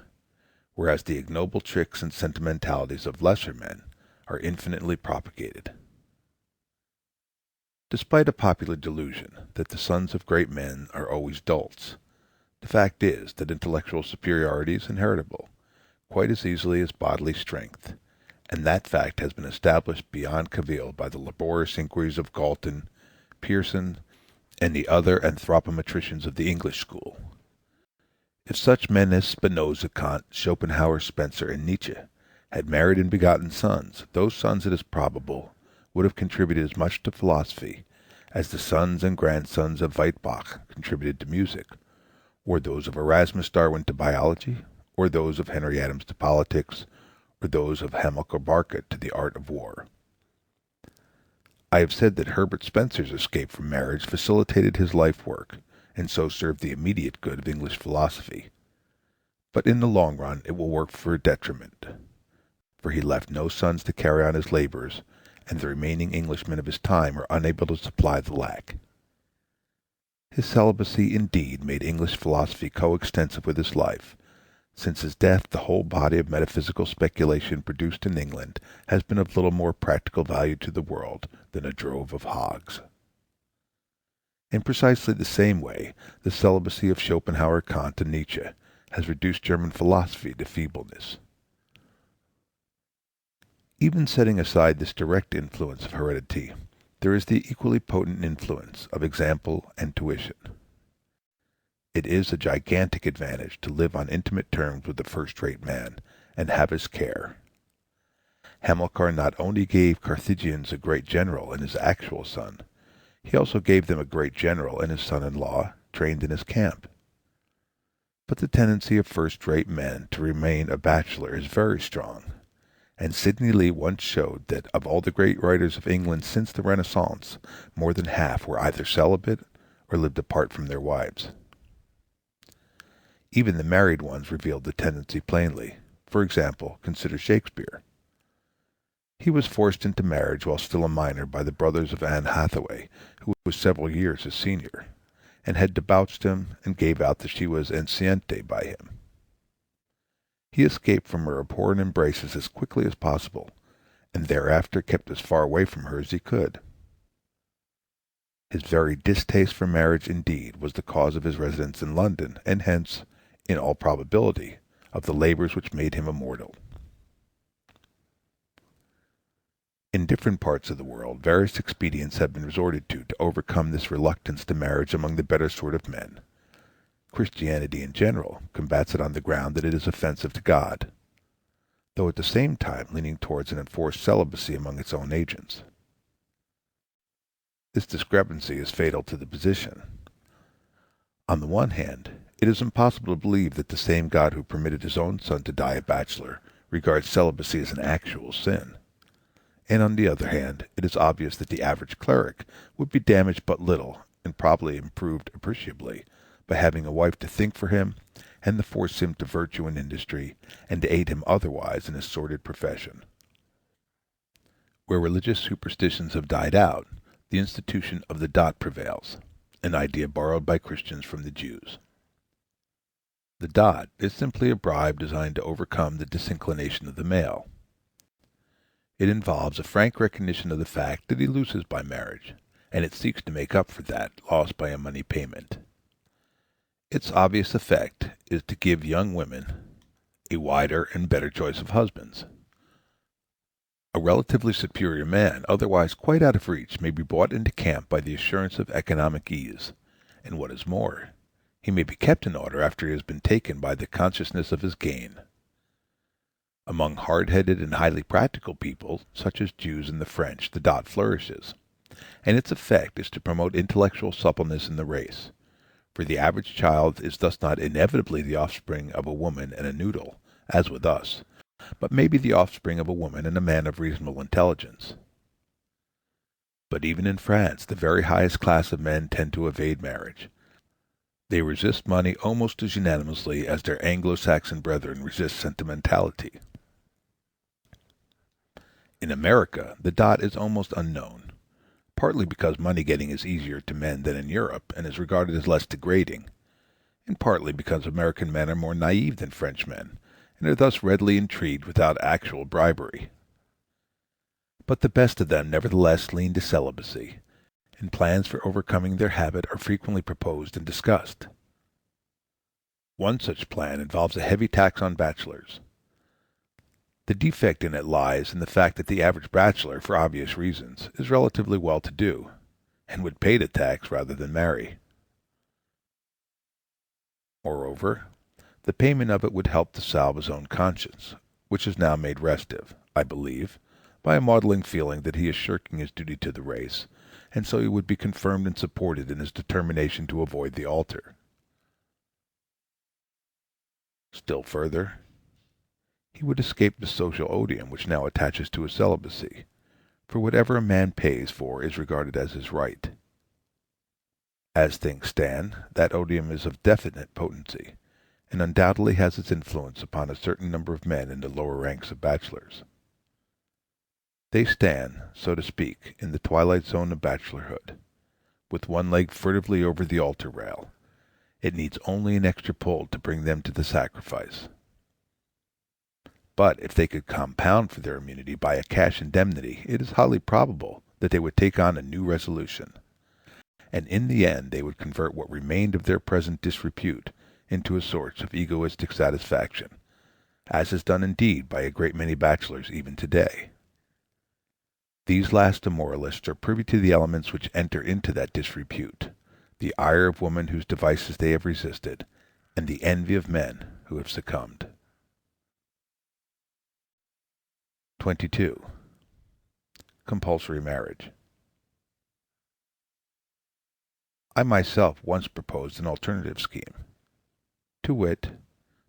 whereas the ignoble tricks and sentimentalities of lesser men are infinitely propagated. Despite a popular delusion that the sons of great men are always dolts, the fact is that intellectual superiority is inheritable quite as easily as bodily strength, and that fact has been established beyond cavil by the laborious inquiries of Galton, Pearson, and the other anthropometricians of the English school. If such men as Spinoza, Kant, Schopenhauer, Spencer, and Nietzsche had married and begotten sons, those sons, it is probable, would have contributed as much to philosophy as the sons and grandsons of Weitbach contributed to music, or those of Erasmus Darwin to biology, or those of Henry Adams to politics, or those of Hamilcar Barca to the art of war. I have said that Herbert Spencer's escape from marriage facilitated his life work, and so served the immediate good of English philosophy. But in the long run it will work for a detriment, for he left no sons to carry on his labors, and the remaining Englishmen of his time are unable to supply the lack. His celibacy indeed made English philosophy coextensive with his life. Since his death, the whole body of metaphysical speculation produced in England has been of little more practical value to the world than a drove of hogs. In precisely the same way, the celibacy of Schopenhauer, Kant, and Nietzsche has reduced German philosophy to feebleness. Even setting aside this direct influence of heredity, there is the equally potent influence of example and tuition. It is a gigantic advantage to live on intimate terms with a first-rate man, and have his care. Hamilcar not only gave Carthaginians a great general in his actual son, he also gave them a great general in his son-in-law, trained in his camp. But the tendency of first-rate men to remain a bachelor is very strong, and Sidney Lee once showed that of all the great writers of England since the Renaissance, more than half were either celibate or lived apart from their wives. Even the married ones revealed the tendency plainly. For example, consider Shakespeare. He was forced into marriage while still a minor by the brothers of Anne Hathaway, who was several years his senior, and had debauched him and gave out that she was enceinte by him. He escaped from her abhorrent embraces as quickly as possible, and thereafter kept as far away from her as he could. His very distaste for marriage, indeed, was the cause of his residence in London, and hence, in all probability, of the labors which made him immortal. In different parts of the world, various expedients have been resorted to overcome this reluctance to marriage among the better sort of men. Christianity in general combats it on the ground that it is offensive to God, though at the same time leaning towards an enforced celibacy among its own agents. This discrepancy is fatal to the position. On the one hand, it is impossible to believe that the same God who permitted his own son to die a bachelor regards celibacy as an actual sin. And on the other hand, it is obvious that the average cleric would be damaged but little, and probably improved appreciably, by having a wife to think for him, and to force him to virtue and industry, and to aid him otherwise in his sordid profession. Where religious superstitions have died out, the institution of the dot prevails, an idea borrowed by Christians from the Jews. The dot is simply a bribe designed to overcome the disinclination of the male. It involves a frank recognition of the fact that he loses by marriage, and it seeks to make up for that lost by a money payment. Its obvious effect is to give young women a wider and better choice of husbands. A relatively superior man, otherwise quite out of reach, may be brought into camp by the assurance of economic ease, and what is more, he may be kept in order after he has been taken by the consciousness of his gain. Among hard-headed and highly practical people, such as Jews and the French, the dot flourishes, and its effect is to promote intellectual suppleness in the race, for the average child is thus not inevitably the offspring of a woman and a noodle, as with us, but may be the offspring of a woman and a man of reasonable intelligence. But even in France, the very highest class of men tend to evade marriage. They resist money almost as unanimously as their Anglo-Saxon brethren resist sentimentality. In America, the dot is almost unknown, partly because money-getting is easier to men than in Europe and is regarded as less degrading, and partly because American men are more naive than French men, and are thus readily intrigued without actual bribery. But the best of them nevertheless lean to celibacy, and plans for overcoming their habit are frequently proposed and discussed. One such plan involves a heavy tax on bachelors. The defect in it lies in the fact that the average bachelor, for obvious reasons, is relatively well-to-do, and would pay the tax rather than marry. Moreover, the payment of it would help to salve his own conscience, which is now made restive, I believe, by a maudlin feeling that he is shirking his duty to the race, and so he would be confirmed and supported in his determination to avoid the altar. Still further, he would escape the social odium which now attaches to his celibacy, for whatever a man pays for is regarded as his right. As things stand, that odium is of definite potency, and undoubtedly has its influence upon a certain number of men in the lower ranks of bachelors. They stand, so to speak, in the twilight zone of bachelorhood, with one leg furtively over the altar rail. It needs only an extra pull to bring them to the sacrifice. But if they could compound for their immunity by a cash indemnity, it is highly probable that they would take on a new resolution, and in the end they would convert what remained of their present disrepute into a source of egoistic satisfaction, as is done indeed by a great many bachelors even today. These last immoralists are privy to the elements which enter into that disrepute, the ire of women whose devices they have resisted, and the envy of men who have succumbed. 22. Compulsory marriage. I myself once proposed an alternative scheme, to wit,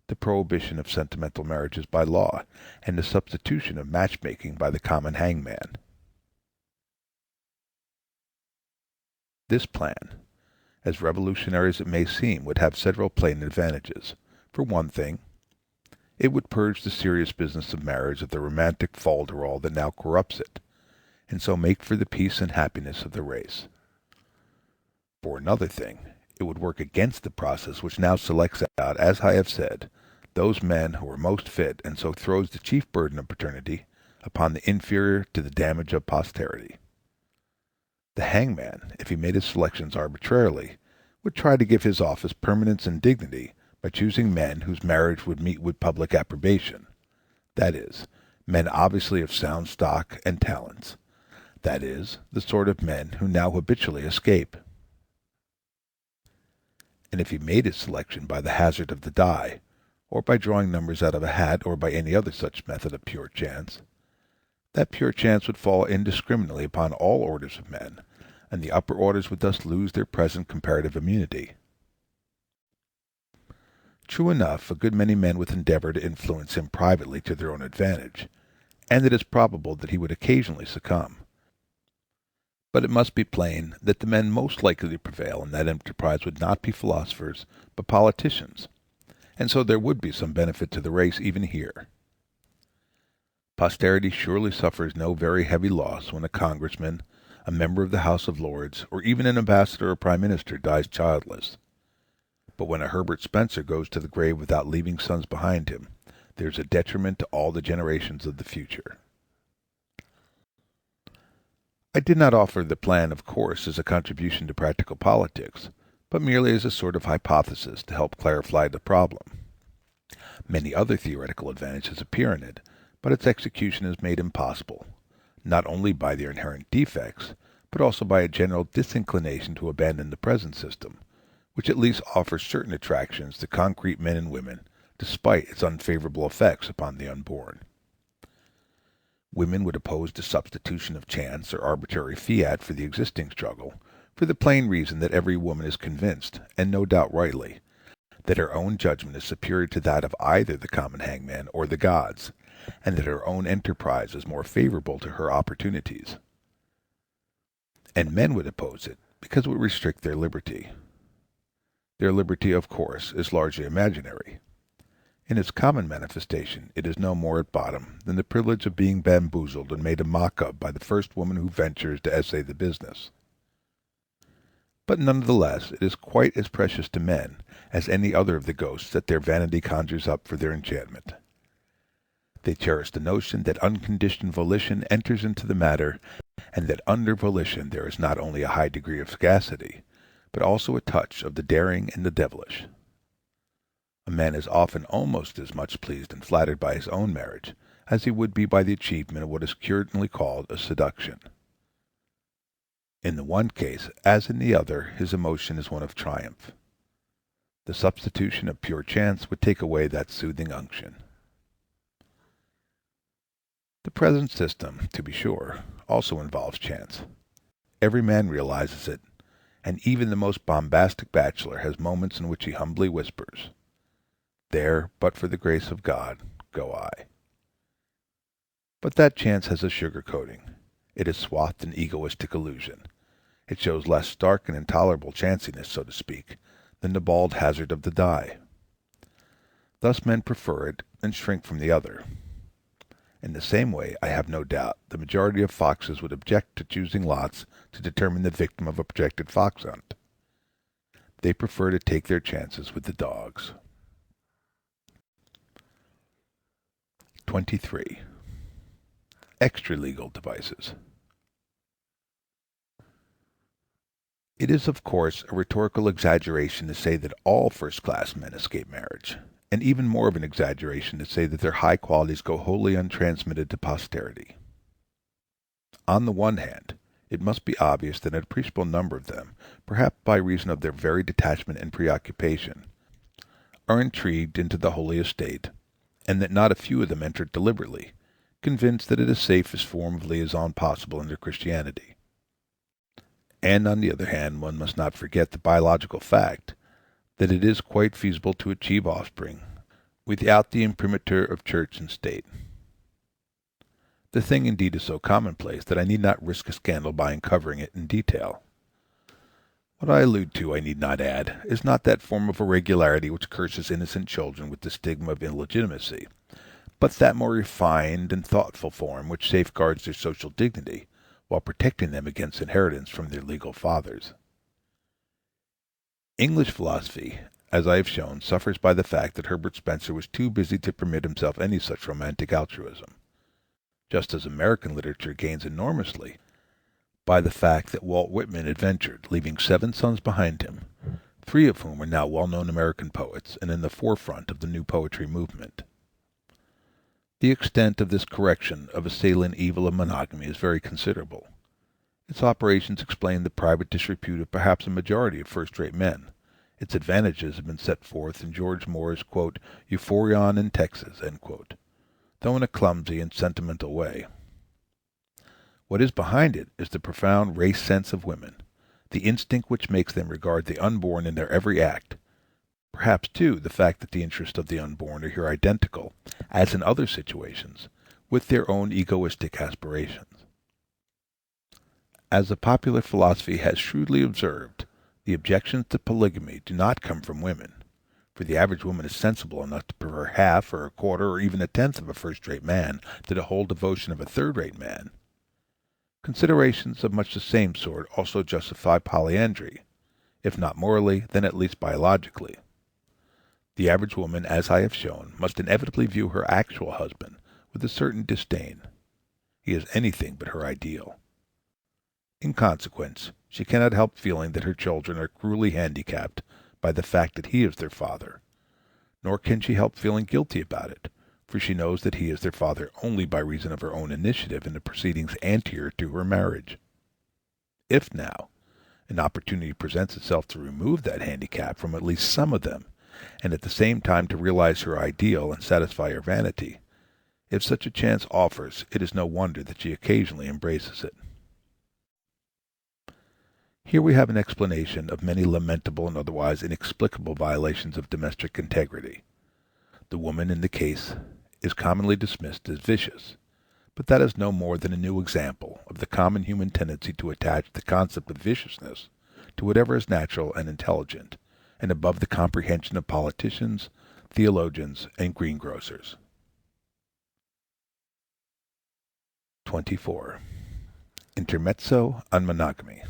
the prohibition of sentimental marriages by law, and the substitution of matchmaking by the common hangman. This plan, as revolutionary as it may seem, would have several plain advantages. For one thing, it would purge the serious business of marriage of the romantic folderol that now corrupts it, and so make for the peace and happiness of the race. For another thing, it would work against the process which now selects out, as I have said, those men who are most fit, and so throws the chief burden of paternity upon the inferior to the damage of posterity. The hangman, if he made his selections arbitrarily, would try to give his office permanence and dignity by choosing men whose marriage would meet with public approbation, that is, men obviously of sound stock and talents, that is, the sort of men who now habitually escape. And if he made his selection by the hazard of the die, or by drawing numbers out of a hat, or by any other such method of pure chance, that pure chance would fall indiscriminately upon all orders of men, and the upper orders would thus lose their present comparative immunity. True enough, a good many men would endeavor to influence him privately to their own advantage, and it is probable that he would occasionally succumb. But it must be plain that the men most likely to prevail in that enterprise would not be philosophers, but politicians, and so there would be some benefit to the race even here. Posterity surely suffers no very heavy loss when a congressman, a member of the House of Lords, or even an ambassador or prime minister dies childless. But when a Herbert Spencer goes to the grave without leaving sons behind him, there is a detriment to all the generations of the future. I did not offer the plan, of course, as a contribution to practical politics, but merely as a sort of hypothesis to help clarify the problem. Many other theoretical advantages appear in it, but its execution is made impossible, not only by their inherent defects, but also by a general disinclination to abandon the present system, which at least offers certain attractions to concrete men and women, despite its unfavorable effects upon the unborn. Women would oppose the substitution of chance or arbitrary fiat for the existing struggle, for the plain reason that every woman is convinced, and no doubt rightly, that her own judgment is superior to that of either the common hangman or the gods, and that her own enterprise is more favorable to her opportunities. And men would oppose it because it would restrict their liberty. Their liberty, of course, is largely imaginary. In its common manifestation, it is no more at bottom than the privilege of being bamboozled and made a mock of by the first woman who ventures to essay the business. But nonetheless, it is quite as precious to men as any other of the ghosts that their vanity conjures up for their enchantment. They cherish the notion that unconditioned volition enters into the matter, and that under volition there is not only a high degree of sagacity, but also a touch of the daring and the devilish. A man is often almost as much pleased and flattered by his own marriage as he would be by the achievement of what is currently called a seduction. In the one case, as in the other, his emotion is one of triumph. The substitution of pure chance would take away that soothing unction. The present system, to be sure, also involves chance. Every man realizes it, and even the most bombastic bachelor has moments in which he humbly whispers, "There, but for the grace of God, go I." But that chance has a sugar coating. It is swathed in egoistic illusion. It shows less stark and intolerable chanciness, so to speak, than the bald hazard of the die. Thus men prefer it and shrink from the other. In the same way, I have no doubt, the majority of foxes would object to choosing lots to determine the victim of a projected fox hunt. They prefer to take their chances with the dogs. 23. Extra-legal devices. It is, of course, a rhetorical exaggeration to say that all first-class men escape marriage, and even more of an exaggeration to say that their high qualities go wholly untransmitted to posterity. On the one hand, it must be obvious that an appreciable number of them, perhaps by reason of their very detachment and preoccupation, are intrigued into the holy estate, and that not a few of them enter it deliberately, convinced that it is the safest form of liaison possible under Christianity. And on the other hand, one must not forget the biological fact that it is quite feasible to achieve offspring without the imprimatur of church and state. The thing indeed is so commonplace that I need not risk a scandal by uncovering it in detail. What I allude to, I need not add, is not that form of irregularity which curses innocent children with the stigma of illegitimacy, but that more refined and thoughtful form which safeguards their social dignity while protecting them against inheritance from their legal fathers. English philosophy, as I have shown, suffers by the fact that Herbert Spencer was too busy to permit himself any such romantic altruism, just as American literature gains enormously by the fact that Walt Whitman adventured, leaving 7 sons behind him, 3 of whom are now well-known American poets and in the forefront of the new poetry movement. The extent of this correction of a salient evil of monogamy is very considerable. Its operations explain the private disrepute of perhaps a majority of first-rate men. Its advantages have been set forth in George Moore's Euphorion in Texas, though in a clumsy and sentimental way. What is behind it is the profound race sense of women, the instinct which makes them regard the unborn in their every act. Perhaps, too, the fact that the interests of the unborn are here identical, as in other situations, with their own egoistic aspirations. As the popular philosophy has shrewdly observed, the objections to polygamy do not come from women, for the average woman is sensible enough to prefer half or a quarter or even a tenth of a first-rate man to the whole devotion of a third-rate man. Considerations of much the same sort also justify polyandry, if not morally, then at least biologically. The average woman, as I have shown, must inevitably view her actual husband with a certain disdain. He is anything but her ideal. In consequence, she cannot help feeling that her children are cruelly handicapped by the fact that he is their father, nor can she help feeling guilty about it, for she knows that he is their father only by reason of her own initiative in the proceedings anterior to her marriage. If, now, an opportunity presents itself to remove that handicap from at least some of them, and at the same time to realize her ideal and satisfy her vanity, if such a chance offers, it is no wonder that she occasionally embraces it. Here we have an explanation of many lamentable and otherwise inexplicable violations of domestic integrity. The woman in the case is commonly dismissed as vicious, but that is no more than a new example of the common human tendency to attach the concept of viciousness to whatever is natural and intelligent, and above the comprehension of politicians, theologians, and greengrocers. 24. Intermezzo on monogamy.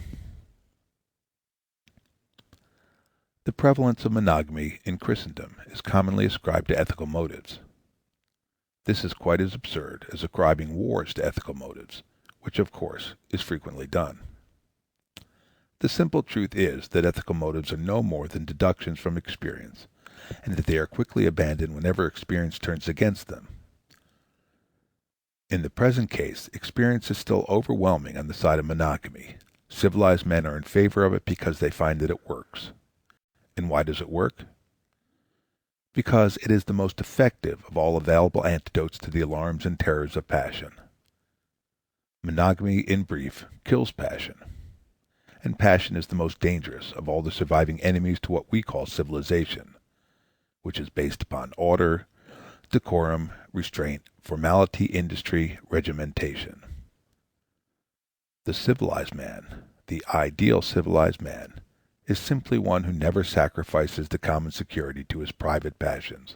The prevalence of monogamy in Christendom is commonly ascribed to ethical motives. This is quite as absurd as ascribing wars to ethical motives, which, of course, is frequently done. The simple truth is that ethical motives are no more than deductions from experience, and that they are quickly abandoned whenever experience turns against them. In the present case, experience is still overwhelming on the side of monogamy. Civilized men are in favor of it because they find that it works. And why does it work? Because it is the most effective of all available antidotes to the alarms and terrors of passion. Monogamy, in brief, kills passion. And passion is the most dangerous of all the surviving enemies to what we call civilization, which is based upon order, decorum, restraint, formality, industry, regimentation. The civilized man, the ideal civilized man, is simply one who never sacrifices the common security to his private passions.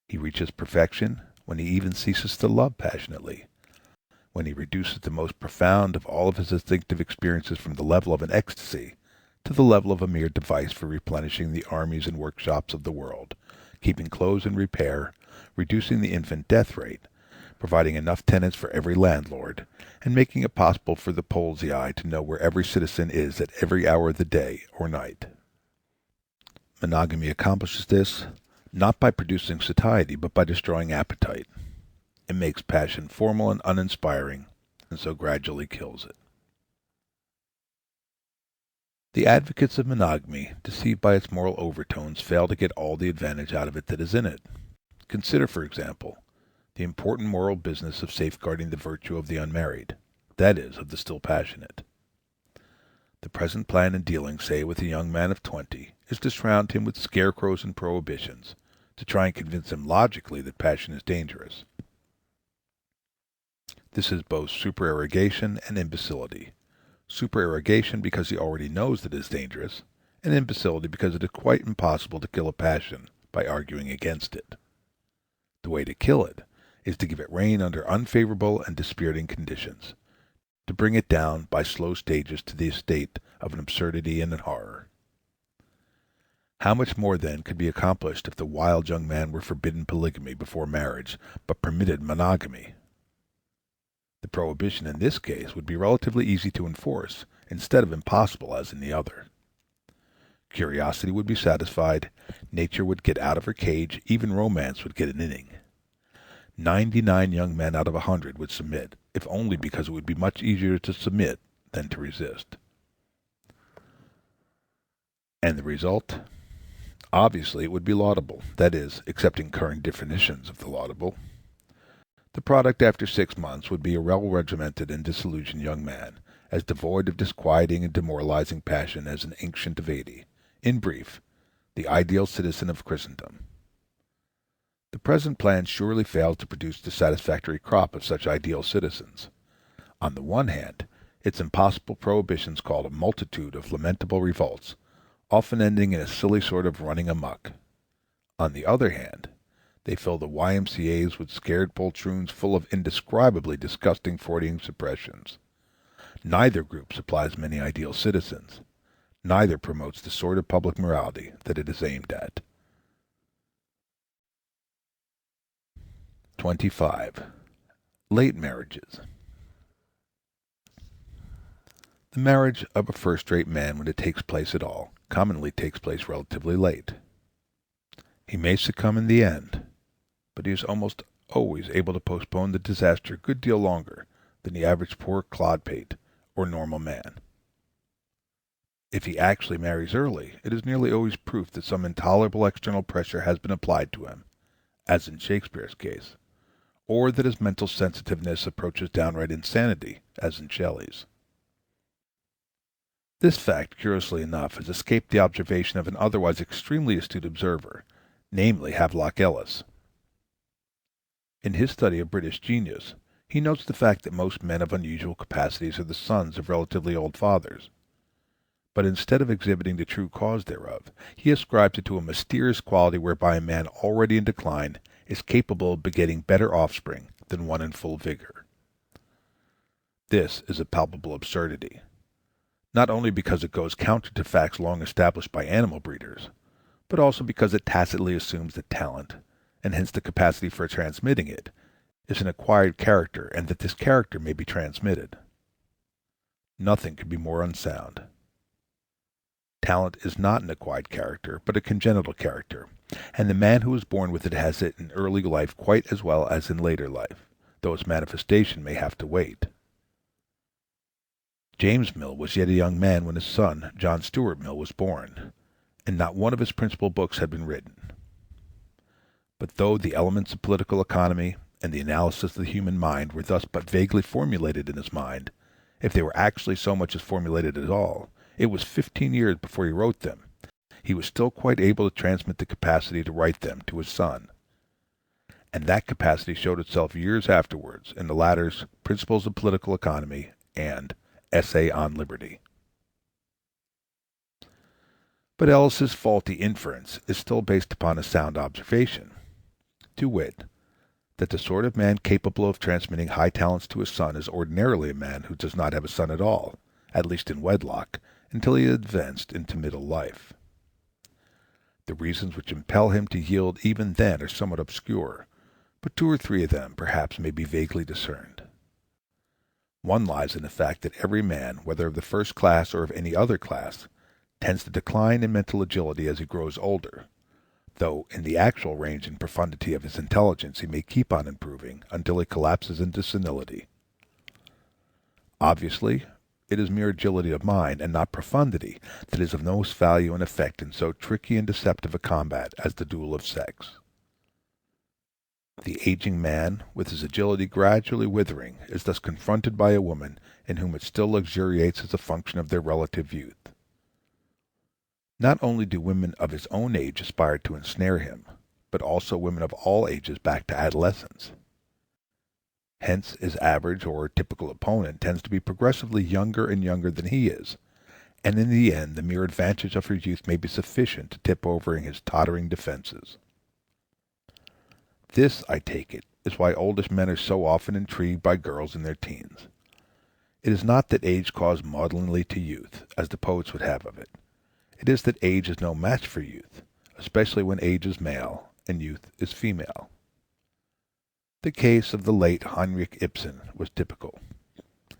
He reaches perfection when he even ceases to love passionately, when he reduces the most profound of all of his instinctive experiences from the level of an ecstasy to the level of a mere device for replenishing the armies and workshops of the world, keeping clothes in repair, reducing the infant death rate, providing enough tenants for every landlord, and making it possible for the palsy eye to know where every citizen is at every hour of the day or night. Monogamy accomplishes this not by producing satiety, but by destroying appetite. It makes passion formal and uninspiring, and so gradually kills it. The advocates of monogamy, deceived by its moral overtones, fail to get all the advantage out of it that is in it. Consider, for example, the important moral business of safeguarding the virtue of the unmarried, that is, of the still passionate. The present plan in dealing, say, with a young man of 20, is to surround him with scarecrows and prohibitions, to try and convince him logically that passion is dangerous. This is both supererogation and imbecility. Supererogation because he already knows that it is dangerous, and imbecility because it is quite impossible to kill a passion by arguing against it. The way to kill it is to give it rein under unfavorable and dispiriting conditions, to bring it down by slow stages to the state of an absurdity and an horror. How much more, then, could be accomplished if the wild young man were forbidden polygamy before marriage, but permitted monogamy? The prohibition in this case would be relatively easy to enforce, instead of impossible as in the other. Curiosity would be satisfied, nature would get out of her cage, even romance would get an inning. 99 young men out of 100 would submit, if only because it would be much easier to submit than to resist. And the result? Obviously, it would be laudable, that is, accepting current definitions of the laudable. The product after 6 months would be a well-regimented and disillusioned young man, as devoid of disquieting and demoralizing passion as an ancient of 80. In brief, the ideal citizen of Christendom. The present plan surely fails to produce the satisfactory crop of such ideal citizens. On the one hand, its impossible prohibitions cause a multitude of lamentable revolts, often ending in a silly sort of running amuck. On the other hand, they fill the YMCA's with scared poltroons full of indescribably disgusting Freudian suppressions. Neither group supplies many ideal citizens. Neither promotes the sort of public morality that it is aimed at. 25. Late marriages. The marriage of a first-rate man, when it takes place at all, commonly takes place relatively late. He may succumb in the end, but he is almost always able to postpone the disaster a good deal longer than the average poor clodpate or normal man. If he actually marries early, it is nearly always proof that some intolerable external pressure has been applied to him, as in Shakespeare's case, or that his mental sensitiveness approaches downright insanity, as in Shelley's. This fact, curiously enough, has escaped the observation of an otherwise extremely astute observer, namely Havelock Ellis. In his study of British genius, he notes the fact that most men of unusual capacities are the sons of relatively old fathers. But instead of exhibiting the true cause thereof, he ascribes it to a mysterious quality whereby a man already in decline is capable of begetting better offspring than one in full vigor. This is a palpable absurdity, not only because it goes counter to facts long established by animal breeders, but also because it tacitly assumes that talent, and hence the capacity for transmitting it, is an acquired character, and that this character may be transmitted. Nothing could be more unsound. Talent is not an acquired character, but a congenital character, and the man who is born with it has it in early life quite as well as in later life, though its manifestation may have to wait. James Mill was yet a young man when his son, John Stuart Mill, was born, and not one of his principal books had been written. But though the elements of political economy and the analysis of the human mind were thus but vaguely formulated in his mind, if they were actually so much as formulated at all, it was 15 years before he wrote them. He was still quite able to transmit the capacity to write them to his son. And that capacity showed itself years afterwards in the latter's Principles of Political Economy and Essay on Liberty. But Ellis's faulty inference is still based upon a sound observation, to wit, that the sort of man capable of transmitting high talents to his son is ordinarily a man who does not have a son at all, at least in wedlock, until he has advanced into middle life. The reasons which impel him to yield even then are somewhat obscure, but 2 or 3 of them perhaps may be vaguely discerned. One lies in the fact that every man, whether of the first class or of any other class, tends to decline in mental agility as he grows older, though in the actual range and profundity of his intelligence he may keep on improving until he collapses into senility. Obviously, it is mere agility of mind, and not profundity, that is of most value and effect in so tricky and deceptive a combat as the duel of sex. The aging man, with his agility gradually withering, is thus confronted by a woman in whom it still luxuriates as a function of their relative youth. Not only do women of his own age aspire to ensnare him, but also women of all ages back to adolescence. Hence his average or typical opponent tends to be progressively younger and younger than he is, and in the end the mere advantage of her youth may be sufficient to tip over his tottering defenses. This, I take it, is why oldish men are so often intrigued by girls in their teens. It is not that age calls maudlinly to youth, as the poets would have of it. It is that age is no match for youth, especially when age is male and youth is female. The case of the late Heinrich Ibsen was typical.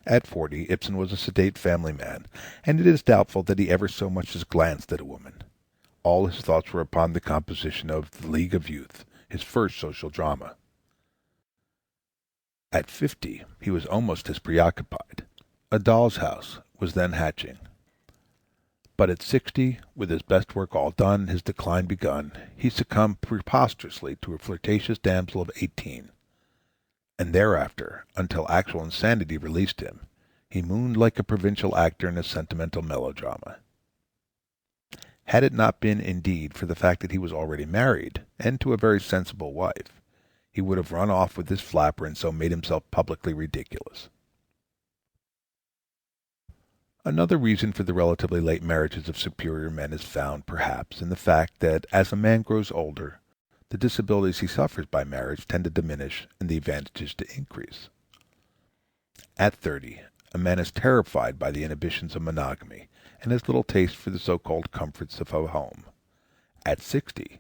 At 40, Ibsen was a sedate family man, and it is doubtful that he ever so much as glanced at a woman. All his thoughts were upon the composition of The League of Youth, his first social drama. At 50, he was almost as preoccupied. A Doll's House was then hatching. But at 60, with his best work all done, his decline begun, he succumbed preposterously to a flirtatious damsel of 18. And thereafter, until actual insanity released him, he mooned like a provincial actor in a sentimental melodrama. Had it not been, indeed, for the fact that he was already married, and to a very sensible wife, he would have run off with this flapper and so made himself publicly ridiculous. Another reason for the relatively late marriages of superior men is found, perhaps, in the fact that as a man grows older, the disabilities he suffers by marriage tend to diminish and the advantages to increase. At 30, a man is terrified by the inhibitions of monogamy and has little taste for the so-called comforts of a home. At 60,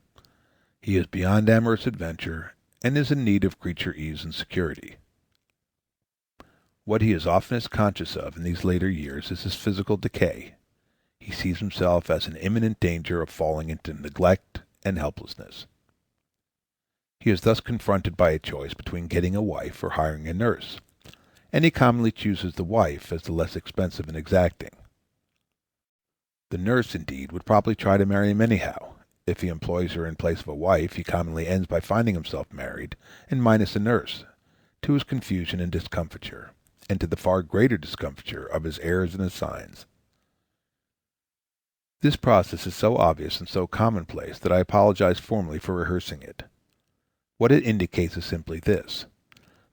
he is beyond amorous adventure and is in need of creature ease and security. What he is oftenest conscious of in these later years is his physical decay. He sees himself as in imminent danger of falling into neglect and helplessness. He is thus confronted by a choice between getting a wife or hiring a nurse, and he commonly chooses the wife as the less expensive and exacting. The nurse, indeed, would probably try to marry him anyhow. If he employs her in place of a wife, he commonly ends by finding himself married, and minus a nurse, to his confusion and discomfiture, and to the far greater discomfiture of his heirs and assigns. This process is so obvious and so commonplace that I apologize formally for rehearsing it. What it indicates is simply this,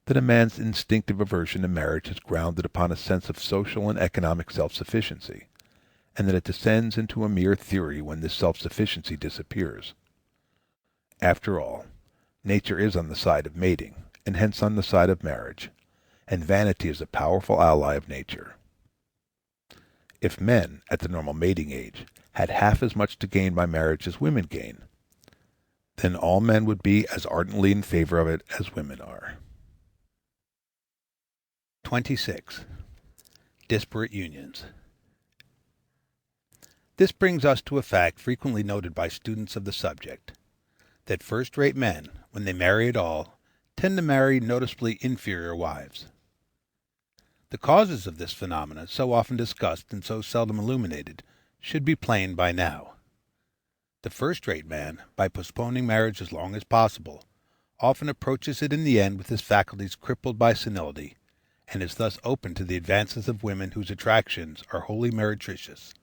that a man's instinctive aversion to marriage is grounded upon a sense of social and economic self-sufficiency, and that it descends into a mere theory when this self-sufficiency disappears. After all, nature is on the side of mating, and hence on the side of marriage, and vanity is a powerful ally of nature. If men, at the normal mating age, had half as much to gain by marriage as women gain, then all men would be as ardently in favor of it as women are. 26. Disparate unions. This brings us to a fact frequently noted by students of the subject, that first-rate men, when they marry at all, tend to marry noticeably inferior wives. The causes of this phenomenon, so often discussed and so seldom illuminated, should be plain by now. The first-rate man, by postponing marriage as long as possible, often approaches it in the end with his faculties crippled by senility, and is thus open to the advances of women whose attractions are wholly meretricious.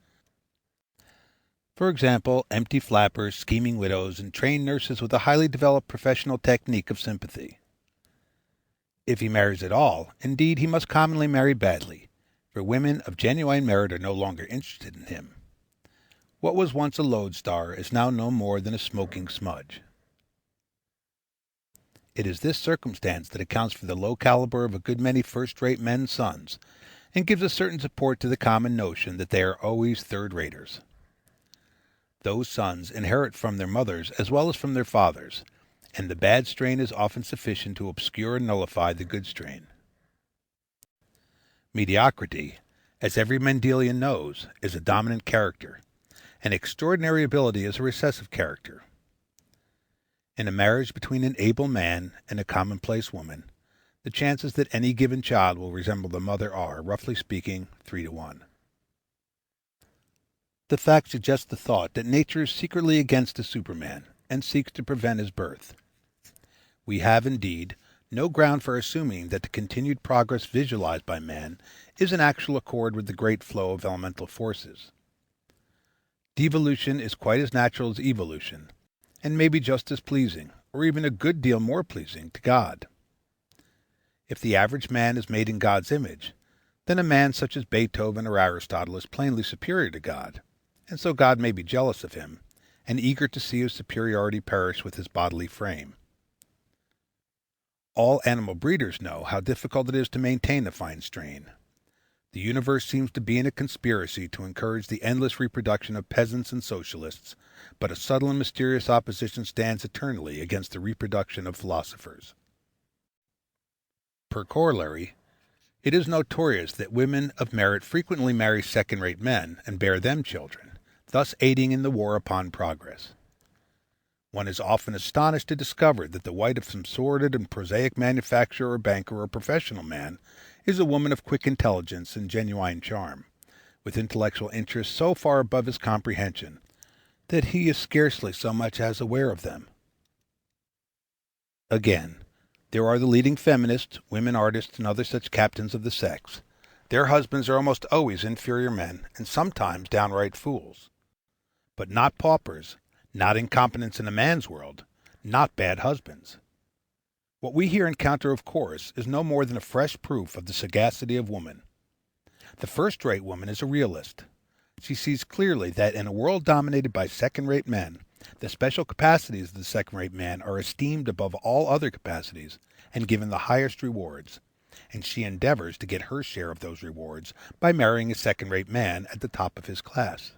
For example, empty flappers, scheming widows, and trained nurses with a highly developed professional technique of sympathy. If he marries at all, indeed, he must commonly marry badly, for women of genuine merit are no longer interested in him. What was once a lodestar is now no more than a smoking smudge. It is this circumstance that accounts for the low caliber of a good many first-rate men's sons, and gives a certain support to the common notion that they are always third-raters. Those sons inherit from their mothers as well as from their fathers, and the bad strain is often sufficient to obscure and nullify the good strain. Mediocrity, as every Mendelian knows, is a dominant character, and extraordinary ability is a recessive character. In a marriage between an able man and a commonplace woman, the chances that any given child will resemble the mother are, roughly speaking, 3 to 1. The fact suggests the thought that nature is secretly against the Superman and seeks to prevent his birth. We have, indeed, no ground for assuming that the continued progress visualized by man is in actual accord with the great flow of elemental forces. Devolution is quite as natural as evolution, and may be just as pleasing, or even a good deal more pleasing, to God. If the average man is made in God's image, then a man such as Beethoven or Aristotle is plainly superior to God, and so God may be jealous of him, and eager to see his superiority perish with his bodily frame. All animal breeders know how difficult it is to maintain a fine strain. The universe seems to be in a conspiracy to encourage the endless reproduction of peasants and socialists, but a subtle and mysterious opposition stands eternally against the reproduction of philosophers. Per corollary, it is notorious that women of merit frequently marry second-rate men and bear them children, thus aiding in the war upon progress. One is often astonished to discover that the wife of some sordid and prosaic manufacturer or banker or professional man is a woman of quick intelligence and genuine charm, with intellectual interests so far above his comprehension that he is scarcely so much as aware of them. Again, there are the leading feminists, women artists, and other such captains of the sex. Their husbands are almost always inferior men, and sometimes downright fools. But not paupers, not incompetents in a man's world, not bad husbands. What we here encounter, of course, is no more than a fresh proof of the sagacity of woman. The first-rate woman is a realist. She sees clearly that in a world dominated by second-rate men, the special capacities of the second-rate man are esteemed above all other capacities and given the highest rewards, and she endeavors to get her share of those rewards by marrying a second-rate man at the top of his class.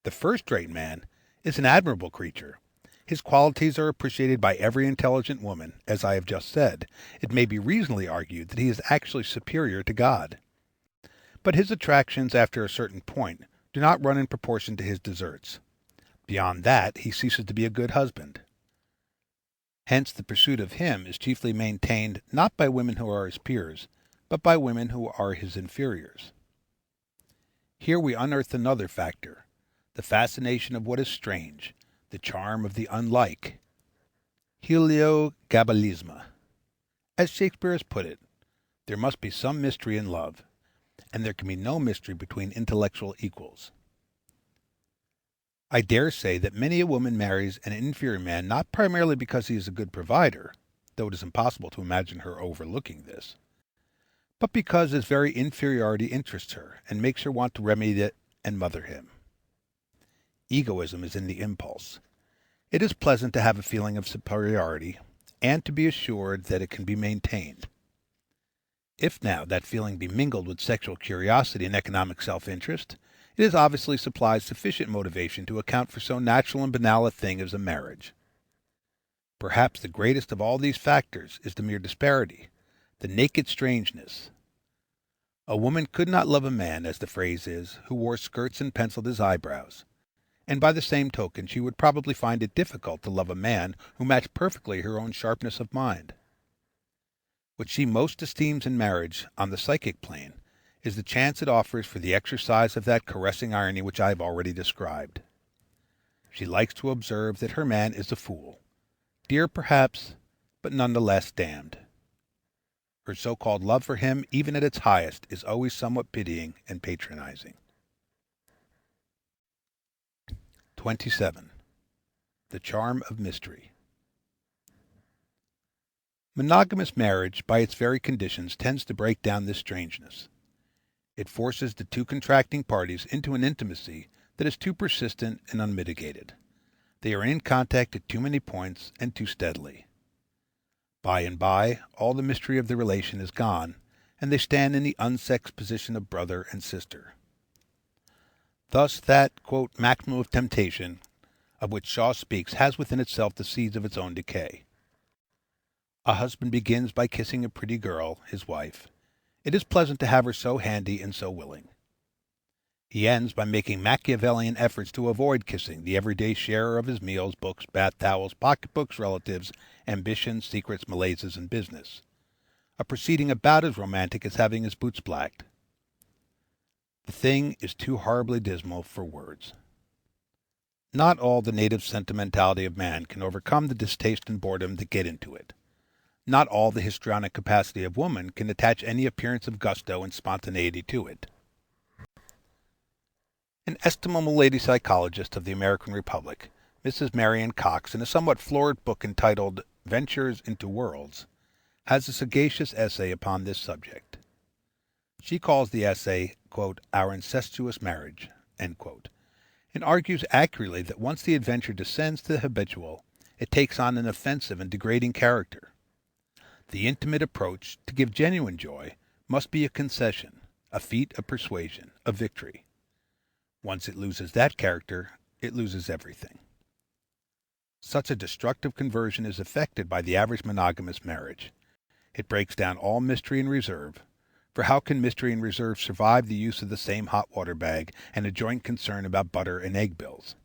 The first-rate man is an admirable creature. His qualities are appreciated by every intelligent woman. As I have just said, it may be reasonably argued that he is actually superior to God. But his attractions, after a certain point, do not run in proportion to his deserts. Beyond that, he ceases to be a good husband. Hence, the pursuit of him is chiefly maintained not by women who are his peers, but by women who are his inferiors. Here we unearth another factor, the fascination of what is strange, the charm of the unlike. Heliogabalisme. As Shakespeare has put it, there must be some mystery in love, and there can be no mystery between intellectual equals. I dare say that many a woman marries an inferior man not primarily because he is a good provider, though it is impossible to imagine her overlooking this, but because his very inferiority interests her and makes her want to remedy it and mother him. Egoism is in the impulse. It is pleasant to have a feeling of superiority, and to be assured that it can be maintained. If now that feeling be mingled with sexual curiosity and economic self-interest, it has obviously supplied sufficient motivation to account for so natural and banal a thing as a marriage. Perhaps the greatest of all these factors is the mere disparity, the naked strangeness. A woman could not love a man, as the phrase is, who wore skirts and penciled his eyebrows, and by the same token she would probably find it difficult to love a man who matched perfectly her own sharpness of mind. What she most esteems in marriage, on the psychic plane, is the chance it offers for the exercise of that caressing irony which I have already described. She likes to observe that her man is a fool, dear perhaps, but none the less damned. Her so-called love for him, even at its highest, is always somewhat pitying and patronizing. 27. The charm of mystery. Monogamous marriage, by its very conditions, tends to break down this strangeness. It forces the two contracting parties into an intimacy that is too persistent and unmitigated. They are in contact at too many points and too steadily. By and by, all the mystery of the relation is gone, and they stand in the unsexed position of brother and sister. Thus that, quote, maximum of temptation, of which Shaw speaks, has within itself the seeds of its own decay. A husband begins by kissing a pretty girl, his wife. It is pleasant to have her so handy and so willing. He ends by making Machiavellian efforts to avoid kissing the everyday sharer of his meals, books, bath towels, pocketbooks, relatives, ambitions, secrets, malaises, and business. A proceeding about as romantic as having his boots blacked. The thing is too horribly dismal for words. Not all the native sentimentality of man can overcome the distaste and boredom that get into it. Not all the histrionic capacity of woman can attach any appearance of gusto and spontaneity to it. An estimable lady psychologist of the American Republic, Mrs. Marion Cox, in a somewhat florid book entitled Ventures into Worlds, has a sagacious essay upon this subject. She calls the essay, quote, Our Incestuous Marriage, end quote, and argues accurately that once the adventure descends to the habitual, it takes on an offensive and degrading character. The intimate approach, to give genuine joy, must be a concession, a feat of persuasion, a victory. Once it loses that character, it loses everything. Such a destructive conversion is effected by the average monogamous marriage. It breaks down all mystery and reserve, for how can mystery and reserve survive the use of the same hot water bag and a joint concern about butter and egg bills?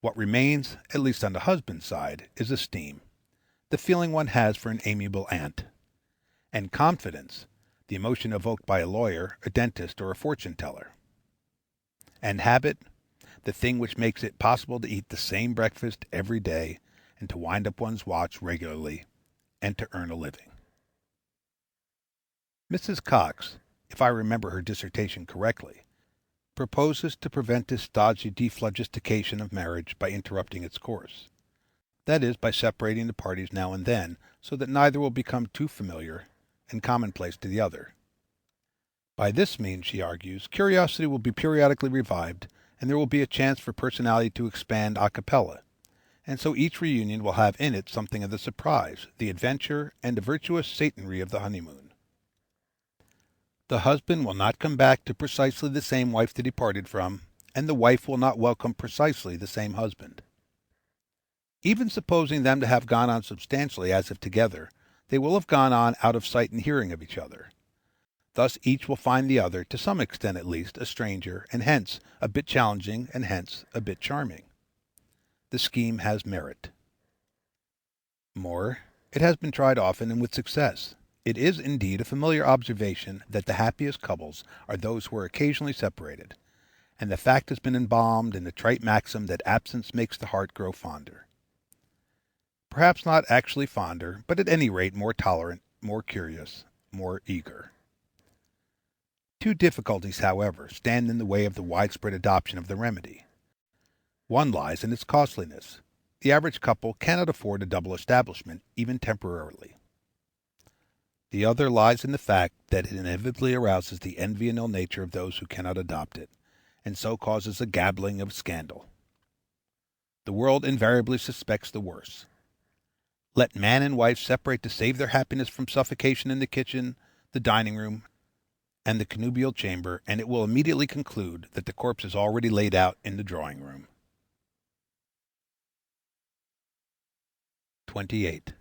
What remains, at least on the husband's side, is esteem, the feeling one has for an amiable aunt, and confidence, the emotion evoked by a lawyer, a dentist, or a fortune-teller. And habit, the thing which makes it possible to eat the same breakfast every day and to wind up one's watch regularly and to earn a living. Mrs. Cox, if I remember her dissertation correctly, proposes to prevent this stodgy dephlogistication of marriage by interrupting its course. That is, by separating the parties now and then, so that neither will become too familiar and commonplace to the other. By this means, she argues, curiosity will be periodically revived, and there will be a chance for personality to expand a cappella, and so each reunion will have in it something of the surprise, the adventure, and the virtuous Satanry of the honeymoon. The husband will not come back to precisely the same wife that he parted from, and the wife will not welcome precisely the same husband. Even supposing them to have gone on substantially as if together, they will have gone on out of sight and hearing of each other. Thus each will find the other, to some extent at least, a stranger, and hence a bit challenging, and hence a bit charming. The scheme has merit. More, it has been tried often and with success. It is, indeed, a familiar observation that the happiest couples are those who are occasionally separated, and the fact has been embalmed in the trite maxim that absence makes the heart grow fonder. Perhaps not actually fonder, but at any rate more tolerant, more curious, more eager. Two difficulties, however, stand in the way of the widespread adoption of the remedy. One lies in its costliness. The average couple cannot afford a double establishment, even temporarily. The other lies in the fact that it inevitably arouses the envy and ill nature of those who cannot adopt it, and so causes a gabbling of scandal. The world invariably suspects the worst. Let man and wife separate to save their happiness from suffocation in the kitchen, the dining room, and the connubial chamber, and it will immediately conclude that the corpse is already laid out in the drawing room. 28.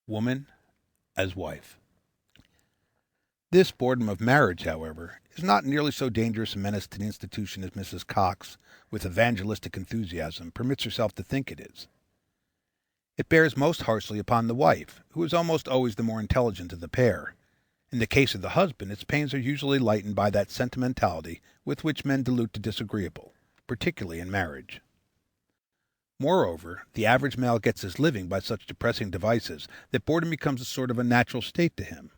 Woman as wife. This boredom of marriage, however, is not nearly so dangerous a menace to the institution as Mrs. Cox, with evangelistic enthusiasm, permits herself to think it is. It bears most harshly upon the wife, who is almost always the more intelligent of the pair. In the case of the husband, its pains are usually lightened by that sentimentality with which men dilute the disagreeable, particularly in marriage. Moreover, the average male gets his living by such depressing devices that boredom becomes a sort of a natural state to him.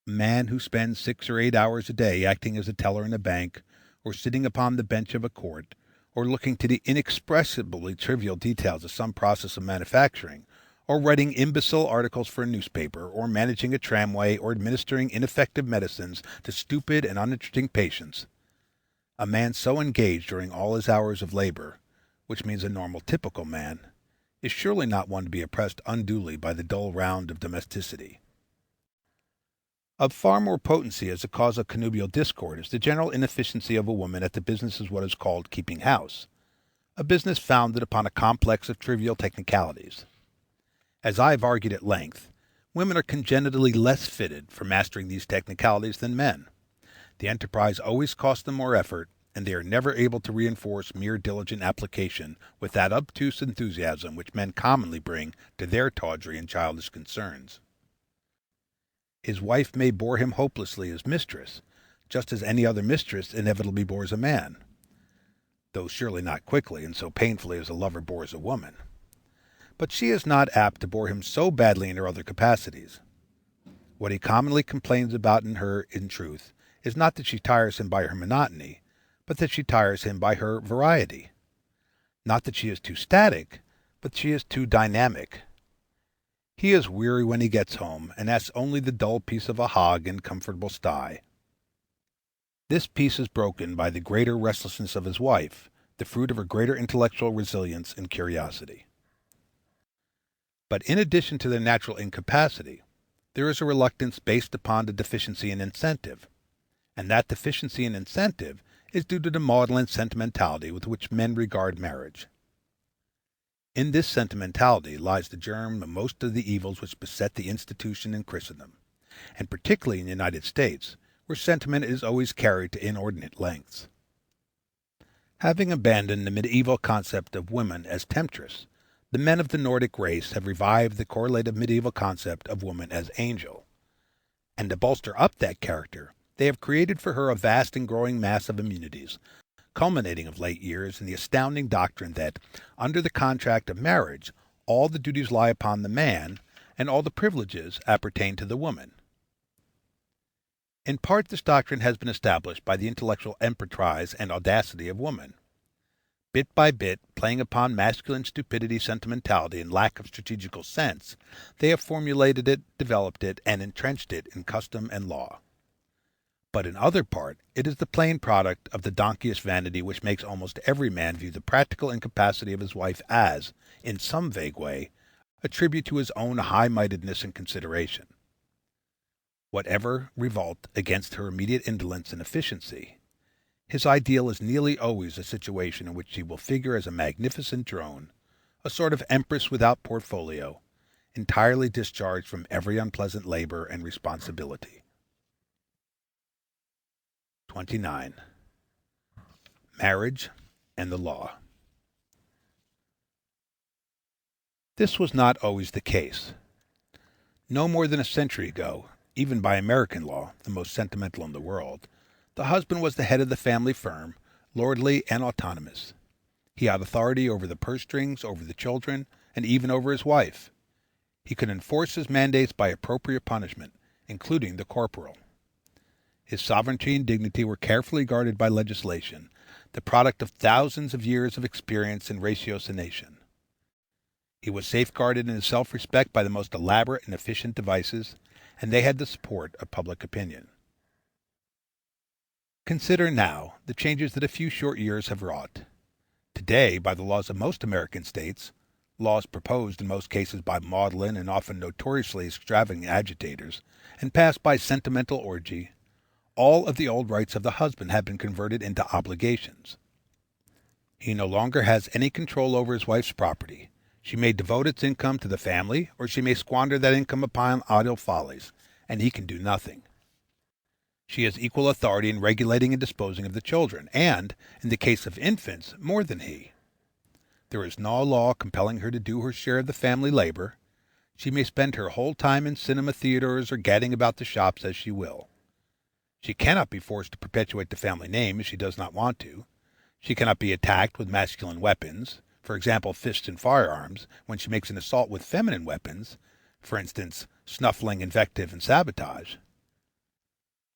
A man who spends 6 or 8 hours a day acting as a teller in a bank, or sitting upon the bench of a court, or looking to the inexpressibly trivial details of some process of manufacturing, or writing imbecile articles for a newspaper, or managing a tramway, or administering ineffective medicines to stupid and uninteresting patients, a man so engaged during all his hours of labor, which means a normal typical man, is surely not one to be oppressed unduly by the dull round of domesticity. Of far more potency as a cause of connubial discord is the general inefficiency of a woman at the business of what is called keeping house, a business founded upon a complex of trivial technicalities. As I have argued at length, women are congenitally less fitted for mastering these technicalities than men. The enterprise always costs them more effort, and they are never able to reinforce mere diligent application with that obtuse enthusiasm which men commonly bring to their tawdry and childish concerns. His wife may bore him hopelessly as mistress, just as any other mistress inevitably bores a man, though surely not quickly and so painfully as a lover bores a woman. But she is not apt to bore him so badly in her other capacities. What he commonly complains about in her, in truth, is not that she tires him by her monotony, but that she tires him by her variety. Not that she is too static, but she is too dynamic. He is weary when he gets home, and asks only the dull peace of a hog in comfortable sty. This peace is broken by the greater restlessness of his wife, the fruit of her greater intellectual resilience and curiosity. But in addition to their natural incapacity, there is a reluctance based upon the deficiency in incentive, and that deficiency in incentive is due to the maudlin sentimentality with which men regard marriage. In this sentimentality lies the germ of most of the evils which beset the institution in Christendom, and particularly in the United States, where sentiment is always carried to inordinate lengths. Having abandoned the medieval concept of woman as temptress, the men of the Nordic race have revived the correlative medieval concept of woman as angel, and to bolster up that character, they have created for her a vast and growing mass of immunities, culminating of late years in the astounding doctrine that, under the contract of marriage, all the duties lie upon the man, and all the privileges appertain to the woman. In part this doctrine has been established by the intellectual emprise and audacity of woman. Bit by bit, playing upon masculine stupidity, sentimentality, and lack of strategical sense, they have formulated it, developed it, and entrenched it in custom and law. But in other part, it is the plain product of the donkeyish vanity which makes almost every man view the practical incapacity of his wife as, in some vague way, a tribute to his own high-mindedness and consideration. Whatever revolt against her immediate indolence and efficiency, his ideal is nearly always a situation in which she will figure as a magnificent drone, a sort of empress without portfolio, entirely discharged from every unpleasant labor and responsibility. 29. Marriage and the law. This was not always the case. No more than a century ago, even by American law, the most sentimental in the world, the husband was the head of the family firm, lordly and autonomous. He had authority over the purse strings, over the children, and even over his wife. He could enforce his mandates by appropriate punishment, including the corporal. His sovereignty and dignity were carefully guarded by legislation, the product of thousands of years of experience in ratiocination. He was safeguarded in his self-respect by the most elaborate and efficient devices, and they had the support of public opinion. Consider now the changes that a few short years have wrought. Today, by the laws of most American states, laws proposed in most cases by maudlin and often notoriously extravagant agitators, and passed by sentimental orgy, all of the old rights of the husband have been converted into obligations. He no longer has any control over his wife's property. She may devote its income to the family, or she may squander that income upon idle follies, and he can do nothing. She has equal authority in regulating and disposing of the children, and, in the case of infants, more than he. There is no law compelling her to do her share of the family labor. She may spend her whole time in cinema theaters or gadding about the shops as she will. She cannot be forced to perpetuate the family name if she does not want to. She cannot be attacked with masculine weapons, for example, fists and firearms, when she makes an assault with feminine weapons, for instance, snuffling, invective, and sabotage.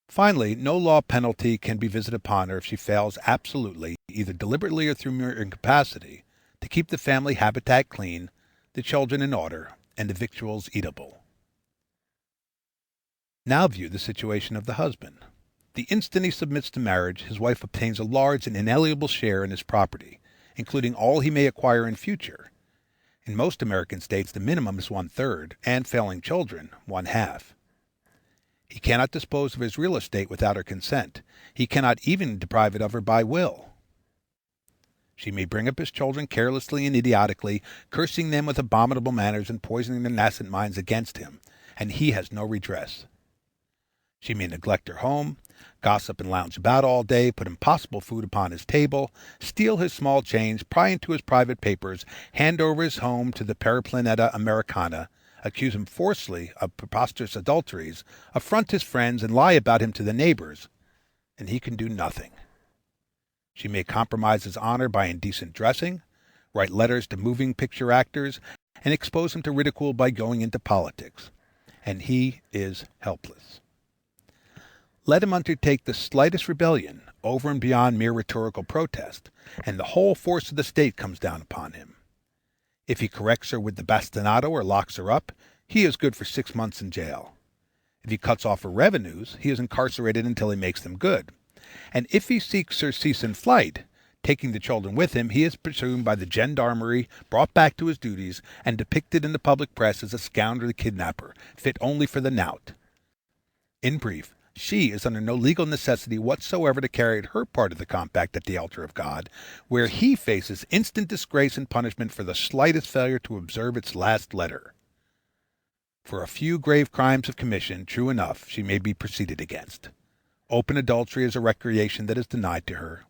Finally, no law penalty can be visited upon her if she fails absolutely, either deliberately or through mere incapacity, to keep the family habitat clean, the children in order, and the victuals eatable. Now view the situation of the husband. The instant he submits to marriage, his wife obtains a large and inalienable share in his property, including all he may acquire in future. In most American states, the minimum is 1/3, and failing children, 1/2. He cannot dispose of his real estate without her consent. He cannot even deprive it of her by will. She may bring up his children carelessly and idiotically, cursing them with abominable manners and poisoning their nascent minds against him, and he has no redress. She may neglect her home, gossip and lounge about all day, put impossible food upon his table, steal his small change, pry into his private papers, hand over his home to the Periplaneta Americana, accuse him falsely of preposterous adulteries, affront his friends, and lie about him to the neighbors, and he can do nothing. She may compromise his honor by indecent dressing, write letters to moving picture actors, and expose him to ridicule by going into politics, and he is helpless. Let him undertake the slightest rebellion, over and beyond mere rhetorical protest, and the whole force of the state comes down upon him. If he corrects her with the bastinado or locks her up, he is good for 6 months in jail. If he cuts off her revenues, he is incarcerated until he makes them good. And if he seeks surcease in flight, taking the children with him, he is pursued by the gendarmerie, brought back to his duties, and depicted in the public press as a scoundrel kidnapper, fit only for the knout. In brief, she is under no legal necessity whatsoever to carry out her part of the compact at the altar of God, where he faces instant disgrace and punishment for the slightest failure to observe its last letter. For a few grave crimes of commission, true enough, she may be proceeded against. Open adultery is a recreation that is denied to her.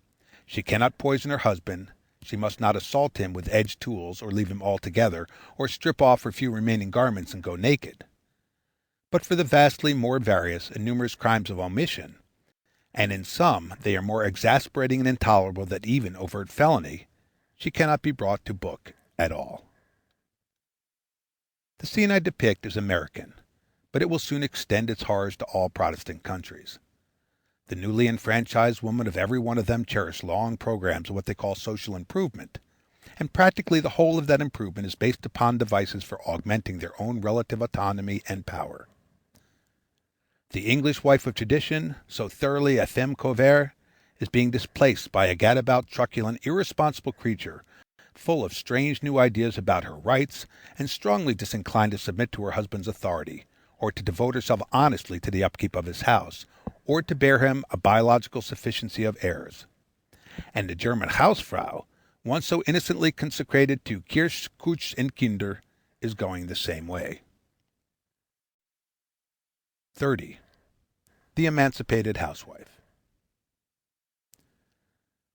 She cannot poison her husband. She must not assault him with edged tools, or leave him altogether, or strip off her few remaining garments and go naked. But for the vastly more various and numerous crimes of omission, and in some they are more exasperating and intolerable than even overt felony, she cannot be brought to book at all. The scene I depict is American, but it will soon extend its horrors to all Protestant countries. The newly enfranchised women of every one of them cherish long programs of what they call social improvement, and practically the whole of that improvement is based upon devices for augmenting their own relative autonomy and power. The English wife of tradition, so thoroughly a femme couverte, is being displaced by a gadabout, truculent, irresponsible creature, full of strange new ideas about her rights, and strongly disinclined to submit to her husband's authority, or to devote herself honestly to the upkeep of his house, or to bear him a biological sufficiency of heirs. And the German Hausfrau, once so innocently consecrated to Kirche, Kuch, and Kinder, is going the same way. 30. The emancipated housewife.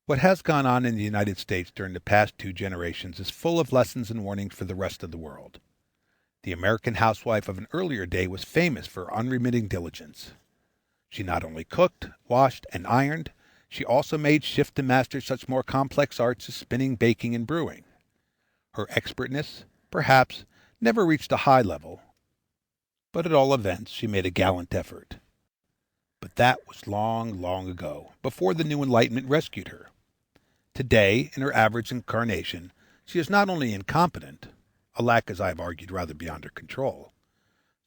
What has gone on in the United States during the past 2 generations is full of lessons and warnings for the rest of the world. The American housewife of an earlier day was famous for unremitting diligence. She not only cooked, washed, and ironed, she also made shift to master such more complex arts as spinning, baking, and brewing. Her expertness, perhaps, never reached a high level, but at all events she made a gallant effort. But that was long, long ago, before the new enlightenment rescued her. Today, in her average incarnation, she is not only incompetent, a lack, as I have argued, rather beyond her control,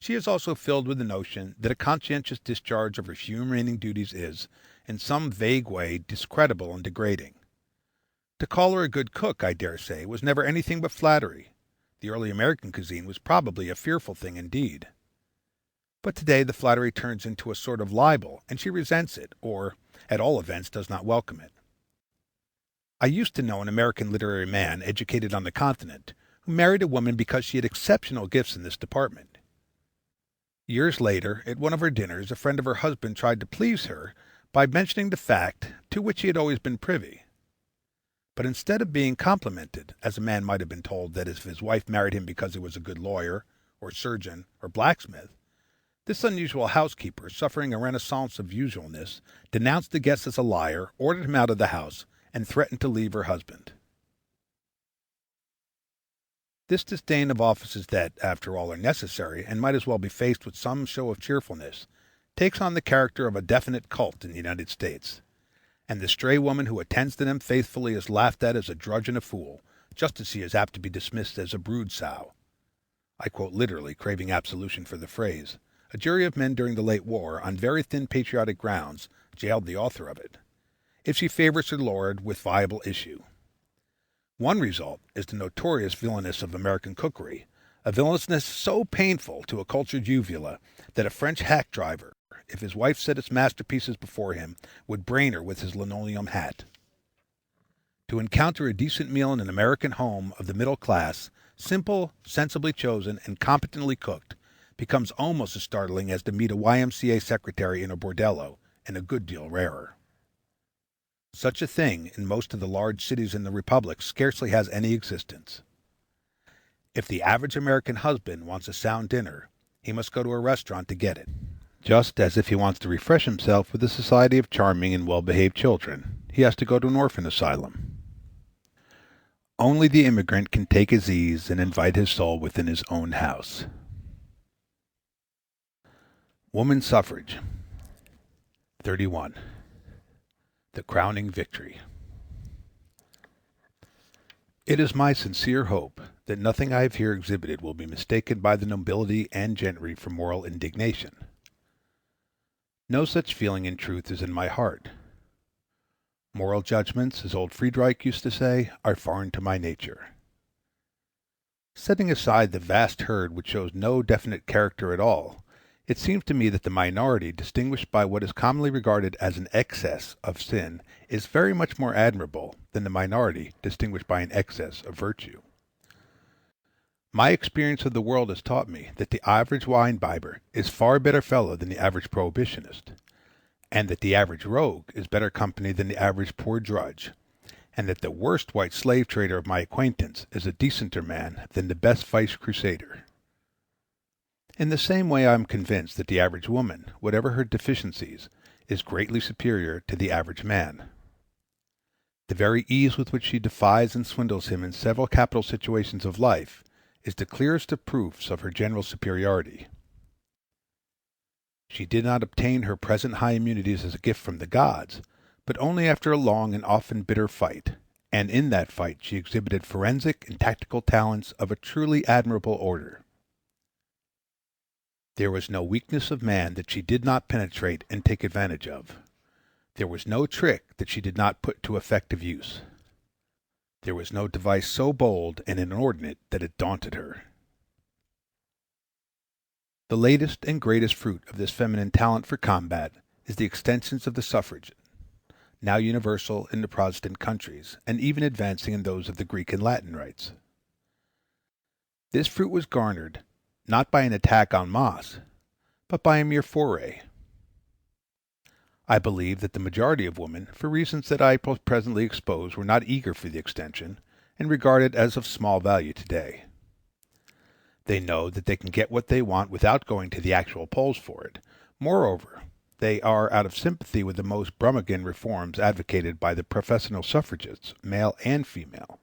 she is also filled with the notion that a conscientious discharge of her few remaining duties is, in some vague way, discreditable and degrading. To call her a good cook, I dare say, was never anything but flattery. The early American cuisine was probably a fearful thing indeed. But today the flattery turns into a sort of libel, and she resents it, or, at all events, does not welcome it. I used to know an American literary man, educated on the continent, who married a woman because she had exceptional gifts in this department. Years later, at one of her dinners, a friend of her husband tried to please her by mentioning the fact to which he had always been privy. But instead of being complimented, as a man might have been told that if his wife married him because he was a good lawyer, or surgeon, or blacksmith, this unusual housekeeper, suffering a renaissance of usualness, denounced the guest as a liar, ordered him out of the house, and threatened to leave her husband. This disdain of offices that, after all, are necessary and might as well be faced with some show of cheerfulness, takes on the character of a definite cult in the United States, and the stray woman who attends to them faithfully is laughed at as a drudge and a fool, just as she is apt to be dismissed as a brood sow. I quote literally, craving absolution for the phrase. A jury of men during the late war, on very thin patriotic grounds, jailed the author of it, if she favors her lord with viable issue. One result is the notorious villainous of American cookery, a villainousness so painful to a cultured uvula that a French hack driver, if his wife set its masterpieces before him, would brain her with his linoleum hat. To encounter a decent meal in an American home of the middle class, simple, sensibly chosen, and competently cooked, becomes almost as startling as to meet a YMCA secretary in a bordello, and a good deal rarer. Such a thing, in most of the large cities in the Republic, scarcely has any existence. If the average American husband wants a sound dinner, he must go to a restaurant to get it, just as if he wants to refresh himself with the society of charming and well-behaved children, he has to go to an orphan asylum. Only the immigrant can take his ease and invite his soul within his own house. Woman suffrage. 31. The crowning victory. It is my sincere hope that nothing I have here exhibited will be mistaken by the nobility and gentry for moral indignation. No such feeling in truth is in my heart. Moral judgments, as old Friedreich used to say, are foreign to my nature. Setting aside the vast herd which shows no definite character at all, it seems to me that the minority, distinguished by what is commonly regarded as an excess of sin, is very much more admirable than the minority, distinguished by an excess of virtue. My experience of the world has taught me that the average wine bibber is far better fellow than the average prohibitionist, and that the average rogue is better company than the average poor drudge, and that the worst white slave trader of my acquaintance is a decenter man than the best vice crusader. In the same way I am convinced that the average woman, whatever her deficiencies, is greatly superior to the average man. The very ease with which she defies and swindles him in several capital situations of life is the clearest of proofs of her general superiority. She did not obtain her present high immunities as a gift from the gods, but only after a long and often bitter fight, and in that fight she exhibited forensic and tactical talents of a truly admirable order. There was no weakness of man that she did not penetrate and take advantage of. There was no trick that she did not put to effective use. There was no device so bold and inordinate that it daunted her. The latest and greatest fruit of this feminine talent for combat is the extensions of the suffrage, now universal in the Protestant countries, and even advancing in those of the Greek and Latin rites. This fruit was garnered, not by an attack en masse, but by a mere foray. I believe that the majority of women, for reasons that I presently expose, were not eager for the extension, and regard it as of small value today. They know that they can get what they want without going to the actual polls for it. Moreover, they are out of sympathy with the most Brummagem reforms advocated by the professional suffragists, male and female.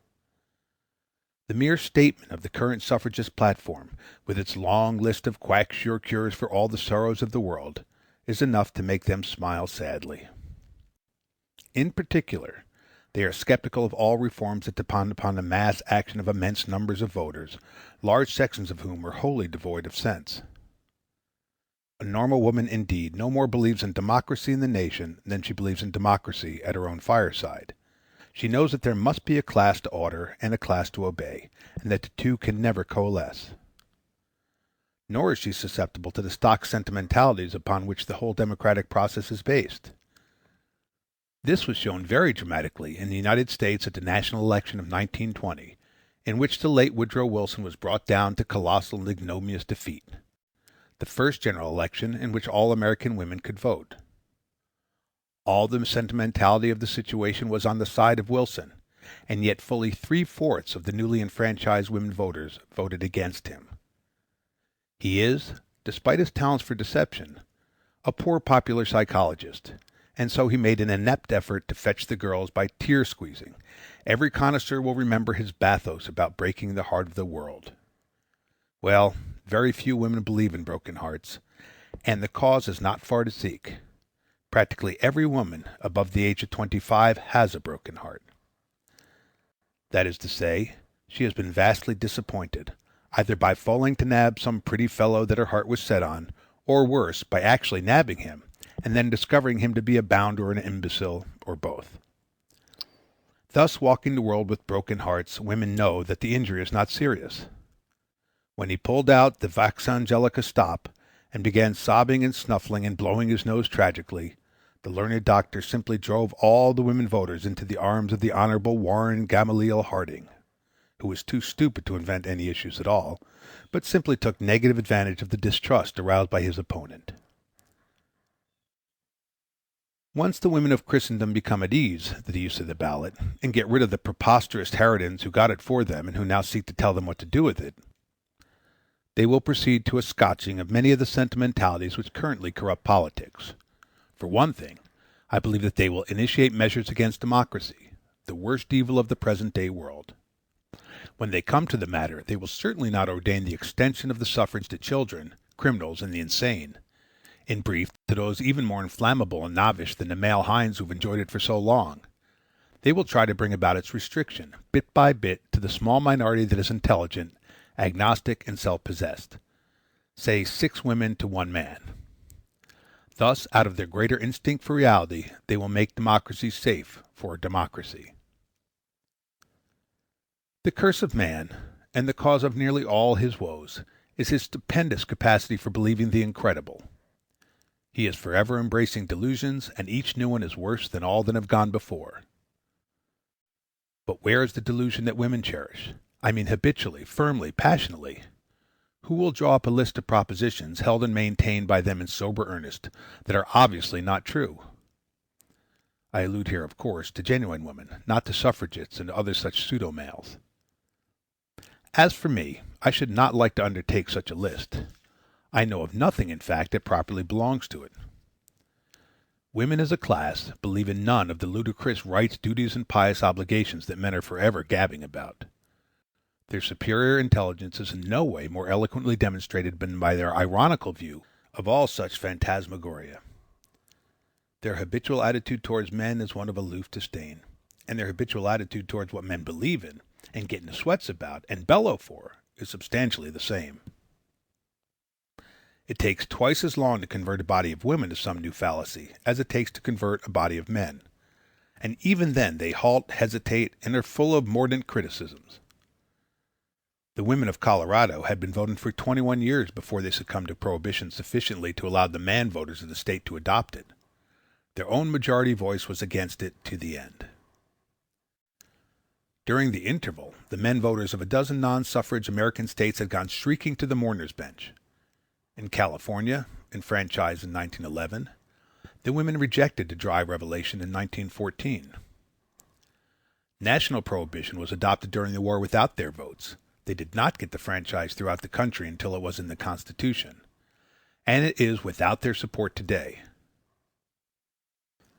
The mere statement of the current suffragist platform, with its long list of quack sure cures for all the sorrows of the world, is enough to make them smile sadly. In particular, they are skeptical of all reforms that depend upon the mass action of immense numbers of voters, large sections of whom are wholly devoid of sense. A normal woman, indeed, no more believes in democracy in the nation than she believes in democracy at her own fireside. She knows that there must be a class to order and a class to obey, and that the two can never coalesce. Nor is she susceptible to the stock sentimentalities upon which the whole democratic process is based. This was shown very dramatically in the United States at the national election of 1920, in which the late Woodrow Wilson was brought down to colossal and ignominious defeat, the first general election in which all American women could vote. All the sentimentality of the situation was on the side of Wilson, and yet fully 3/4 of the newly enfranchised women voters voted against him. He is, despite his talents for deception, a poor popular psychologist, and so he made an inept effort to fetch the girls by tear squeezing. Every connoisseur will remember his bathos about breaking the heart of the world. Well, very few women believe in broken hearts, and the cause is not far to seek. Practically every woman above the age of 25 has a broken heart. That is to say, she has been vastly disappointed, either by falling to nab some pretty fellow that her heart was set on, or worse, by actually nabbing him, and then discovering him to be a bounder or an imbecile, or both. Thus, walking the world with broken hearts, women know that the injury is not serious. When he pulled out the Vox Angelica stop, and began sobbing and snuffling and blowing his nose tragically, the learned doctor simply drove all the women voters into the arms of the Honorable Warren Gamaliel Harding, who was too stupid to invent any issues at all, but simply took negative advantage of the distrust aroused by his opponent. Once the women of Christendom become at ease with the use of the ballot, and get rid of the preposterous harridans who got it for them and who now seek to tell them what to do with it, they will proceed to a scotching of many of the sentimentalities which currently corrupt politics. For one thing, I believe that they will initiate measures against democracy, the worst evil of the present-day world. When they come to the matter, they will certainly not ordain the extension of the suffrage to children, criminals, and the insane. In brief, to those even more inflammable and novice than the male hinds who have enjoyed it for so long. They will try to bring about its restriction, bit by bit, to the small minority that is intelligent, agnostic, and self-possessed. Say 6 women to 1 man. Thus, out of their greater instinct for reality, they will make democracy safe for democracy. The curse of man, and the cause of nearly all his woes, is his stupendous capacity for believing the incredible. He is forever embracing delusions, and each new one is worse than all that have gone before. But where is the delusion that women cherish? I mean habitually, firmly, passionately. Who will draw up a list of propositions held and maintained by them in sober earnest that are obviously not true? I allude here, of course, to genuine women, not to suffragettes and other such pseudo-males. As for me, I should not like to undertake such a list. I know of nothing, in fact, that properly belongs to it. Women as a class believe in none of the ludicrous rights, duties, and pious obligations that men are forever gabbing about. Their superior intelligence is in no way more eloquently demonstrated than by their ironical view of all such phantasmagoria. Their habitual attitude towards men is one of aloof disdain, and their habitual attitude towards what men believe in, and get into sweats about, and bellow for, is substantially the same. It takes twice as long to convert a body of women to some new fallacy as it takes to convert a body of men, and even then they halt, hesitate, and are full of mordant criticisms. The women of Colorado had been voting for 21 years before they succumbed to prohibition sufficiently to allow the man voters of the state to adopt it. Their own majority voice was against it to the end. During the interval, the men voters of a dozen non-suffrage American states had gone shrieking to the mourners' bench. In California, enfranchised in 1911, the women rejected the dry revelation in 1914. National prohibition was adopted during the war without their votes. They did not get the franchise throughout the country until it was in the Constitution, and it is without their support today.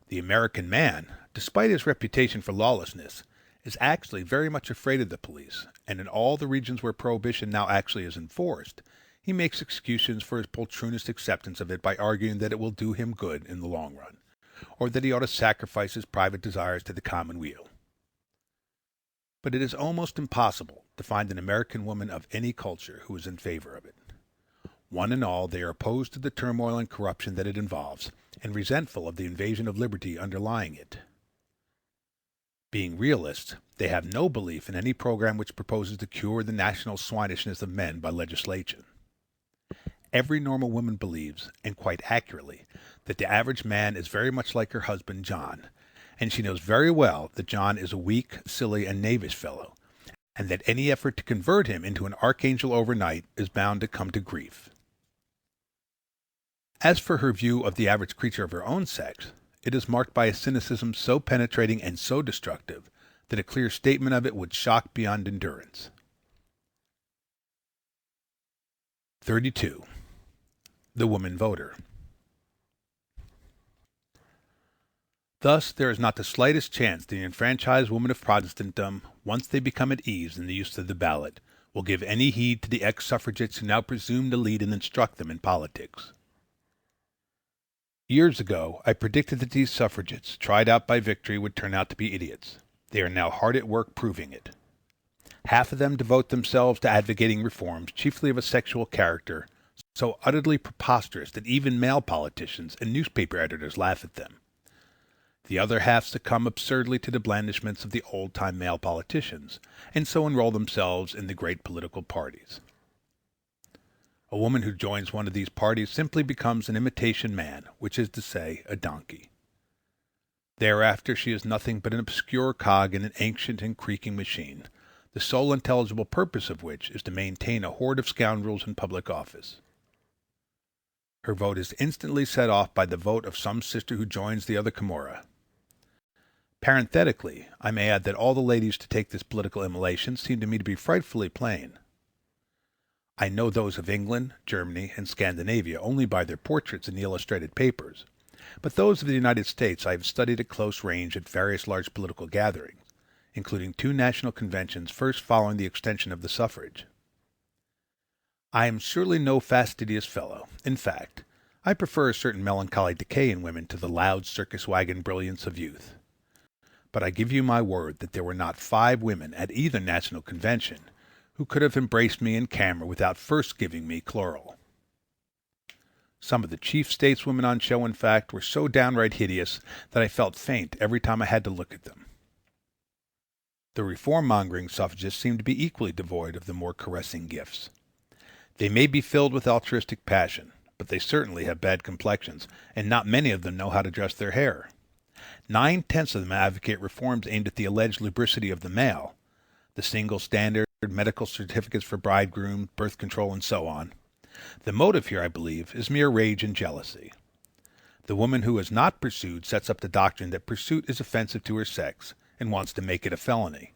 The American man, despite his reputation for lawlessness, is actually very much afraid of the police, and in all the regions where prohibition now actually is enforced, he makes excuses for his poltroonist acceptance of it by arguing that it will do him good in the long run, or that he ought to sacrifice his private desires to the common weal. But it is almost impossible to find an American woman of any culture who is in favor of it. One and all, they are opposed to the turmoil and corruption that it involves, and resentful of the invasion of liberty underlying it. Being realists, they have no belief in any program which proposes to cure the national swinishness of men by legislation. Every normal woman believes, and quite accurately, that the average man is very much like her husband John, and she knows very well that John is a weak, silly, and knavish fellow, and that any effort to convert him into an archangel overnight is bound to come to grief. As for her view of the average creature of her own sex, it is marked by a cynicism so penetrating and so destructive that a clear statement of it would shock beyond endurance. 32. The woman voter. Thus, there is not the slightest chance that the enfranchised women of Protestantdom, once they become at ease in the use of the ballot, will give any heed to the ex-suffragettes who now presume to lead and instruct them in politics. Years ago, I predicted that these suffragettes, tried out by victory, would turn out to be idiots. They are now hard at work proving it. Half of them devote themselves to advocating reforms, chiefly of a sexual character, so utterly preposterous that even male politicians and newspaper editors laugh at them. The other half succumb absurdly to the blandishments of the old-time male politicians, and so enroll themselves in the great political parties. A woman who joins one of these parties simply becomes an imitation man, which is to say, a donkey. Thereafter she is nothing but an obscure cog in an ancient and creaking machine, the sole intelligible purpose of which is to maintain a horde of scoundrels in public office. Her vote is instantly set off by the vote of some sister who joins the other Camorra. Parenthetically, I may add that all the ladies to take this political immolation seem to me to be frightfully plain. I know those of England, Germany, and Scandinavia only by their portraits in the illustrated papers, but those of the United States I have studied at close range at various large political gatherings, including 2 national conventions first following the extension of the suffrage. I am surely no fastidious fellow. In fact, I prefer a certain melancholy decay in women to the loud circus wagon brilliance of youth. But I give you my word that there were not 5 women at either national convention who could have embraced me in camera without first giving me chloral. Some of the chief stateswomen on show, in fact, were so downright hideous that I felt faint every time I had to look at them. The reform-mongering suffragists seem to be equally devoid of the more caressing gifts. They may be filled with altruistic passion, but they certainly have bad complexions, and not many of them know how to dress their hair. 9/10 of them advocate reforms aimed at the alleged lubricity of the male, the single standard, medical certificates for bridegroom, birth control, and so on. The motive here, I believe, is mere rage and jealousy. The woman who is not pursued sets up the doctrine that pursuit is offensive to her sex, and wants to make it a felony.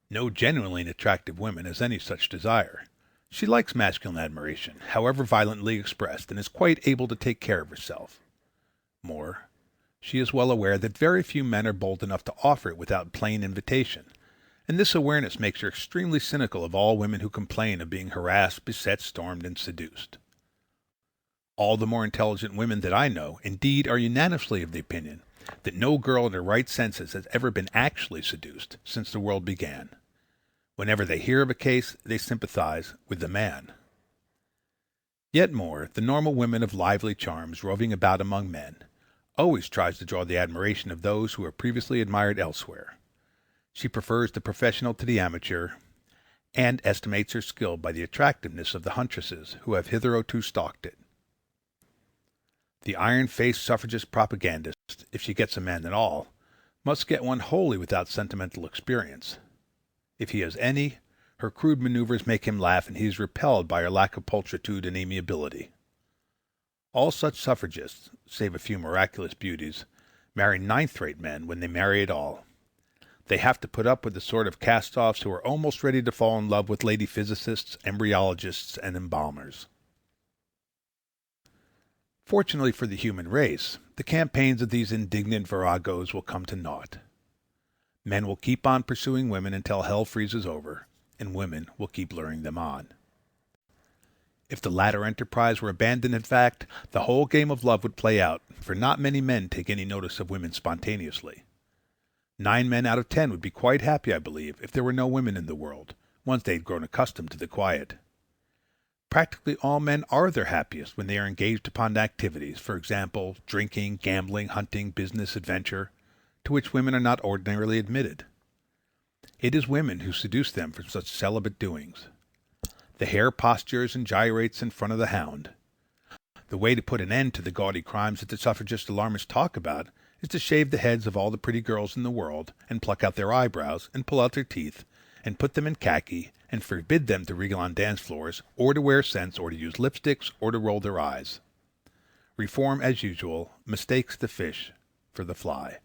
No genuinely attractive woman has any such desire. She likes masculine admiration, however violently expressed, and is quite able to take care of herself. More, she is well aware that very few men are bold enough to offer it without plain invitation, and this awareness makes her extremely cynical of all women who complain of being harassed, beset, stormed, and seduced. All the more intelligent women that I know, indeed, are unanimously of the opinion that no girl in her right senses has ever been actually seduced since the world began. Whenever they hear of a case, they sympathize with the man. Yet more, the normal woman of lively charms roving about among men always tries to draw the admiration of those who are previously admired elsewhere. She prefers the professional to the amateur, and estimates her skill by the attractiveness of the huntresses who have hitherto stalked it. The iron-faced suffragist propagandist, if she gets a man at all, must get one wholly without sentimental experience. If he has any, her crude maneuvers make him laugh, and he is repelled by her lack of pulchritude and amiability. All such suffragists, save a few miraculous beauties, marry ninth-rate men when they marry at all. They have to put up with the sort of cast-offs who are almost ready to fall in love with lady physicists, embryologists, and embalmers. Fortunately for the human race, the campaigns of these indignant viragos will come to naught. Men will keep on pursuing women until hell freezes over, and women will keep luring them on. If the latter enterprise were abandoned, in fact, the whole game of love would play out, for not many men take any notice of women spontaneously. 9 men out of 10 would be quite happy, I believe, if there were no women in the world, once they had grown accustomed to the quiet. Practically all men are their happiest when they are engaged upon activities, for example, drinking, gambling, hunting, business, adventure, to which women are not ordinarily admitted. It is women who seduce them from such celibate doings. The hare postures and gyrates in front of the hound. The way to put an end to the gaudy crimes that the suffragist alarmists talk about is to shave the heads of all the pretty girls in the world, and pluck out their eyebrows, and pull out their teeth, and put them in khaki, and forbid them to wriggle on dance floors, or to wear scents, or to use lipsticks, or to roll their eyes. Reform, as usual, mistakes the fish for the fly.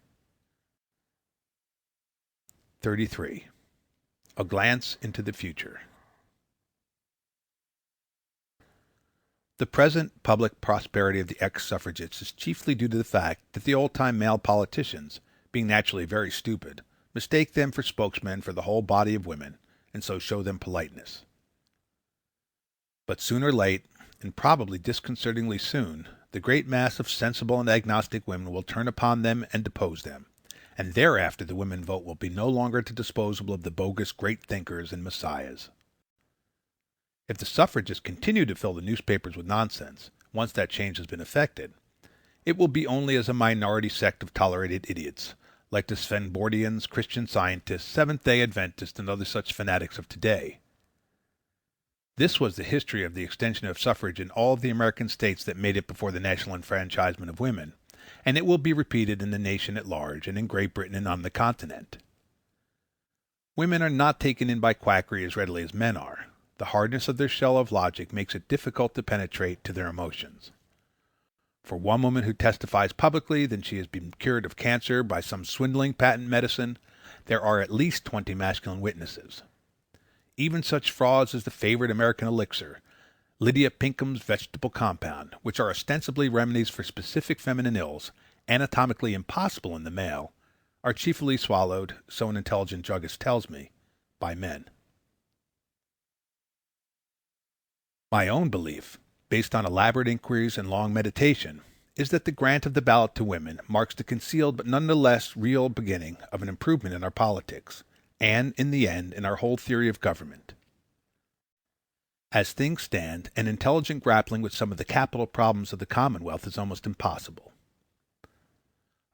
33. A glance into the future. The present public prosperity of the ex-suffragists is chiefly due to the fact that the old-time male politicians, being naturally very stupid, mistake them for spokesmen for the whole body of women, and so show them politeness. But soon or late, and probably disconcertingly soon, the great mass of sensible and agnostic women will turn upon them and depose them, and thereafter the women vote will be no longer at the disposal of the bogus great thinkers and messiahs. If the suffragists continue to fill the newspapers with nonsense, once that change has been effected, it will be only as a minority sect of tolerated idiots, like the Swedenborgians, Christian Scientists, Seventh-day Adventists, and other such fanatics of today. This was the history of the extension of suffrage in all of the American states that made it before the national enfranchisement of women, and it will be repeated in the nation at large and in Great Britain and on the continent. Women are not taken in by quackery as readily as men are. The hardness of their shell of logic makes it difficult to penetrate to their emotions. For one woman who testifies publicly that she has been cured of cancer by some swindling patent medicine, there are at least 20 masculine witnesses. Even such frauds as the favorite American elixir, Lydia Pinkham's vegetable compound, which are ostensibly remedies for specific feminine ills, anatomically impossible in the male, are chiefly swallowed, so an intelligent druggist tells me, by men. My own belief, based on elaborate inquiries and long meditation, is that the grant of the ballot to women marks the concealed but nonetheless real beginning of an improvement in our politics, and, in the end, in our whole theory of government. As things stand, an intelligent grappling with some of the capital problems of the Commonwealth is almost impossible.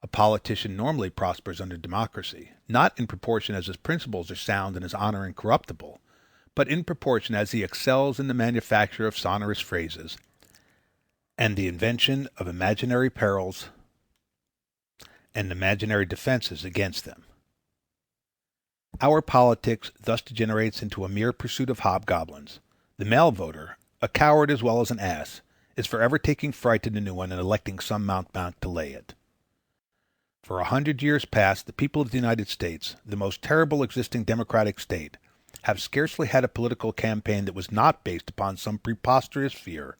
A politician normally prospers under democracy, not in proportion as his principles are sound and his honor incorruptible, but in proportion as he excels in the manufacture of sonorous phrases and the invention of imaginary perils and imaginary defenses against them. Our politics thus degenerates into a mere pursuit of hobgoblins. The male voter, a coward as well as an ass, is forever taking fright at the new one and electing some mountebank to lay it. For 100 years past, the people of the United States, the most terrible existing democratic state, have scarcely had a political campaign that was not based upon some preposterous fear,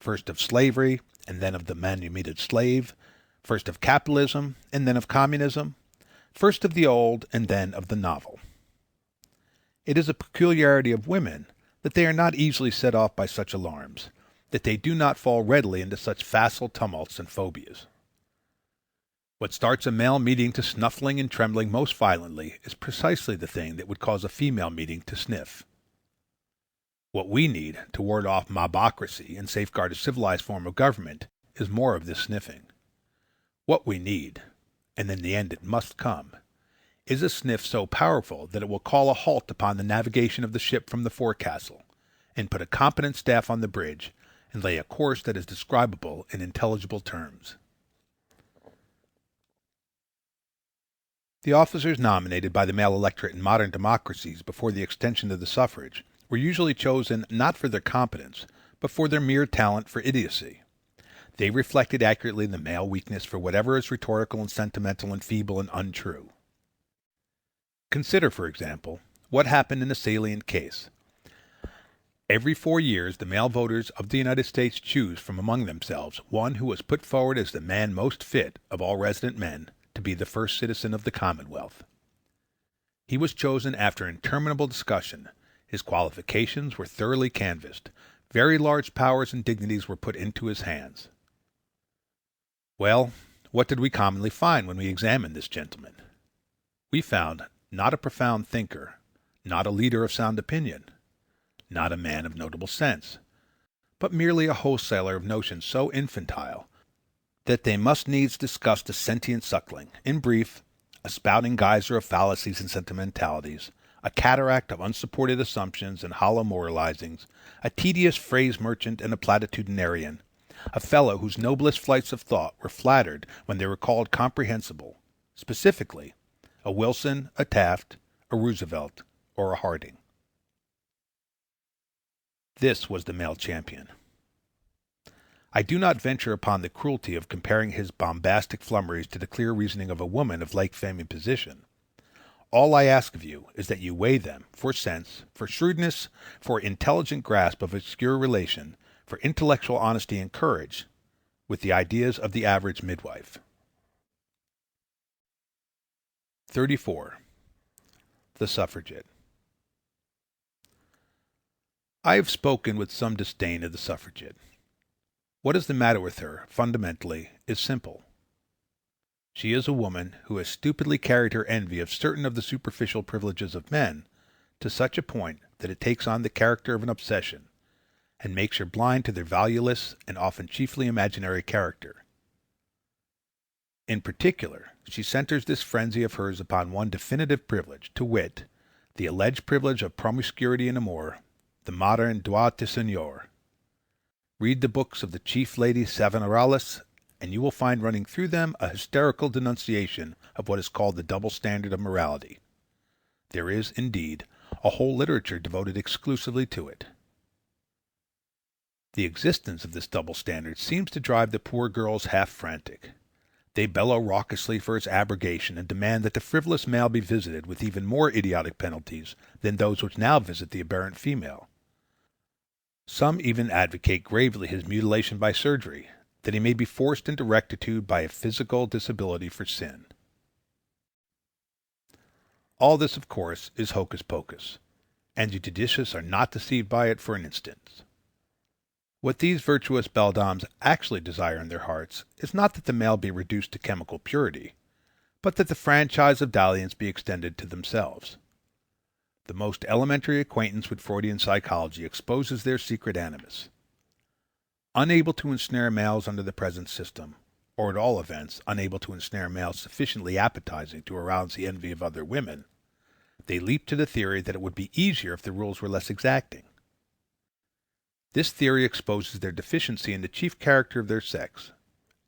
first of slavery, and then of the manumitted slave, first of capitalism, and then of communism, first of the old, and then of the novel. It is a peculiarity of women that they are not easily set off by such alarms, that they do not fall readily into such facile tumults and phobias. What starts a male meeting to snuffling and trembling most violently is precisely the thing that would cause a female meeting to sniff. What we need to ward off mobocracy and safeguard a civilized form of government is more of this sniffing. What we need, and in the end it must come, is a sniff so powerful that it will call a halt upon the navigation of the ship from the forecastle, and put a competent staff on the bridge, and lay a course that is describable in intelligible terms. The officers nominated by the male electorate in modern democracies before the extension of the suffrage were usually chosen not for their competence, but for their mere talent for idiocy. They reflected accurately the male weakness for whatever is rhetorical and sentimental and feeble and untrue. Consider, for example, what happened in a salient case. Every 4 years the male voters of the United States choose from among themselves one who was put forward as the man most fit of all resident men to be the first citizen of the Commonwealth. He was chosen after interminable discussion. His qualifications were thoroughly canvassed. Very large powers and dignities were put into his hands. Well, what did we commonly find when we examined this gentleman? We found not a profound thinker, not a leader of sound opinion, not a man of notable sense, but merely a wholesaler of notions so infantile that they must needs disgust a sentient suckling. In brief, a spouting geyser of fallacies and sentimentalities, a cataract of unsupported assumptions and hollow moralizings, a tedious phrase merchant and a platitudinarian, a fellow whose noblest flights of thought were flattered when they were called comprehensible, specifically, a Wilson, a Taft, a Roosevelt, or a Harding. This was the male champion. I do not venture upon the cruelty of comparing his bombastic flummeries to the clear reasoning of a woman of like fame and position. All I ask of you is that you weigh them for sense, for shrewdness, for intelligent grasp of obscure relation, for intellectual honesty and courage, with the ideas of the average midwife. 34. The suffragette. I have spoken with some disdain of the suffragette. What is the matter with her, fundamentally, is simple. She is a woman who has stupidly carried her envy of certain of the superficial privileges of men to such a point that it takes on the character of an obsession, and makes her blind to their valueless and often chiefly imaginary character. In particular, she centers this frenzy of hers upon one definitive privilege, to wit, the alleged privilege of promiscuity in amour, the modern droit de seigneur. Read the books of the chief lady Savonarolas, and you will find running through them a hysterical denunciation of what is called the double standard of morality. There is, indeed, a whole literature devoted exclusively to it. The existence of this double standard seems to drive the poor girls half frantic. They bellow raucously for its abrogation and demand that the frivolous male be visited with even more idiotic penalties than those which now visit the aberrant female. Some even advocate gravely his mutilation by surgery, that he may be forced into rectitude by a physical disability for sin. All this, of course, is hocus pocus, and the judicious are not deceived by it for an instant. What these virtuous beldames actually desire in their hearts is not that the male be reduced to chemical purity, but that the franchise of dalliance be extended to themselves. The most elementary acquaintance with Freudian psychology exposes their secret animus. Unable to ensnare males under the present system, or at all events unable to ensnare males sufficiently appetizing to arouse the envy of other women, they leap to the theory that it would be easier if the rules were less exacting. This theory exposes their deficiency in the chief character of their sex,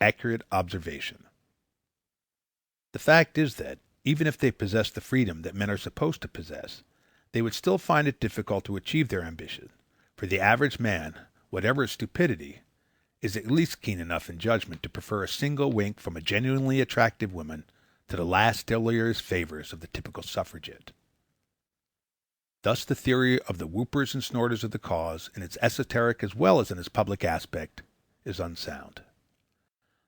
accurate observation. The fact is that, even if they possessed the freedom that men are supposed to possess, they would still find it difficult to achieve their ambition, for the average man, whatever his stupidity, is at least keen enough in judgment to prefer a single wink from a genuinely attractive woman to the last delirious favors of the typical suffragette. Thus the theory of the whoopers and snorters of the cause, in its esoteric as well as in its public aspect, is unsound.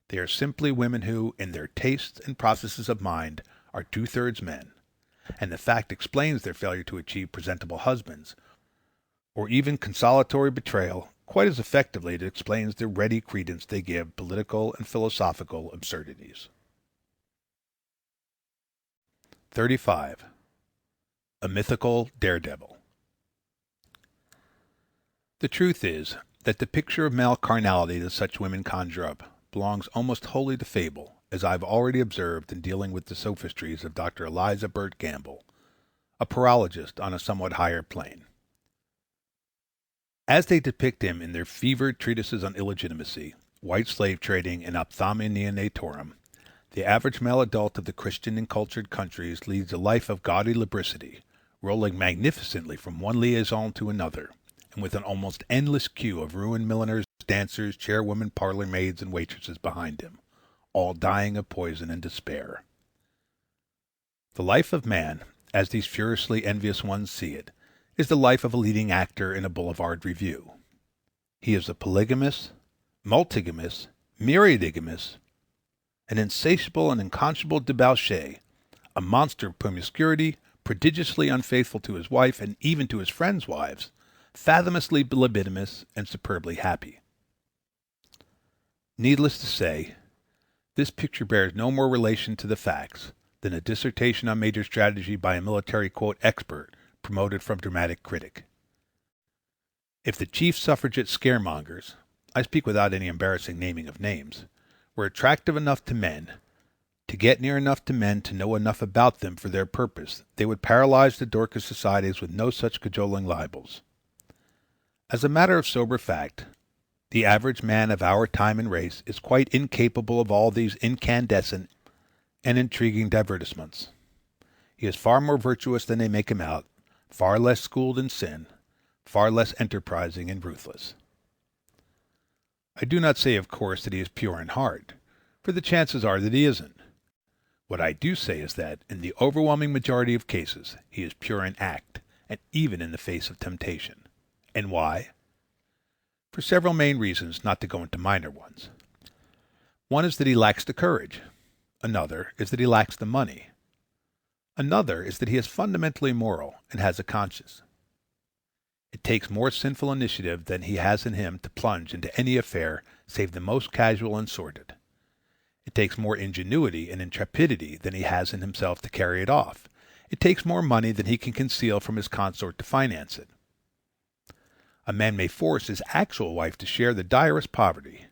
They are simply women who, in their tastes and processes of mind, are two-thirds men, and the fact explains their failure to achieve presentable husbands, or even consolatory betrayal, quite as effectively as it explains the ready credence they give political and philosophical absurdities. 35. A mythical daredevil. The truth is that the picture of male carnality that such women conjure up belongs almost wholly to fable, as I have already observed in dealing with the sophistries of Dr. Eliza Burt Gamble, a parologist on a somewhat higher plane. As they depict him in their fevered treatises on illegitimacy, white slave trading, and ophthalmia neonatorum, the average male adult of the Christian and cultured countries leads a life of gaudy lubricity, rolling magnificently from one liaison to another, and with an almost endless queue of ruined milliners, dancers, chairwomen, parlor maids, and waitresses behind him, all dying of poison and despair. The life of man, as these furiously envious ones see it, is the life of a leading actor in a boulevard revue. He is a polygamous, multigamous, myriadigamous, an insatiable and unconscionable debauchee, a monster of promiscuity, prodigiously unfaithful to his wife and even to his friends' wives, fathomously libidinous, and superbly happy. Needless to say, this picture bears no more relation to the facts than a dissertation on major strategy by a military "expert" promoted from dramatic critic. If the chief suffragette scaremongers, I speak without any embarrassing naming of names, were attractive enough to men, to get near enough to men to know enough about them for their purpose, they would paralyze the Dorcas societies with no such cajoling libels. As a matter of sober fact, the average man of our time and race is quite incapable of all these incandescent and intriguing divertissements. He is far more virtuous than they make him out, far less schooled in sin, far less enterprising and ruthless. I do not say, of course, that he is pure in heart, for the chances are that he isn't. What I do say is that, in the overwhelming majority of cases, he is pure in act, and even in the face of temptation. And why? For several main reasons, not to go into minor ones. One is that he lacks the courage. Another is that he lacks the money. Another is that he is fundamentally moral and has a conscience. It takes more sinful initiative than he has in him to plunge into any affair save the most casual and sordid. It takes more ingenuity and intrepidity than he has in himself to carry it off. It takes more money than he can conceal from his consort to finance it. A man may force his actual wife to share the direst poverty,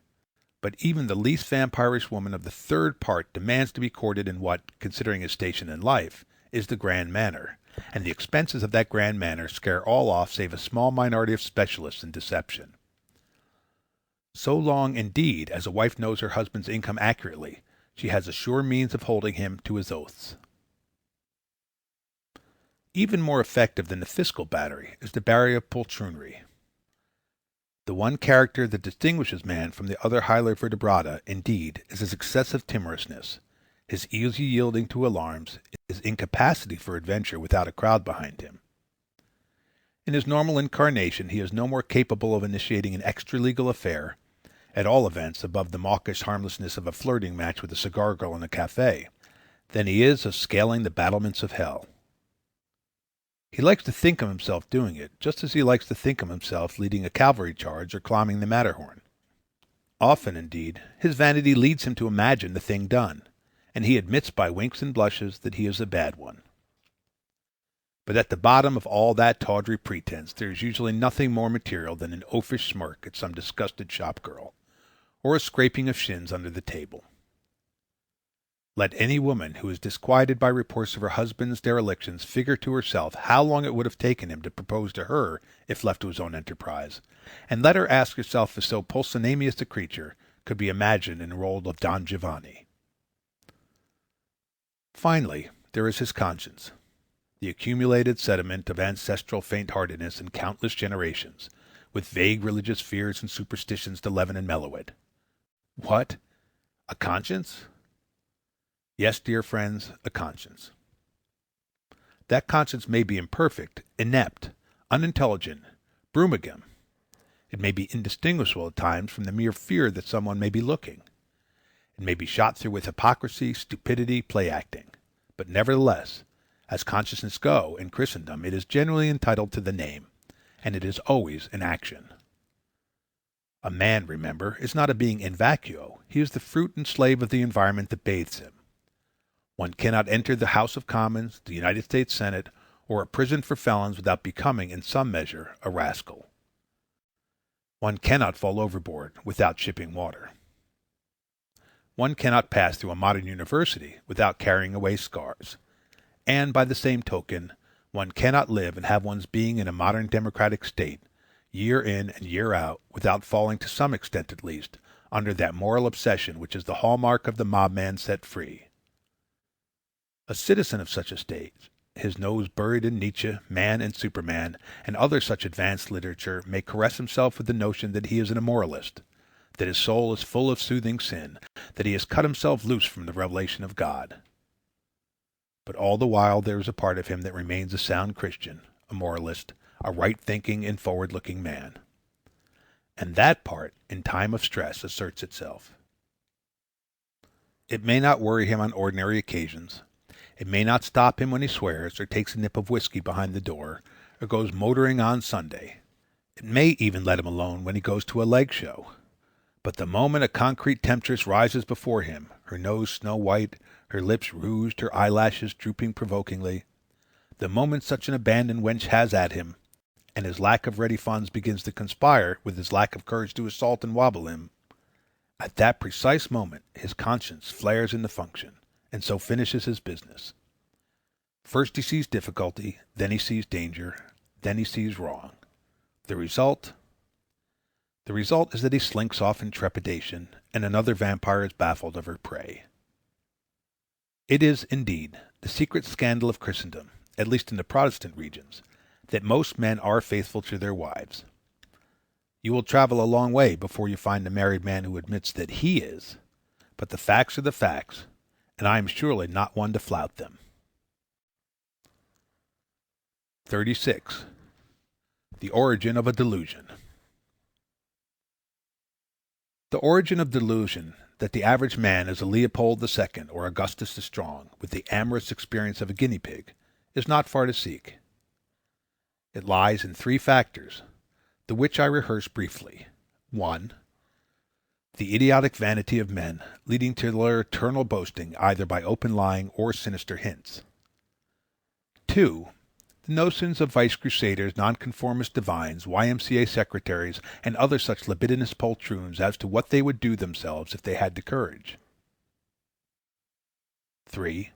but even the least vampirish woman of the third part demands to be courted in what, considering his station in life, is the grand manner, and the expenses of that grand manner scare all off save a small minority of specialists in deception. So long, indeed, as a wife knows her husband's income accurately, she has a sure means of holding him to his oaths. Even more effective than the fiscal battery is the barrier of poltroonery. The one character that distinguishes man from the other hylar vertebrata, indeed, is his excessive timorousness, his easy yielding to alarms, his incapacity for adventure without a crowd behind him. In his normal incarnation, he is no more capable of initiating an extra-legal affair, at all events above the mawkish harmlessness of a flirting match with a cigar girl in a cafe, than he is of scaling the battlements of hell. He likes to think of himself doing it, just as he likes to think of himself leading a cavalry charge or climbing the Matterhorn. Often, indeed, his vanity leads him to imagine the thing done, and he admits by winks and blushes that he is a bad one. But at the bottom of all that tawdry pretense there is usually nothing more material than an oafish smirk at some disgusted shop-girl, or a scraping of shins under the table. Let any woman who is disquieted by reports of her husband's derelictions figure to herself how long it would have taken him to propose to her if left to his own enterprise, and let her ask herself if so pusillanimous a creature could be imagined in the role of Don Giovanni. Finally, there is his conscience, the accumulated sediment of ancestral faint-heartedness in countless generations, with vague religious fears and superstitions to leaven and mellow it. What? A conscience? Yes, dear friends, a conscience. That conscience may be imperfect, inept, unintelligent, brumagam. It may be indistinguishable at times from the mere fear that someone may be looking. It may be shot through with hypocrisy, stupidity, play-acting. But nevertheless, as consciousness go, in Christendom, it is generally entitled to the name, and it is always in action. A man, remember, is not a being in vacuo. He is the fruit and slave of the environment that bathes him. One cannot enter the House of Commons, the United States Senate, or a prison for felons without becoming, in some measure, a rascal. One cannot fall overboard without shipping water. One cannot pass through a modern university without carrying away scars. And, by the same token, one cannot live and have one's being in a modern democratic state, year in and year out, without falling, to some extent at least, under that moral obsession which is the hallmark of the mob-man set free. A citizen of such a state, his nose buried in Nietzsche, Man and Superman, and other such advanced literature, may caress himself with the notion that he is an immoralist, that his soul is full of soothing sin, that he has cut himself loose from the revelation of God. But all the while there is a part of him that remains a sound Christian, a moralist, a right-thinking and forward-looking man. And that part, in time of stress, asserts itself. It may not worry him on ordinary occasions. It may not stop him when he swears, or takes a nip of whiskey behind the door, or goes motoring on Sunday. It may even let him alone when he goes to a leg show. But the moment a concrete temptress rises before him, her nose snow-white, her lips rouged, her eyelashes drooping provokingly, the moment such an abandoned wench has at him, and his lack of ready funds begins to conspire with his lack of courage to assault and wobble him, at that precise moment his conscience flares into function, and so finishes his business. First he sees difficulty, then he sees danger, then he sees wrong. The result is that he slinks off in trepidation, and another vampire is baffled of her prey. It is, indeed, the secret scandal of Christendom, at least in the Protestant regions, that most men are faithful to their wives. You will travel a long way before you find a married man who admits that he is, but the facts are the facts, and I am surely not one to flout them. 36. The origin of a delusion. The origin of delusion that the average man is a Leopold II or Augustus the Strong, with the amorous experience of a guinea pig, is not far to seek. It lies in three factors, the which I rehearse briefly. 1. The idiotic vanity of men, leading to their eternal boasting either by open lying or sinister hints. 2. The notions of vice crusaders, nonconformist divines, YMCA secretaries, and other such libidinous poltroons as to what they would do themselves if they had the courage. 3.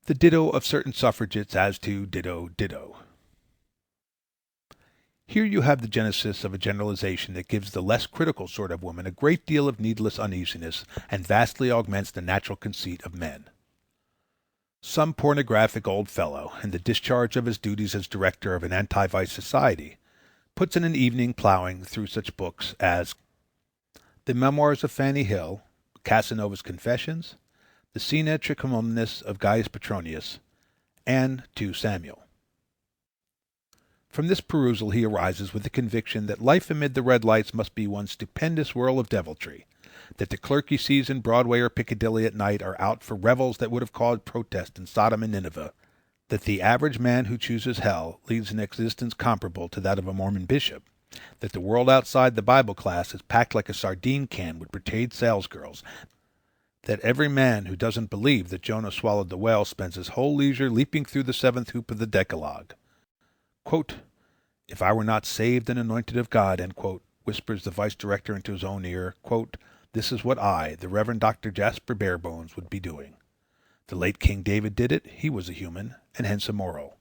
The ditto of certain suffragettes as to ditto. Here you have the genesis of a generalization that gives the less critical sort of woman a great deal of needless uneasiness and vastly augments the natural conceit of men. Some pornographic old fellow, in the discharge of his duties as director of an anti-vice society, puts in an evening plowing through such books as The Memoirs of Fanny Hill, Casanova's Confessions, The Sine Trichomonas of Gaius Petronius, and 2 Samuel. From this perusal he arises with the conviction that life amid the red lights must be one stupendous whirl of deviltry, that the clerk he sees in Broadway or Piccadilly at night are out for revels that would have caused protest in Sodom and Nineveh, that the average man who chooses hell leads an existence comparable to that of a Mormon bishop, that the world outside the Bible class is packed like a sardine can with brigade salesgirls, that every man who doesn't believe that Jonah swallowed the whale spends his whole leisure leaping through the seventh hoop of the Decalogue. Quote, "If I were not saved and anointed of God," end quote, whispers the vice director into his own ear, quote, "this is what I, the Reverend Dr. Jasper Barebones, would be doing. The late King David did it, he was a human, and hence immoral.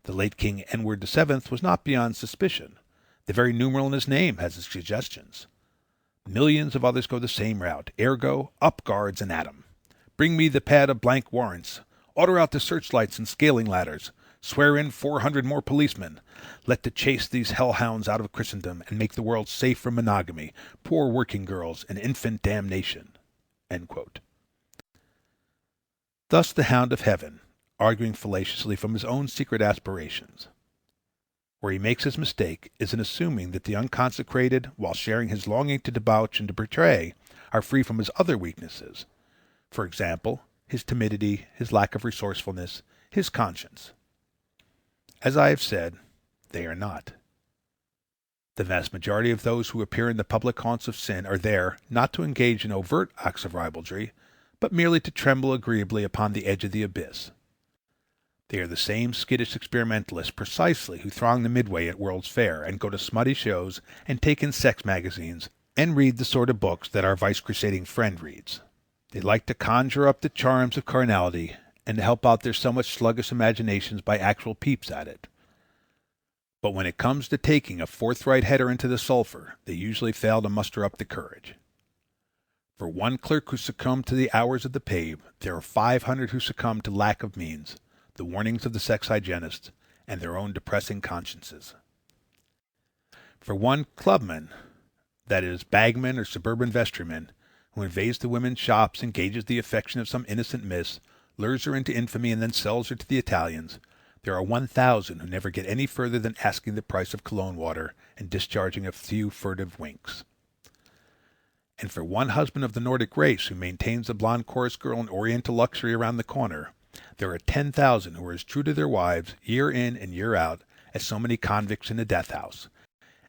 The late King Edward VII was not beyond suspicion. The very numeral in his name has its suggestions. Millions of others go the same route, ergo, up guards and at 'em. Bring me the pad of blank warrants. Order out the searchlights and scaling ladders. Swear in 400 more policemen. Let to chase these hellhounds out of Christendom and make the world safe from monogamy, poor working girls, and infant damnation." End quote. Thus the hound of heaven, arguing fallaciously from his own secret aspirations. Where he makes his mistake is in assuming that the unconsecrated, while sharing his longing to debauch and to betray, are free from his other weaknesses, for example, his timidity, his lack of resourcefulness, his conscience. As I have said, they are not. The vast majority of those who appear in the public haunts of sin are there, not to engage in overt acts of ribaldry, but merely to tremble agreeably upon the edge of the abyss. They are the same skittish experimentalists precisely who throng the midway at World's Fair and go to smutty shows and take in sex magazines and read the sort of books that our vice-crusading friend reads. They like to conjure up the charms of carnality and to help out their somewhat sluggish imaginations by actual peeps at it. But when it comes to taking a forthright header into the sulphur, they usually fail to muster up the courage. For one clerk who succumbed to the hours of the pave, there are 500 who succumb to lack of means, the warnings of the sex hygienists, and their own depressing consciences. For one clubman, that is, bagman or suburban vestryman, who invades the women's shops, engages the affection of some innocent miss, lures her into infamy, and then sells her to the Italians, there are 1,000 who never get any further than asking the price of cologne water and discharging a few furtive winks. And for one husband of the Nordic race who maintains the blonde chorus girl in Oriental luxury around the corner, there are 10,000 who are as true to their wives, year in and year out, as so many convicts in a death house,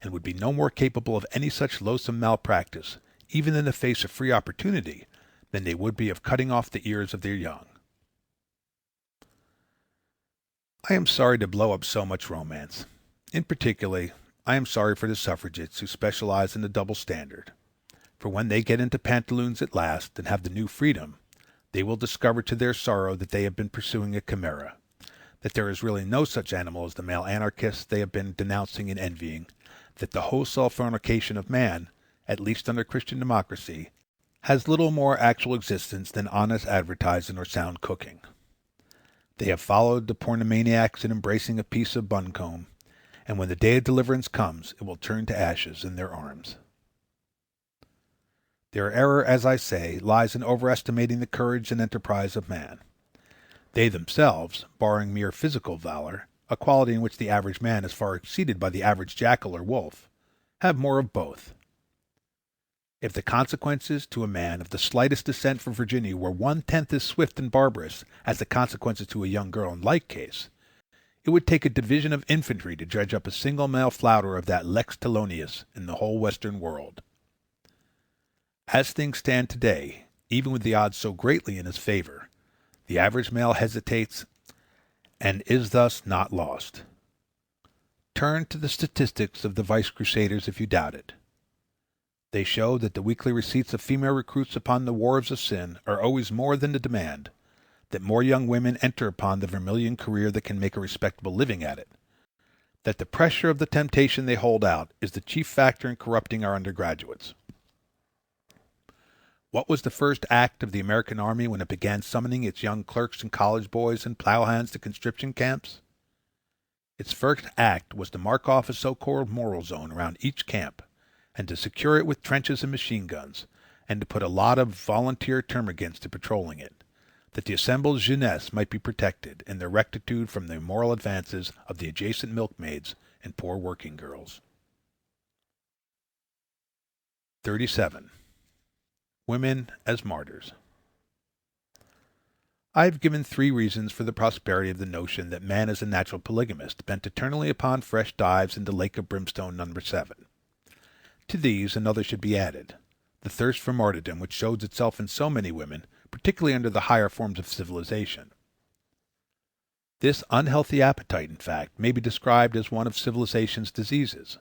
and would be no more capable of any such loathsome malpractice, even in the face of free opportunity, than they would be of cutting off the ears of their young. I am sorry to blow up so much romance. In particular, I am sorry for the suffragettes who specialize in the double standard, for when they get into pantaloons at last and have the new freedom, they will discover to their sorrow that they have been pursuing a chimera, that there is really no such animal as the male anarchist they have been denouncing and envying, that the wholesale fornication of man, at least under Christian democracy, has little more actual existence than honest advertising or sound cooking. They have followed the pornomaniacs in embracing a piece of buncombe, and when the day of deliverance comes, it will turn to ashes in their arms. Their error, as I say, lies in overestimating the courage and enterprise of man. They themselves, barring mere physical valor, a quality in which the average man is far exceeded by the average jackal or wolf, have more of both. If the consequences to a man of the slightest descent from Virginia were 1/10 as swift and barbarous as the consequences to a young girl in like case, it would take a division of infantry to dredge up a single male flounder of that lex talionis in the whole Western world. As things stand today, even with the odds so greatly in his favor, the average male hesitates and is thus not lost. Turn to the statistics of the vice crusaders if you doubt it. They show that the weekly receipts of female recruits upon the wharves of sin are always more than the demand, that more young women enter upon the vermilion career that can make a respectable living at it, that the pressure of the temptation they hold out is the chief factor in corrupting our undergraduates. What was the first act of the American army when it began summoning its young clerks and college boys and plowhands to conscription camps? Its first act was to mark off a so-called moral zone around each camp, and to secure it with trenches and machine guns, and to put a lot of volunteer termagants to patrolling it, that the assembled jeunesse might be protected in their rectitude from the immoral advances of the adjacent milkmaids and poor working girls. 37. Women as martyrs. I have given 3 reasons for the prosperity of the notion that man is a natural polygamist, bent eternally upon fresh dives into Lake of Brimstone No. 7. To these another should be added, the thirst for martyrdom which shows itself in so many women, particularly under the higher forms of civilization. This unhealthy appetite, in fact, may be described as one of civilization's diseases.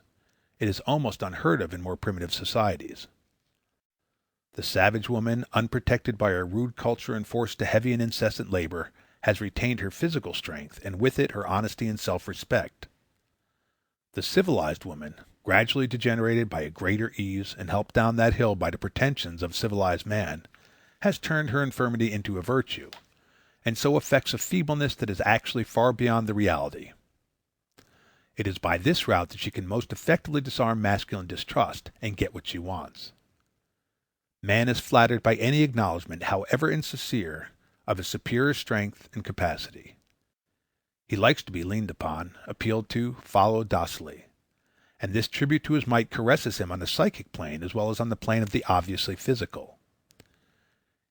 It is almost unheard of in more primitive societies. The savage woman, unprotected by her rude culture and forced to heavy and incessant labor, has retained her physical strength, and with it her honesty and self-respect. The civilized woman, gradually degenerated by a greater ease and helped down that hill by the pretensions of civilized man, has turned her infirmity into a virtue, and so affects a feebleness that is actually far beyond the reality. It is by this route that she can most effectively disarm masculine distrust and get what she wants. Man is flattered by any acknowledgment, however insincere, of his superior strength and capacity. He likes to be leaned upon, appealed to, followed docilely, and this tribute to his might caresses him on the psychic plane as well as on the plane of the obviously physical.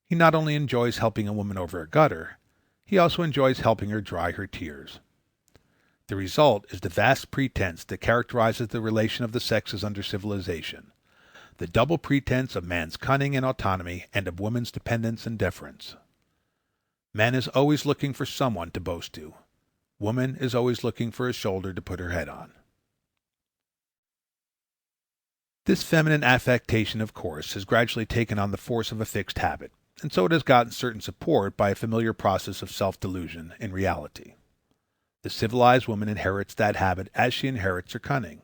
He not only enjoys helping a woman over a gutter, he also enjoys helping her dry her tears. The result is the vast pretense that characterizes the relation of the sexes under civilization, the double pretense of man's cunning and autonomy and of woman's dependence and deference. Man is always looking for someone to boast to. Woman is always looking for a shoulder to put her head on. This feminine affectation, of course, has gradually taken on the force of a fixed habit, and so it has gotten certain support by a familiar process of self-delusion in reality. The civilized woman inherits that habit as she inherits her cunning.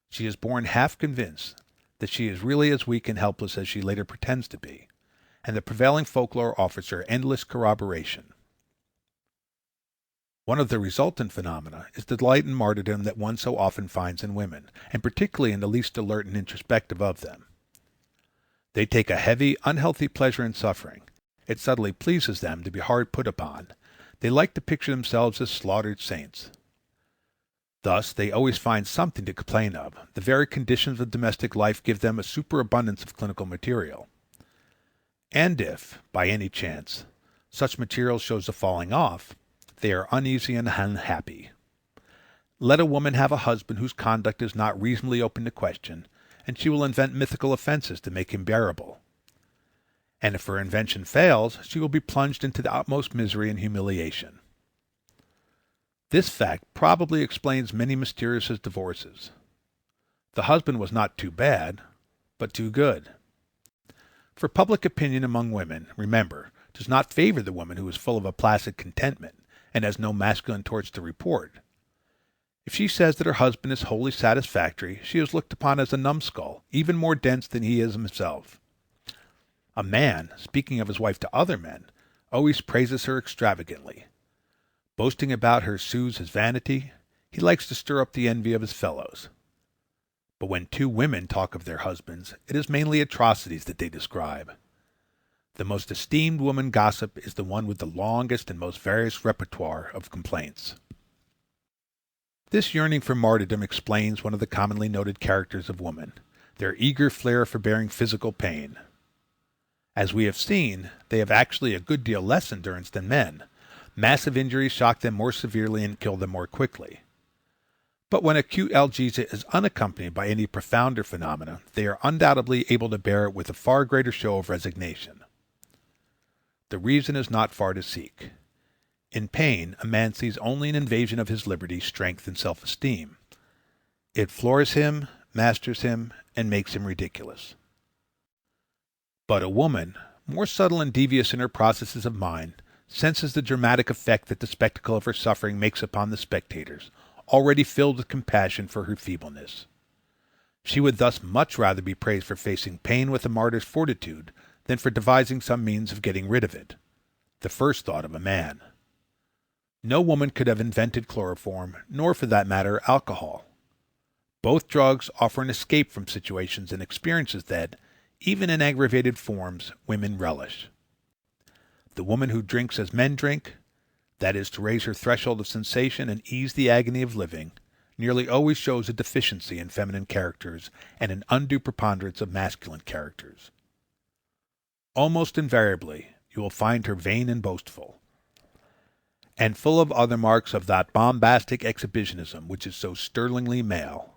She is born half convinced that she is really as weak and helpless as she later pretends to be, and the prevailing folklore offers her endless corroboration. One of the resultant phenomena is the delight in martyrdom that one so often finds in women, and particularly in the least alert and introspective of them. They take a heavy, unhealthy pleasure in suffering. It subtly pleases them to be hard put upon. They like to picture themselves as slaughtered saints. Thus, they always find something to complain of. The very conditions of domestic life give them a superabundance of clinical material. And if, by any chance, such material shows a falling off, they are uneasy and unhappy. Let a woman have a husband whose conduct is not reasonably open to question, and she will invent mythical offenses to make him bearable. And if her invention fails, she will be plunged into the utmost misery and humiliation. This fact probably explains many mysterious divorces. The husband was not too bad, but too good. For public opinion among women, remember, does not favor the woman who is full of a placid contentment and has no masculine torch to report. If she says that her husband is wholly satisfactory, she is looked upon as a numbskull, even more dense than he is himself. A man, speaking of his wife to other men, always praises her extravagantly. Boasting about her soothes his vanity. He likes to stir up the envy of his fellows. But when two women talk of their husbands, it is mainly atrocities that they describe. The most esteemed woman gossip is the one with the longest and most various repertoire of complaints. This yearning for martyrdom explains one of the commonly noted characters of woman, their eager flair for bearing physical pain. As we have seen, they have actually a good deal less endurance than men. Massive injuries shock them more severely and kill them more quickly. But when acute analgesia is unaccompanied by any profounder phenomena, they are undoubtedly able to bear it with a far greater show of resignation. The reason is not far to seek. In pain, a man sees only an invasion of his liberty, strength, and self-esteem. It floors him, masters him, and makes him ridiculous. But a woman, more subtle and devious in her processes of mind, senses the dramatic effect that the spectacle of her suffering makes upon the spectators, already filled with compassion for her feebleness. She would thus much rather be praised for facing pain with a martyr's fortitude than for devising some means of getting rid of it, the first thought of a man. No woman could have invented chloroform, nor for that matter alcohol. Both drugs offer an escape from situations and experiences that, even in aggravated forms, women relish. The woman who drinks as men drink, that is, to raise her threshold of sensation and ease the agony of living, nearly always shows a deficiency in feminine characters and an undue preponderance of masculine characters. Almost invariably, you will find her vain and boastful, and full of other marks of that bombastic exhibitionism which is so sterlingly male.